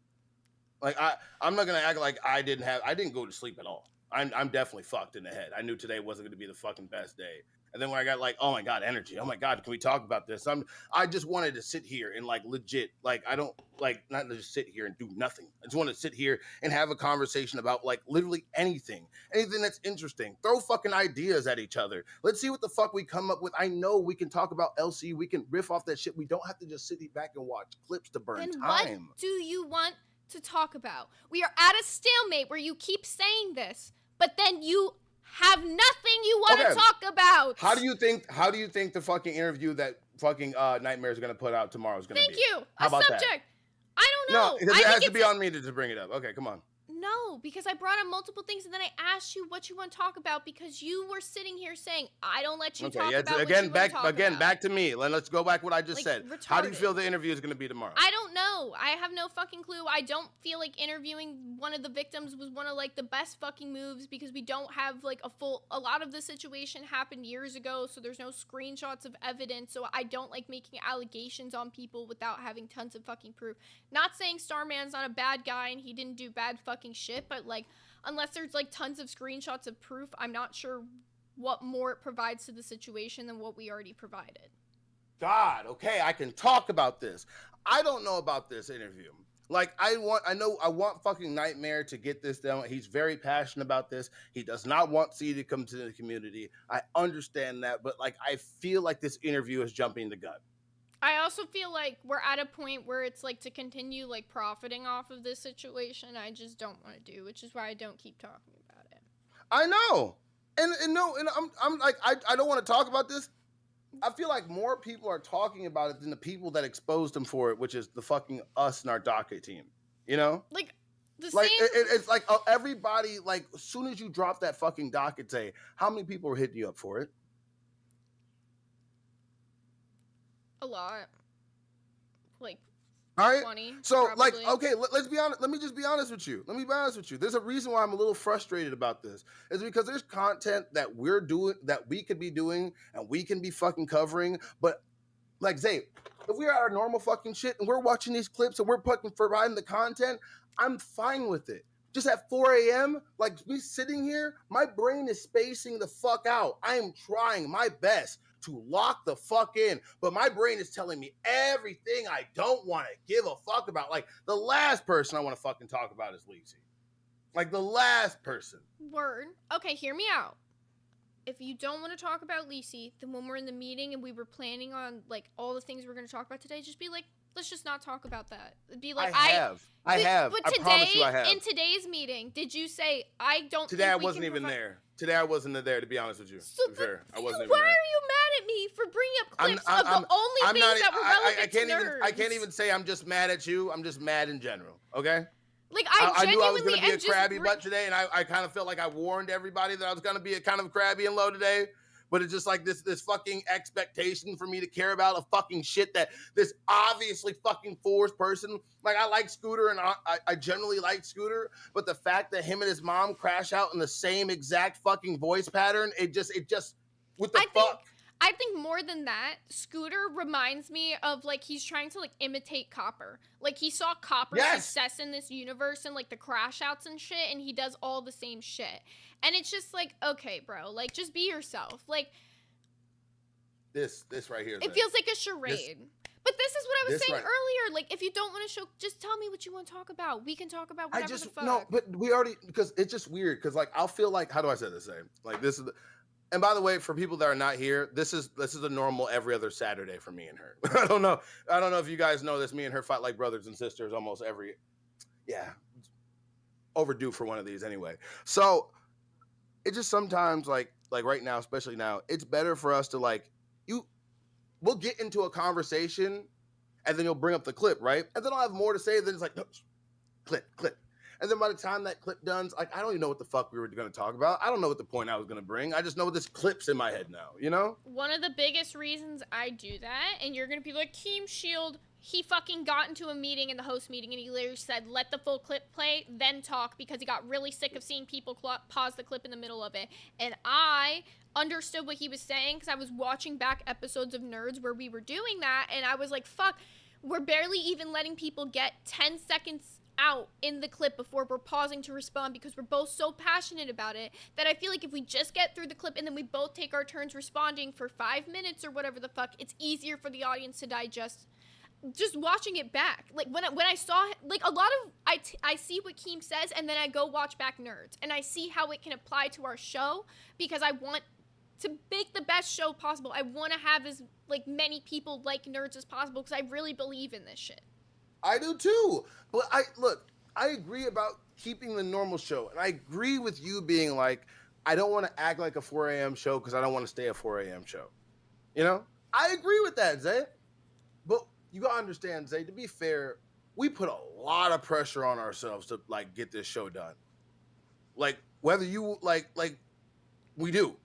Like I'm not gonna act like I didn't go to sleep at all. I'm definitely fucked in the head. I knew today wasn't gonna be the fucking best day. And then when I got like, oh my God, energy. Oh my God, can we talk about this? I just wanted to sit here and like legit, like I don't like not just sit here and do nothing. I just want to sit here and have a conversation about like literally anything that's interesting. Throw fucking ideas at each other. Let's see what the fuck we come up with. I know we can talk about LC. We can riff off that shit. We don't have to just sit back and watch clips to burn Then time. what do you want to talk about? We are at a stalemate where you keep saying this, but then you have nothing you want to talk about. How do you think the fucking interview that fucking Nightmare is gonna put out tomorrow is gonna be? Thank you. How about subject. that? I don't know. No, it has to be on me to bring it up. Okay, come on. No, because I brought up multiple things and then I asked you what you want to talk about because you were sitting here saying I don't let you talk about what you want to talk about. Back to me. Let's go back what I just Like, said. retarded. How do you feel the interview is going to be tomorrow? I don't know. I have no fucking clue. I don't feel like interviewing one of the victims was one of like the best fucking moves because we don't have like a lot of the situation happened years ago, so there's no screenshots of evidence. So I don't like making allegations on people without having tons of fucking proof. Not saying Starman's not a bad guy and he didn't do bad fucking shit, but like unless there's like tons of screenshots of proof, I'm not sure what more it provides to the situation than what we already provided. God, okay, I can talk about this. I don't know about this interview. Like, I want fucking Nightmare to get this done. He's very passionate about this. He does not want C to come to the community. I understand that, but like, I feel like this interview is jumping the gun. I also feel like we're at a point where it's like to continue like profiting off of this situation, I just don't want to do, which is why I don't keep talking about it. I know. And I'm like, I don't want to talk about this. I feel like more people are talking about it than the people that exposed him for it, which is the fucking us and our docket team. You know? Like, the like same... it's like everybody, like, as soon as you drop that fucking docket day, how many people were hitting you up for it? A lot. Like, all right. 20, so, probably. like, okay, let's be honest. Let me just be honest with you. There's a reason why I'm a little frustrated about this. It's because there's content that we're doing, that we could be doing, and we can be fucking covering. But, like, Zay, if we're at our normal fucking shit and we're watching these clips and we're providing the content, I'm fine with it. Just at 4 a.m., like, me sitting here, my brain is spacing the fuck out. I am trying my best to lock the fuck in, but my brain is telling me everything I don't want to give a fuck about. Like, the last person I want to fucking talk about is Liy. Like, the last person. Word. Okay, hear me out. If you don't want to talk about Liy, then when we're in the meeting and we were planning on like all the things we're going to talk about today, just be like, let's just not talk about that. It'd be like, I have. But I promise you I have. In today's meeting, did you say I don't? Today I wasn't even there. Today I wasn't there, to be honest with you. So, to be fair, I wasn't even why there. are you mad at me for bringing up clips of the only things that were relevant to nerds? I can't even say I'm just mad at you. I'm just mad in general. Okay. Like I knew I was gonna be a crabby butt today, and I kind of felt like I warned everybody that I was gonna be a kind of crabby and low today. But it's just like this fucking expectation for me to care about a fucking shit that this obviously fucking forced person. Like, I like Scooter and I generally like Scooter, but the fact that him and his mom crash out in the same exact fucking voice pattern, it just what the fuck? I think more than that, Scooter reminds me of like he's trying to like imitate Copper. Like he saw Copper's success in this universe and like the crash outs and shit, and he does all the same shit. And it's just like, okay, bro, like just be yourself. Like this right here. It feels like a charade. But this is what I was saying earlier. Like, if you don't want to show, just tell me what you want to talk about. We can talk about whatever the fuck. No, but we already, because it's just weird. Because like I'll feel like, how do I say this? Like this is. And by the way, for people that are not here, this is a normal every other Saturday for me and her. I don't know if you guys know this. Me and her fight like brothers and sisters almost every. Yeah, overdue for one of these anyway. So it just sometimes like right now, especially now, it's better for us to like we'll get into a conversation, and then you'll bring up the clip, right? And then I'll have more to say. Then it's like, no, clip. And then by the time that clip done, like, I don't even know what the fuck we were going to talk about. I don't know what the point I was going to bring. I just know this clip's in my head now, you know? One of the biggest reasons I do that, and you're going to be like, Team Shield, he fucking got into a meeting, in the host meeting, and he literally said, let the full clip play, then talk, because he got really sick of seeing people pause the clip in the middle of it. And I understood what he was saying, because I was watching back episodes of Nerds where we were doing that, and I was like, fuck, we're barely even letting people get 10 seconds out in the clip before we're pausing to respond because we're both so passionate about it that I feel like if we just get through the clip and then we both take our turns responding for 5 minutes or whatever the fuck, it's easier for the audience to digest just watching it back. Like when I saw, like, a lot of I see what Keem says and then I go watch back Nerds and I see how it can apply to our show because I want to make the best show possible. I want to have as like many people like Nerds as possible because I really believe in this shit. I do too. But I agree about keeping the normal show. And I agree with you being like, I don't want to act like a 4 a.m. show because I don't want to stay a 4 a.m. show. You know? I agree with that, Zay. But you gotta understand, Zay, to be fair, we put a lot of pressure on ourselves to like get this show done. Like whether you like we do.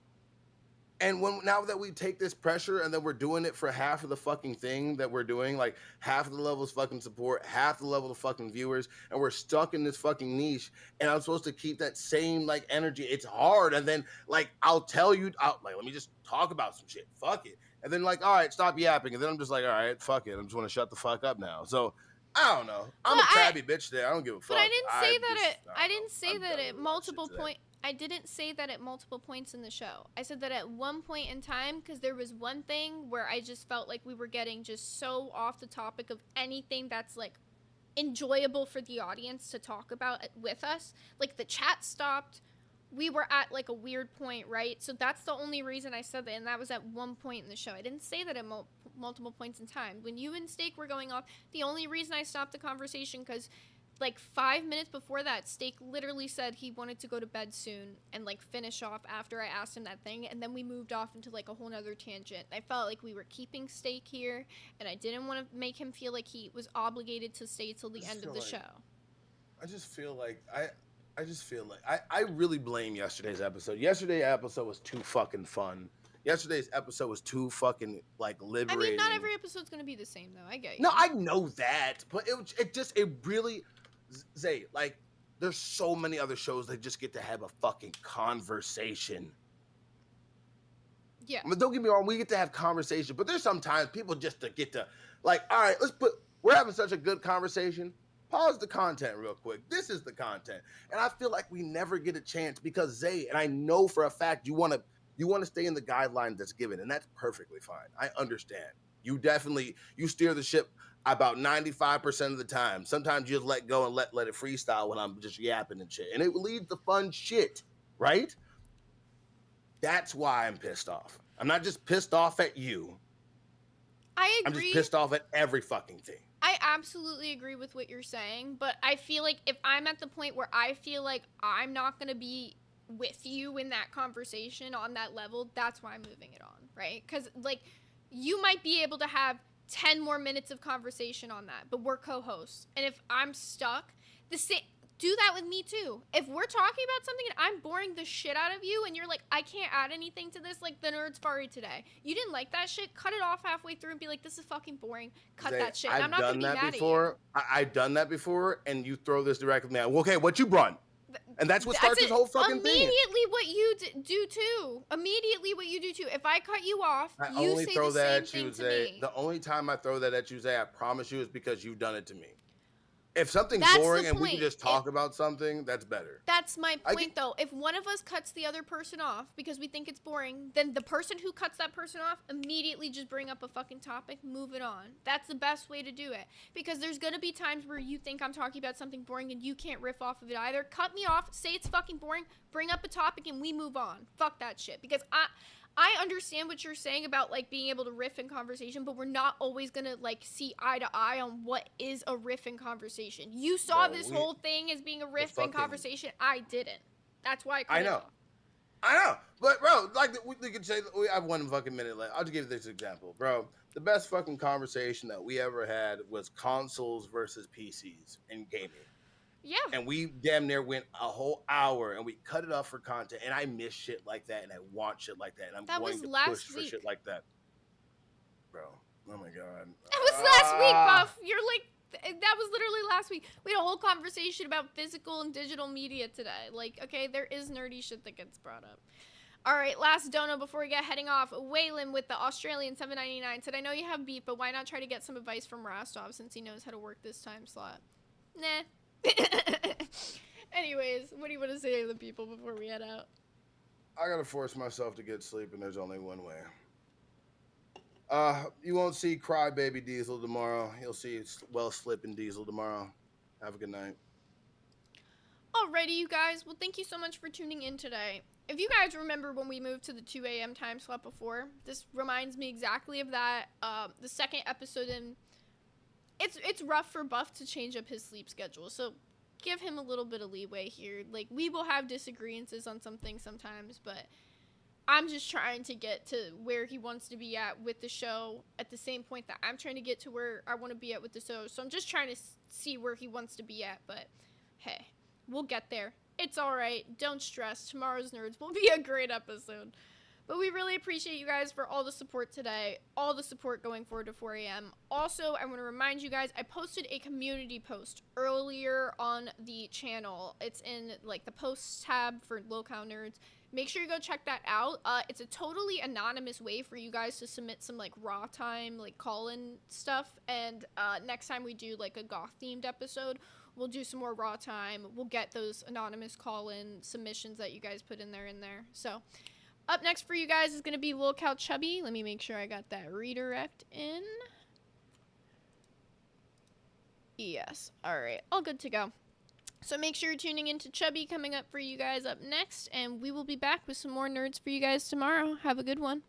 And now that we take this pressure and then we're doing it for half of the fucking thing that we're doing, like half of the level of fucking support, half the level of fucking viewers, and we're stuck in this fucking niche, and I'm supposed to keep that same like energy. It's hard. And then like I'll tell you, let me just talk about some shit. Fuck it. And then like, all right, stop yapping. And then I'm just like, all right, fuck it. I just want to shut the fuck up now. So I don't know. I'm a crabby bitch there. I don't give a fuck. But I didn't say I didn't say that at multiple points. I didn't say that at multiple points in the show. I said that at one point in time because there was one thing where I just felt like we were getting just so off the topic of anything that's like enjoyable for the audience to talk about with us. Like the chat stopped. We were at like a weird point, right? So that's the only reason I said that, and that was at one point in the show. I didn't say that at multiple points in time. When you and Steak were going off, the only reason I stopped the conversation because like 5 minutes before that, Steak literally said he wanted to go to bed soon and like finish off after I asked him that thing, and then we moved off into like a whole nother tangent. I felt like we were keeping Steak here, and I didn't want to make him feel like he was obligated to stay till the end of the show. I just feel like I really blame yesterday's episode. Yesterday's episode was too fucking fun. Yesterday's episode was too fucking like liberating. I mean, not every episode's gonna be the same though. I get you. No, I know that, but it really, Zay, like, there's so many other shows that just get to have a fucking conversation. Yeah. I mean, don't get me wrong, we get to have conversation, but there's sometimes people just get to, like, all right, we're having such a good conversation. Pause the content real quick. This is the content. And I feel like we never get a chance because Zay, and I know for a fact you want to stay in the guidelines that's given, and that's perfectly fine. I understand. You steer the ship about 95% of the time. Sometimes you just let go and let it freestyle when I'm just yapping and shit. And it leads to fun shit, right? That's why I'm pissed off. I'm not just pissed off at you. I agree. I'm just pissed off at every fucking thing. I absolutely agree with what you're saying, but I feel like if I'm at the point where I feel like I'm not going to be with you in that conversation on that level, that's why I'm moving it on, right? Because, like, you might be able to have 10 more minutes of conversation on that, but we're co-hosts. And if I'm stuck, do that with me too. If we're talking about something and I'm boring the shit out of you and you're like, I can't add anything to this, like the Nerds Fari today. You didn't like that shit, cut it off halfway through and be like, this is fucking boring. Cut that shit. And I'm not gonna be mad at you. I've done that before, and you throw this directly at me. Okay, what you brought? And that's what starts this whole fucking thing. Immediately what you do too. Immediately what you do too. If I cut you off, you say the same thing to me. The only time I throw that at you, Zay, I promise you, is because you've done it to me. If something's That's boring the and we point. can just talk about something, that's better. That's my point, though. If one of us cuts the other person off because we think it's boring, then the person who cuts that person off immediately just bring up a fucking topic, move it on. That's the best way to do it. Because there's going to be times where you think I'm talking about something boring and you can't riff off of it either. Cut me off, say it's fucking boring, bring up a topic, and we move on. Fuck that shit. Because I understand what you're saying about, like, being able to riff in conversation, but we're not always going to, like, see eye to eye on what is a riff in conversation. You saw this whole thing as being a riff in conversation. I didn't. That's why I cut it off. I know. But, bro, like, we could say we have 1 fucking minute left. I'll just give you this example. Bro, the best fucking conversation that we ever had was consoles versus PCs in gaming. Yeah. And we damn near went a whole hour and we cut it off for content. And I miss shit like that and I want shit like that. And I'm going to push for shit like that. Bro, oh my God. That was last week, Buff. You're like, that was literally last week. We had a whole conversation about physical and digital media today. Like, okay, there is nerdy shit that gets brought up. All right, last dono before we get heading off. Waylon with the Australian $7.99 said, I know you have beef, but why not try to get some advice from Rostov since he knows how to work this time slot? Nah. Anyways, what do you want to say to the people before we head out? I gotta force myself to get sleep, and there's only one way. You won't see Crybaby Diesel tomorrow. You'll see Well Slipping Diesel tomorrow. Have a good night. Alrighty, you guys. Well, thank you so much for tuning in today. If you guys remember when we moved to the 2 a.m. time slot before, this reminds me exactly of that. The second episode in, it's rough for Buff to change up his sleep schedule, so give him a little bit of leeway here. Like, we will have disagreements on some things sometimes, but I'm just trying to get to where he wants to be at with the show at the same point that I'm trying to get to where I want to be at with the show. So I'm just trying to see where he wants to be at, but hey, we'll get there. It's all right. Don't stress. Tomorrow's Nerds will be a great episode. But we really appreciate you guys for all the support today, all the support going forward to 4 a.m. Also, I want to remind you guys, I posted a community post earlier on the channel. It's in like the posts tab for Local Nerds. Make sure you go check that out. It's a totally anonymous way for you guys to submit some like raw time, like call-in stuff. And next time we do like a goth themed episode, we'll do some more raw time. We'll get those anonymous call-in submissions that you guys put in there. So up next for you guys is going to be Lil Cal Chubby. Let me make sure I got that redirect in. Yes. All right. All good to go. So make sure you're tuning in to Chubby coming up for you guys up next. And we will be back with some more nerds for you guys tomorrow. Have a good one.